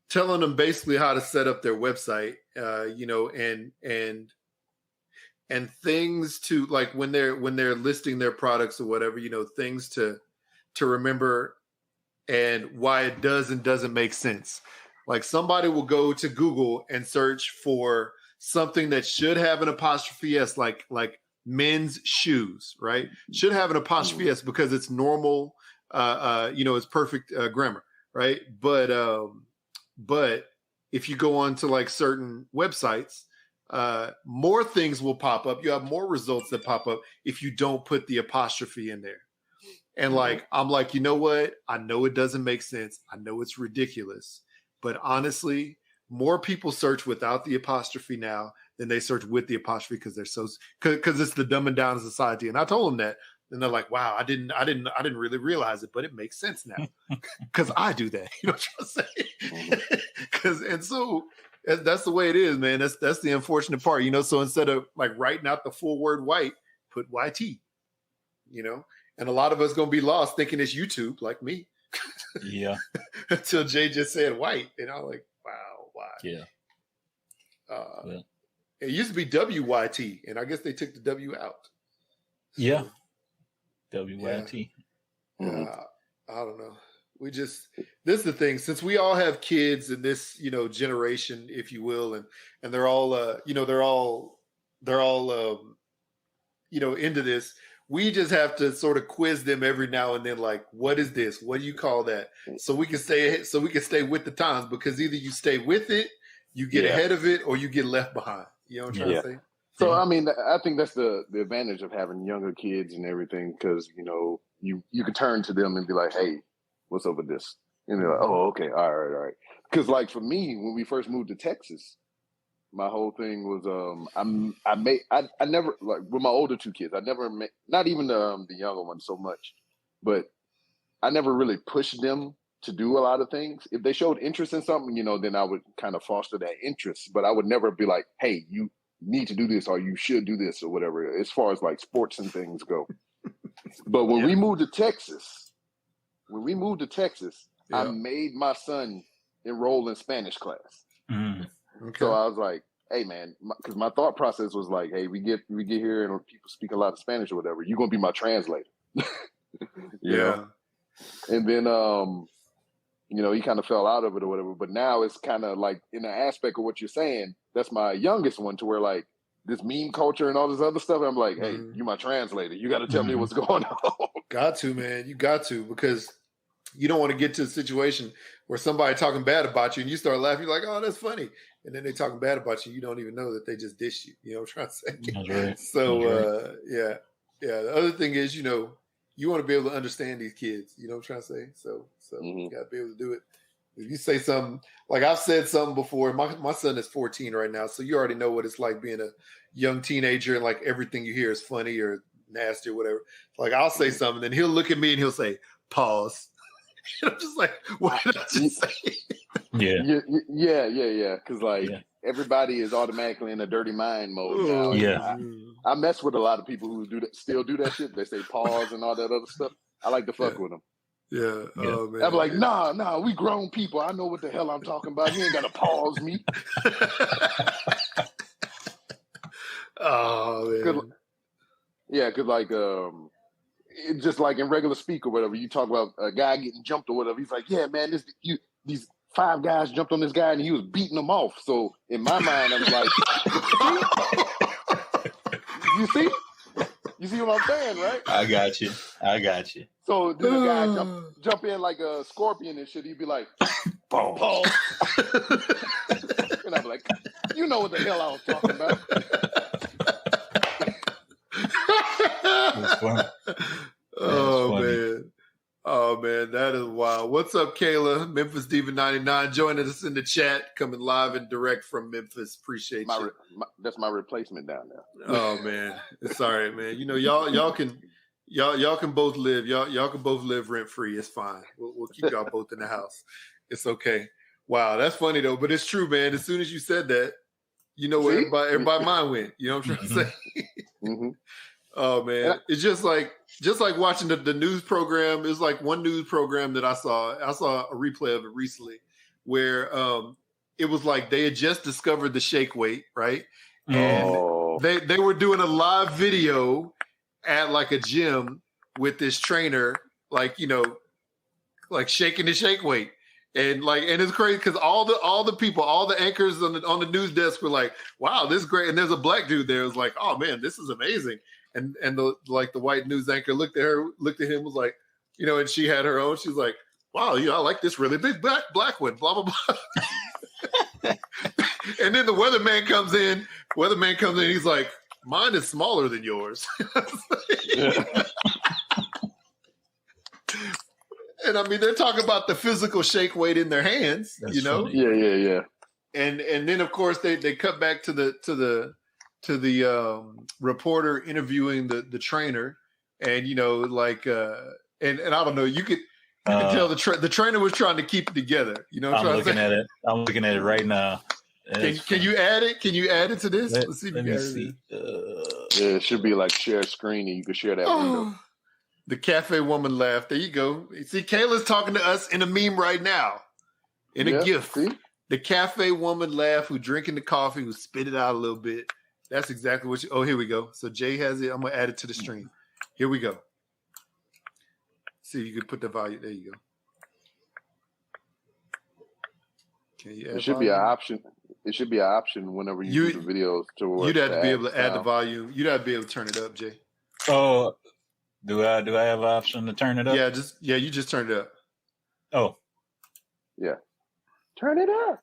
telling them basically how to set up their website, you know, and things to like when they're listing their products or whatever, you know, things to remember and why it does and doesn't make sense. Like somebody will go to Google and search for something that should have an apostrophe S, like men's shoes, right? Should have an apostrophe S because it's normal, you know, it's perfect grammar, right? But if you go on to like certain websites, more things will pop up. You have more results that pop up if you don't put the apostrophe in there. And like, I'm like, you know what? I know it doesn't make sense. I know it's ridiculous, but honestly, more people search without the apostrophe now than they search with the apostrophe because they're so, because it's the dumbing down of society. And I told them that, and they're like, wow, I didn't really realize it, but it makes sense now because I do that. You know what I'm saying? And so that's the way it is, man. That's the unfortunate part, you know? So instead of like writing out the full word white, put YT, you know? And a lot of us going to be lost thinking it's YouTube like me. Yeah. Until Jay just said white. And I'm like, wow, why? Yeah. It used to be WYT, and I guess they took the W out. Yeah. WYT. I don't know. This is the thing, since we all have kids in this, you know, generation, if you will, and they're all, you know, they're all, you know, into this. We just have to sort of quiz them every now and then, like, what is this? What do you call that? So we can stay with the times, because either you stay with it, you get ahead of it, or you get left behind. You know what I'm trying to say? So, I mean, I think that's the advantage of having younger kids and everything, because, you know, you can turn to them and be like, hey, what's up with this? And they're like, oh, okay, all right. Because, like, for me, when we first moved to Texas, my whole thing was I never, like, with my older two kids, I never met, not even the younger one so much, but I never really pushed them to do a lot of things. If they showed interest in something, you know, then I would kind of foster that interest, but I would never be like, hey, you need to do this, or you should do this, or whatever, as far as like sports and things go. But when we moved to Texas, I made my son enroll in Spanish class. Okay. So I was like, hey man, because my thought process was like, hey, we get here and people speak a lot of Spanish or whatever, you're gonna be my translator. you know? And then you know, he kind of fell out of it or whatever, but now it's kind of like, in the aspect of what you're saying, that's my youngest one, to where like this meme culture and all this other stuff, I'm like, hey, you're my translator, you got to tell me what's going on. Got to, man. You got to, because you don't want to get to a situation where somebody talking bad about you and you start laughing. You're like, oh, that's funny. And then they talking bad about you. You don't even know that they just dished you. You know what I'm trying to say? That's right. So, yeah. The other thing is, you know, you want to be able to understand these kids. You know what I'm trying to say? So you got to be able to do it. If you say something, like I've said something before, my son is 14 right now. So you already know what it's like being a young teenager, and like everything you hear is funny or nasty or whatever. Like I'll say something and he'll look at me and he'll say, pause. I'm just like, what did I just say? Yeah. Because like everybody is automatically in a dirty mind mode now. Yeah. I mess with a lot of people who still do that shit. They say pause and all that other stuff. I like to fuck with them. Yeah. Oh, man. I'm like, nah, we grown people. I know what the hell I'm talking about. You ain't got to pause me. Oh, man. Because like, it's just like in regular speak or whatever, you talk about a guy getting jumped or whatever. He's like, yeah, man, these 5 guys jumped on this guy and he was beating them off. So in my mind, I was like, you see what I'm saying, right? I got you. So then the guy jump in like a scorpion and shit. He'd be like, pause. And I'm like, you know what the hell I was talking about. That's fun. Oh man, that is wild. What's up, Kayla? Memphis Diva 99 joining us in the chat, coming live and direct from Memphis. Appreciate you. That's my replacement down there. Oh man, it's all right, man. You know, y'all can Y'all can both live. Y'all can both live rent free. It's fine. We'll keep y'all both in the house. It's okay. Wow, that's funny though, but it's true, man. As soon as you said that, you know where everybody mind went. You know what I'm trying to say? Mm-hmm. Oh man, it's just like watching the news program. It's like one news program that I saw. I saw a replay of it recently, where it was like they had just discovered the shake weight, right? And they were doing a live video at like a gym with this trainer, like, you know, like shaking the shake weight. And it's crazy because all the people, all the anchors on the news desk were like, "Wow, this is great!" And there's a black dude there who's like, "Oh man, this is amazing!" And the white news anchor looked at him, was like, you know, and she had her own. She's like, "Wow, I like this really big black one." Blah blah blah. And then the weatherman comes in. He's like, "Mine is smaller than yours." And I mean, they're talking about the physical shake weight in their hands. That's, you know, funny. Yeah. And then of course they cut back to the reporter interviewing the trainer, and you know, like and I don't know, you could tell the trainer was trying to keep it together. You know, I'm looking at it. I'm looking at it right now. Can you add it? Can you add it to this? Let's see. Let me see. Yeah, it should be like share screen, and you can share that window. The cafe woman laugh. There you go. See, Kayla's talking to us in a meme right now, in a GIF. See? The cafe woman laugh, who drinking the coffee, who spit it out a little bit. That's exactly what oh, here we go. So Jay has it. I'm going to add it to the stream. Here we go. See, you can put the volume. There you go. Can you add it should volume? Be an option. It should be an option whenever you do the videos. You'd have to be able to add the volume. You'd have to be able to turn it up, Jay. Oh, do I have an option to turn it up? Yeah, you just turned it up. Oh. Yeah. Turn it up.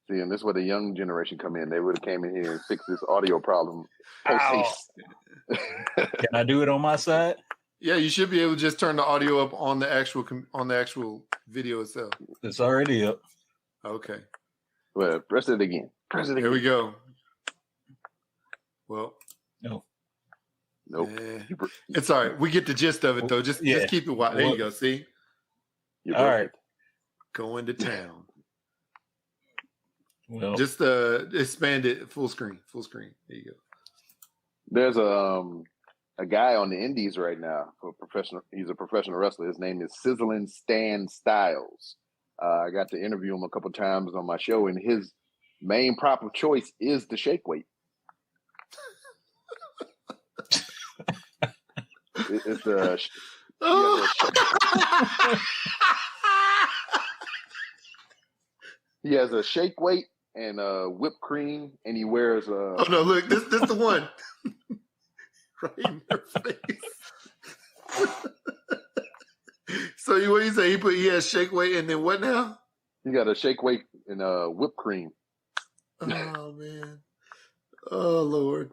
See, and this is where the young generation come in. They would have came in here and fixed this audio problem post-haste. Can I do it on my side? Yeah, you should be able to just turn the audio up on the actual video itself. It's already up. Okay. Well, press it again. Here we go. Well, nope. It's all right. We get the gist of it though. Just keep it wide. There you go. See. All right. Going to town. Well, just expand it full screen. There you go. There's a guy on the indies right now he's a professional wrestler. His name is Sizzling Stan Styles. I got to interview him a couple times on my show, and his main prop of choice is the shake weight. It's he has a shake weight and whipped cream, and he wears oh no, look, this the one. Right in your face. So what you say? He has shake weight and then what now? He got a shake weight and whipped cream. Oh man. Oh Lord.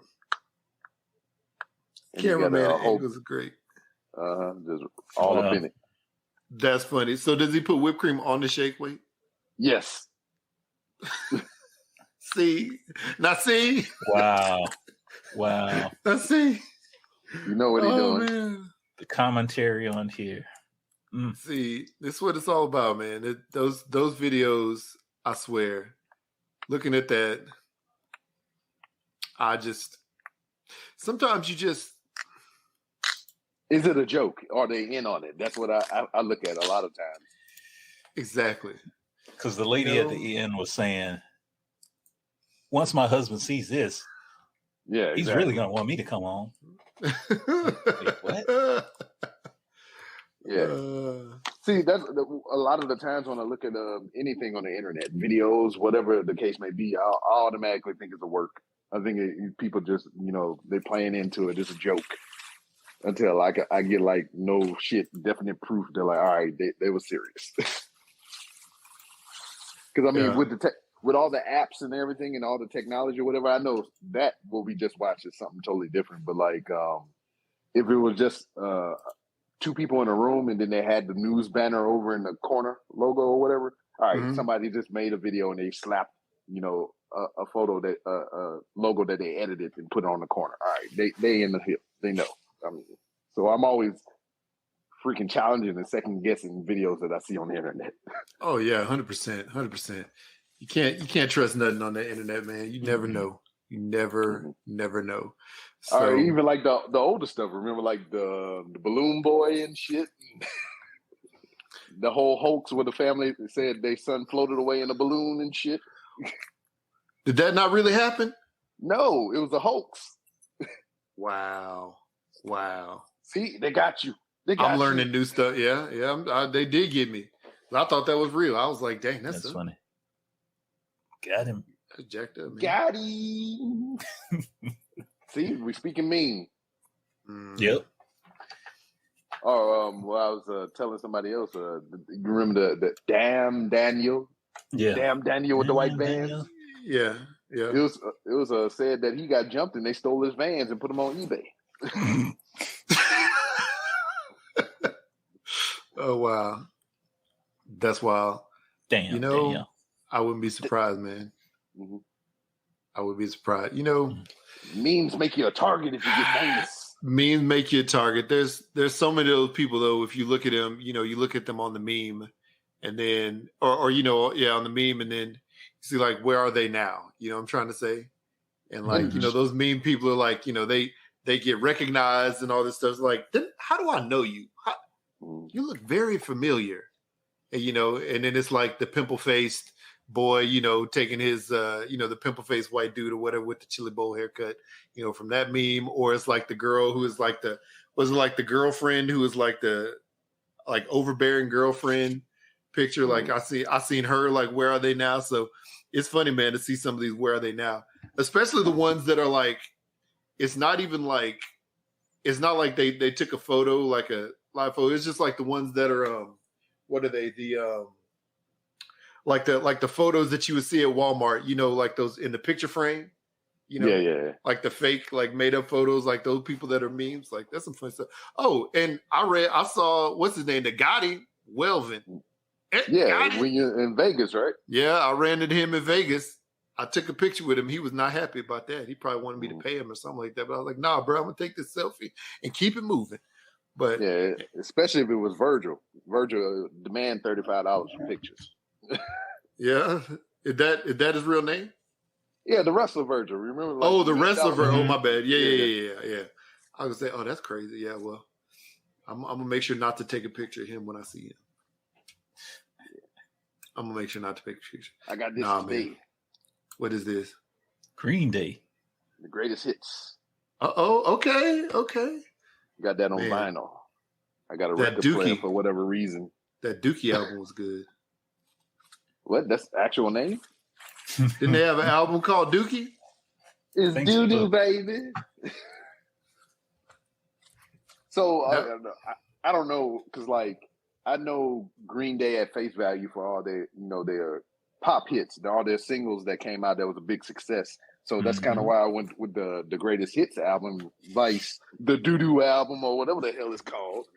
And cameraman angles are great. Just all up in it. That's funny. So does he put whipped cream on the shake weight? Yes. See? Now see? Wow. Now see? You know what he's doing. Man. The commentary on here. See, this is what it's all about, man. Those videos, I swear, looking at that, sometimes you just. Is it a joke? Are they in on it? That's what I look at a lot of times. Exactly. Because the lady at the end was saying, once my husband sees this, he's really going to want me to come on. Like, what? Yeah. See, that's a lot of the times when I look at anything on the internet, videos, whatever the case may be, I automatically think it's a work. I think people just, they're playing into it. It's a joke. Until I get like no shit, definite proof. They're like, all right, they were serious. Because I mean, with all the apps and everything and all the technology or whatever, I know that what we just watched is something totally different. But like, if it was just two people in a room and then they had the news banner over in the corner logo or whatever, all right, somebody just made a video and they slapped a photo that a logo that they edited and put on the corner. All right, they in the hip. They know. So I'm always freaking challenging and second guessing videos that I see on the internet. Oh yeah, 100%. You can't trust nothing on the internet, man. You never know. You never know. So, or even like the older stuff. Remember, like the balloon boy and shit. The whole hoax where the family said their son floated away in a balloon and shit. Did that not really happen? No, it was a hoax. Wow. See, they got you. I'm learning new stuff. Yeah. They did get me. I thought that was real. I was like, dang, that's funny. Got him. That's jacked up, man. Got him. See, we speaking mean. Yep. Or I was telling somebody else. You remember the damn Daniel? Yeah. Damn Daniel with the white vans. Daniel. Yeah. It was said that he got jumped and they stole his vans and put them on eBay. Oh wow, that's wild. Damn. Daniel. I wouldn't be surprised, man. Mm-hmm. I would be surprised. Memes make you a target if you get famous. Memes make you a target. There's so many of those people though. If you look at them, you look at them on the meme, and then on the meme, and then you see like where are they now? I'm trying to say, and like those meme people are like they get recognized and all this stuff. It's like, then how do I know you? You look very familiar, and and then it's like the pimple faced boy, taking his, the pimple faced white dude or whatever with the chili bowl haircut, from that meme, or it's like the girl who is like the girlfriend who is like the overbearing girlfriend picture. Like I seen her like, where are they now? So it's funny, man, to see some of these where are they now, especially the ones that are like, it's not like they took a photo, like a live photo. It's just like the ones that are, what are they? Like the photos that you would see at Walmart, like those in the picture frame, Yeah. Like the fake, like made up photos, like those people that are memes. Like that's some fun stuff. Oh, and I saw, what's his name? The Gotti, Welvin. Yeah, when you're in Vegas, right? Yeah, I ran into him in Vegas. I took a picture with him. He was not happy about that. He probably wanted me to pay him or something like that. But I was like, nah, bro, I'm going to take this selfie and keep it moving. But yeah, especially if it was Virgil. Virgil demand $35 for pictures. Yeah. Is that his real name? Yeah, the wrestler Virgil. Remember? The wrestler Virgil. Oh, my bad. Yeah. I was say, oh, that's crazy. Yeah, well, I'm going to make sure not to take a picture of him when I see him. I'm going to make sure not to take a picture. I got this today. Man. What is this? Green Day. The greatest hits. Okay. Got that on vinyl. I got a record player for whatever reason. That Dookie album was good. What? That's the actual name? Didn't they have an album called Dookie? It's doo-doo, baby. So I don't know, because like I know Green Day at face value for all their their pop hits, all their singles that came out that was a big success. So that's kind of why I went with the greatest hits album, Vice, the doo-doo album, or whatever the hell it's called.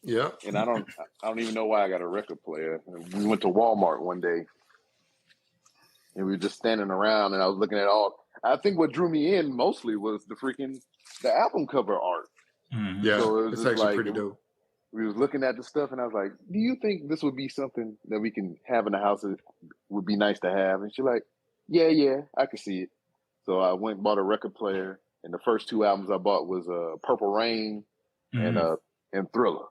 Yeah. And I don't even know why I got a record player. We went to Walmart one day, and we were just standing around, and I was looking at I think what drew me in mostly was the album cover art. Yeah, so it's actually pretty dope. We was looking at the stuff, and I was like, do you think this would be something that we can have in the house that would be nice to have? And she's like, yeah, I can see it. So I went and bought a record player, and the first two albums I bought was Purple Rain and Thriller.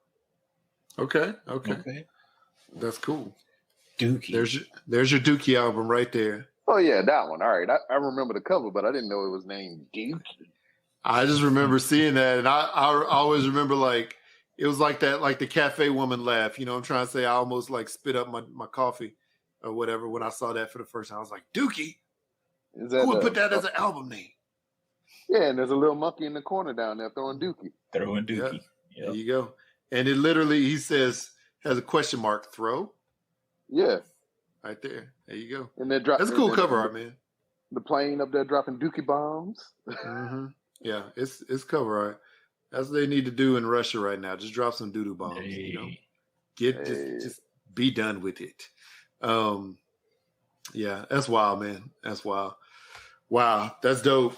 Okay. That's cool. Dookie. There's your Dookie album right there. Oh, yeah, that one. All right. I remember the cover, but I didn't know it was named Dookie. I just remember seeing that, and I always remember, like, it was like that, like the cafe woman laugh. I'm trying to say I almost, like, spit up my coffee or whatever when I saw that for the first time. I was like, Dookie? Who would put that as an album name? Yeah, and there's a little monkey in the corner down there throwing Dookie. Yeah. Yep. There you go. And it literally, he says, has a question mark, throw. Yeah. Right there. There you go. And that's a cool cover art, man. The plane up there dropping Dookie bombs. Yeah, it's cover art. That's what they need to do in Russia right now. Just drop some doo-doo bombs. Hey. Just be done with it. Yeah, that's wild, man. That's wild. Wow, that's dope,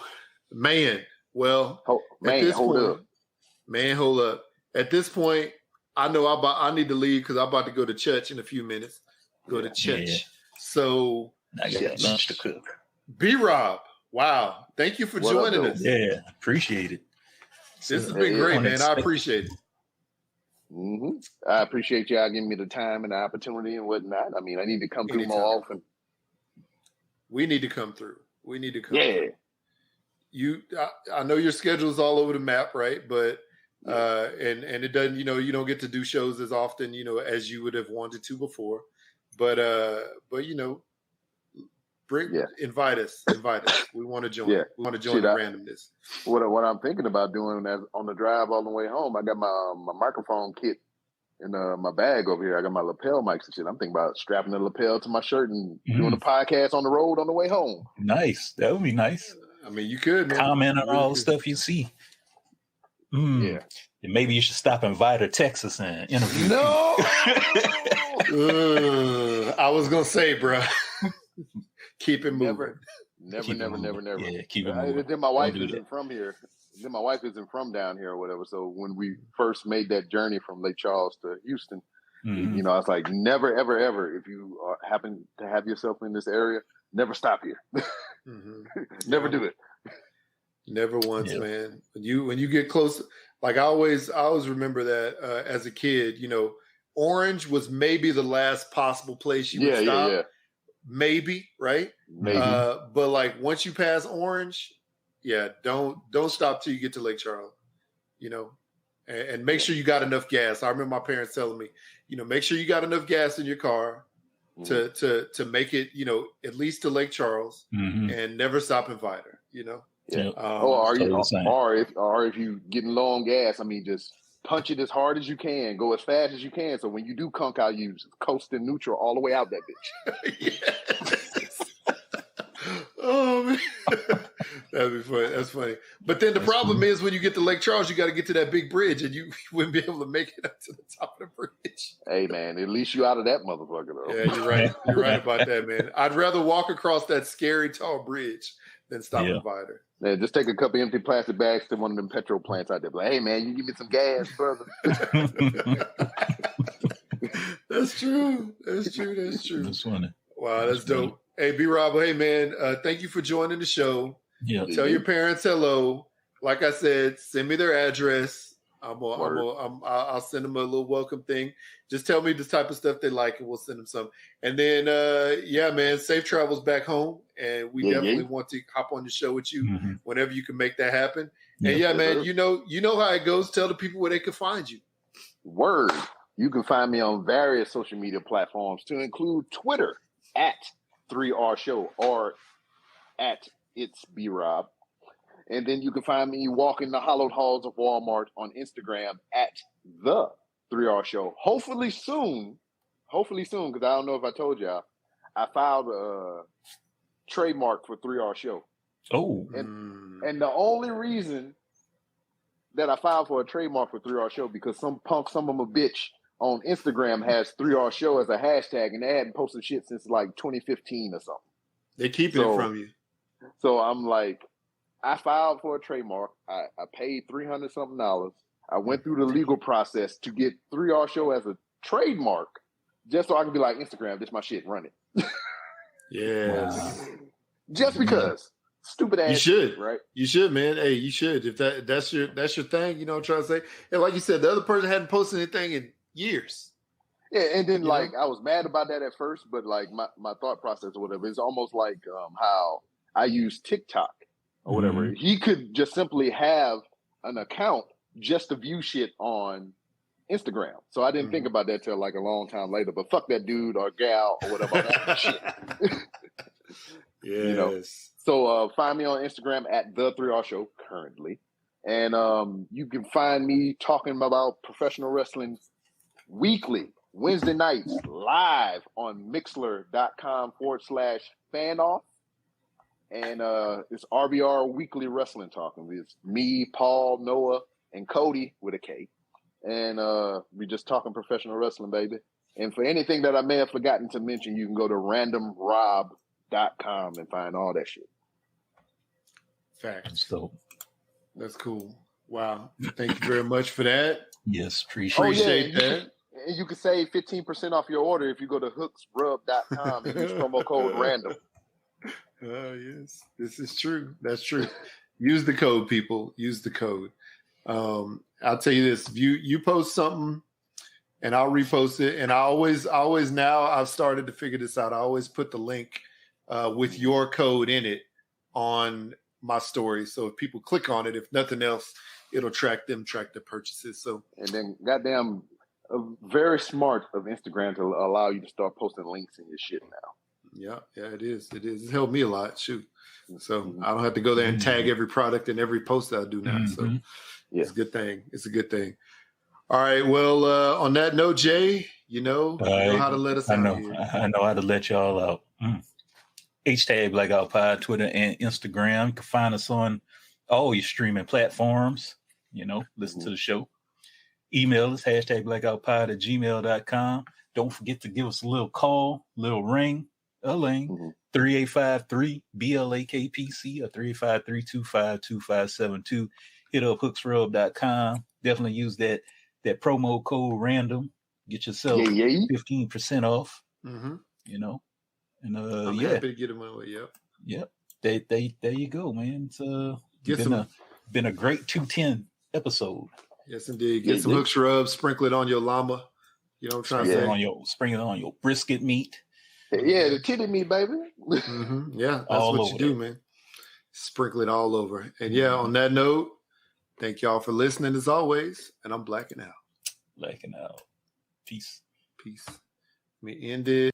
man. Well, at this point, man, hold up. At this point, I know I need to leave because I'm about to go to church in a few minutes. Go to church. Yeah. So I got lunch to cook. B-Rob, wow. Thank you for joining us. Yeah, appreciate it. This has been great, man. I appreciate it. Mm-hmm. I appreciate y'all giving me the time and the opportunity and whatnot. I mean, I need to come through more often. We need to come through. Through. I know your schedule is all over the map, right? But and it doesn't, you don't get to do shows as often, as you would have wanted to before. But invite us. We want to join. We want to join the randomness. What I'm thinking about doing on the drive all the way home, I got my microphone kit in my bag over here. I got my lapel mics and shit. I'm thinking about strapping the lapel to my shirt and doing a podcast on the road on the way home. Nice. That would be nice. I mean, you could, man. Comment on all the stuff you see. Yeah. And maybe you should stop in Vida, Texas and interview. No! I was going to say, bro. Keep it moving. Never. Yeah, keep it moving. Then my wife isn't from here. Then my wife isn't from down here or whatever. So when we first made that journey from Lake Charles to Houston, I was like, never, ever, ever, if you happen to have yourself in this area, never stop here. Never do it. Never once, man. When you get close, like I always remember that as a kid, Orange was maybe the last possible place you would stop. Yeah. Maybe, right? Maybe. But like once you pass Orange, don't stop till you get to Lake Charles, and make sure you got enough gas. I remember my parents telling me, make sure you got enough gas in your car to make it, at least to Lake Charles and never stop in Vida, Yeah. Or if you getting low on gas, I mean, just punch it as hard as you can, go as fast as you can. So when you do conk out, you coast in neutral all the way out that bitch. Oh man, that'd be funny. That's funny. But then the problem is when you get to Lake Charles, you got to get to that big bridge, and you wouldn't be able to make it up to the top of the bridge. Hey man, at least you out of that motherfucker though. Yeah, you're right. You're right about that, man. I'd rather walk across that scary tall bridge than stop in Vida. Yeah, just take a couple empty plastic bags to one of them petrol plants out there. Like, hey man, you give me some gas, brother. That's true. That's funny. Wow, that's dope. Hey, B-Rob, hey, man, thank you for joining the show. Yeah. Tell your parents hello. Like I said, send me their address. I'll send them a little welcome thing. Just tell me the type of stuff they like, and we'll send them some. And then, man, safe travels back home. And we definitely want to hop on the show with you whenever you can make that happen. And man, you know how it goes. Tell the people where they can find you. Word. You can find me on various social media platforms, to include Twitter at 3R Show or at It's B-Rob. And then you can find me walking the hallowed halls of Walmart on Instagram at The 3R Show. Hopefully soon, because I don't know if I told y'all, I filed a trademark for 3R Show. Oh. And the only reason that I filed for a trademark for 3R Show because some punk, some of them a bitch on Instagram has 3R Show as a hashtag, and they hadn't posted shit since like 2015 or something. They keeping it from you. So I'm like, I filed for a trademark. I paid $300 something. I went through the legal process to get 3R Show as a trademark, just so I can be like, Instagram, this my shit, run it. Yeah. Just because. Stupid ass. You should, shit, right? You should, man. Hey, you should. If that's your thing, you know what I'm trying to say. And like you said, the other person hadn't posted anything in years. Yeah, and then I was mad about that at first, but like my thought process or whatever, it's almost like how I use TikTok or whatever. He could just simply have an account just to view shit on Instagram. So I didn't think about that till like a long time later. But fuck that dude or gal or whatever. Shit. Yes. So find me on Instagram at The 3R Show currently. And you can find me talking about professional wrestling weekly, Wednesday nights, live on mixler.com/fanoff. And it's RBR Weekly Wrestling Talking. It's me, Paul, Noah, and Cody with a K. and we just talking professional wrestling, baby. And for anything that I may have forgotten to mention, you can go to randomrob.com and find all that shit. Facts. So That's cool. Wow. Thank you very much for that. yes, appreciate Appreciate that. And you can save 15% off your order if you go to hooksrub.com and use promo code random. Yes, this is true. That's true. Use the code, people. Use the code. I'll tell you this: if you post something, and I'll repost it, and I always now I've started to figure this out. I always put the link with your code in it on my story, so if people click on it, if nothing else, it'll track the purchases. So and then, goddamn, very smart of Instagram to allow you to start posting links in your shit now. Yeah, it is. It's helped me a lot. Shoot. So I don't have to go there and tag every product in every post I do now. So it's a good thing. It's a good thing. All right. Well, on that note, Jay, you know how to let us out here. I know how to let y'all out. Hashtag Blackout Pod, Twitter and Instagram. You can find us on all your streaming platforms. Listen to the show. Email us, hashtag blackoutpod@gmail.com. Don't forget to give us a little call, little ring. 3853-BLAKPC or 3853-252572. Hit up hooksrub.com. Definitely use that promo code random. Get yourself 15% off. And I'm happy to get them away. Yep. There you go, man. It's been a great 210 episode. Yes, indeed. Get some Hooks Rub, sprinkle it on your llama. You know what I'm trying to say? Sprinkle it on your brisket meat. Yeah, the titty meat, baby. Yeah, that's all what you do, man. Sprinkle it all over. And on that note, thank y'all for listening as always. And I'm blacking out. Blacking out. Peace. Let me end it.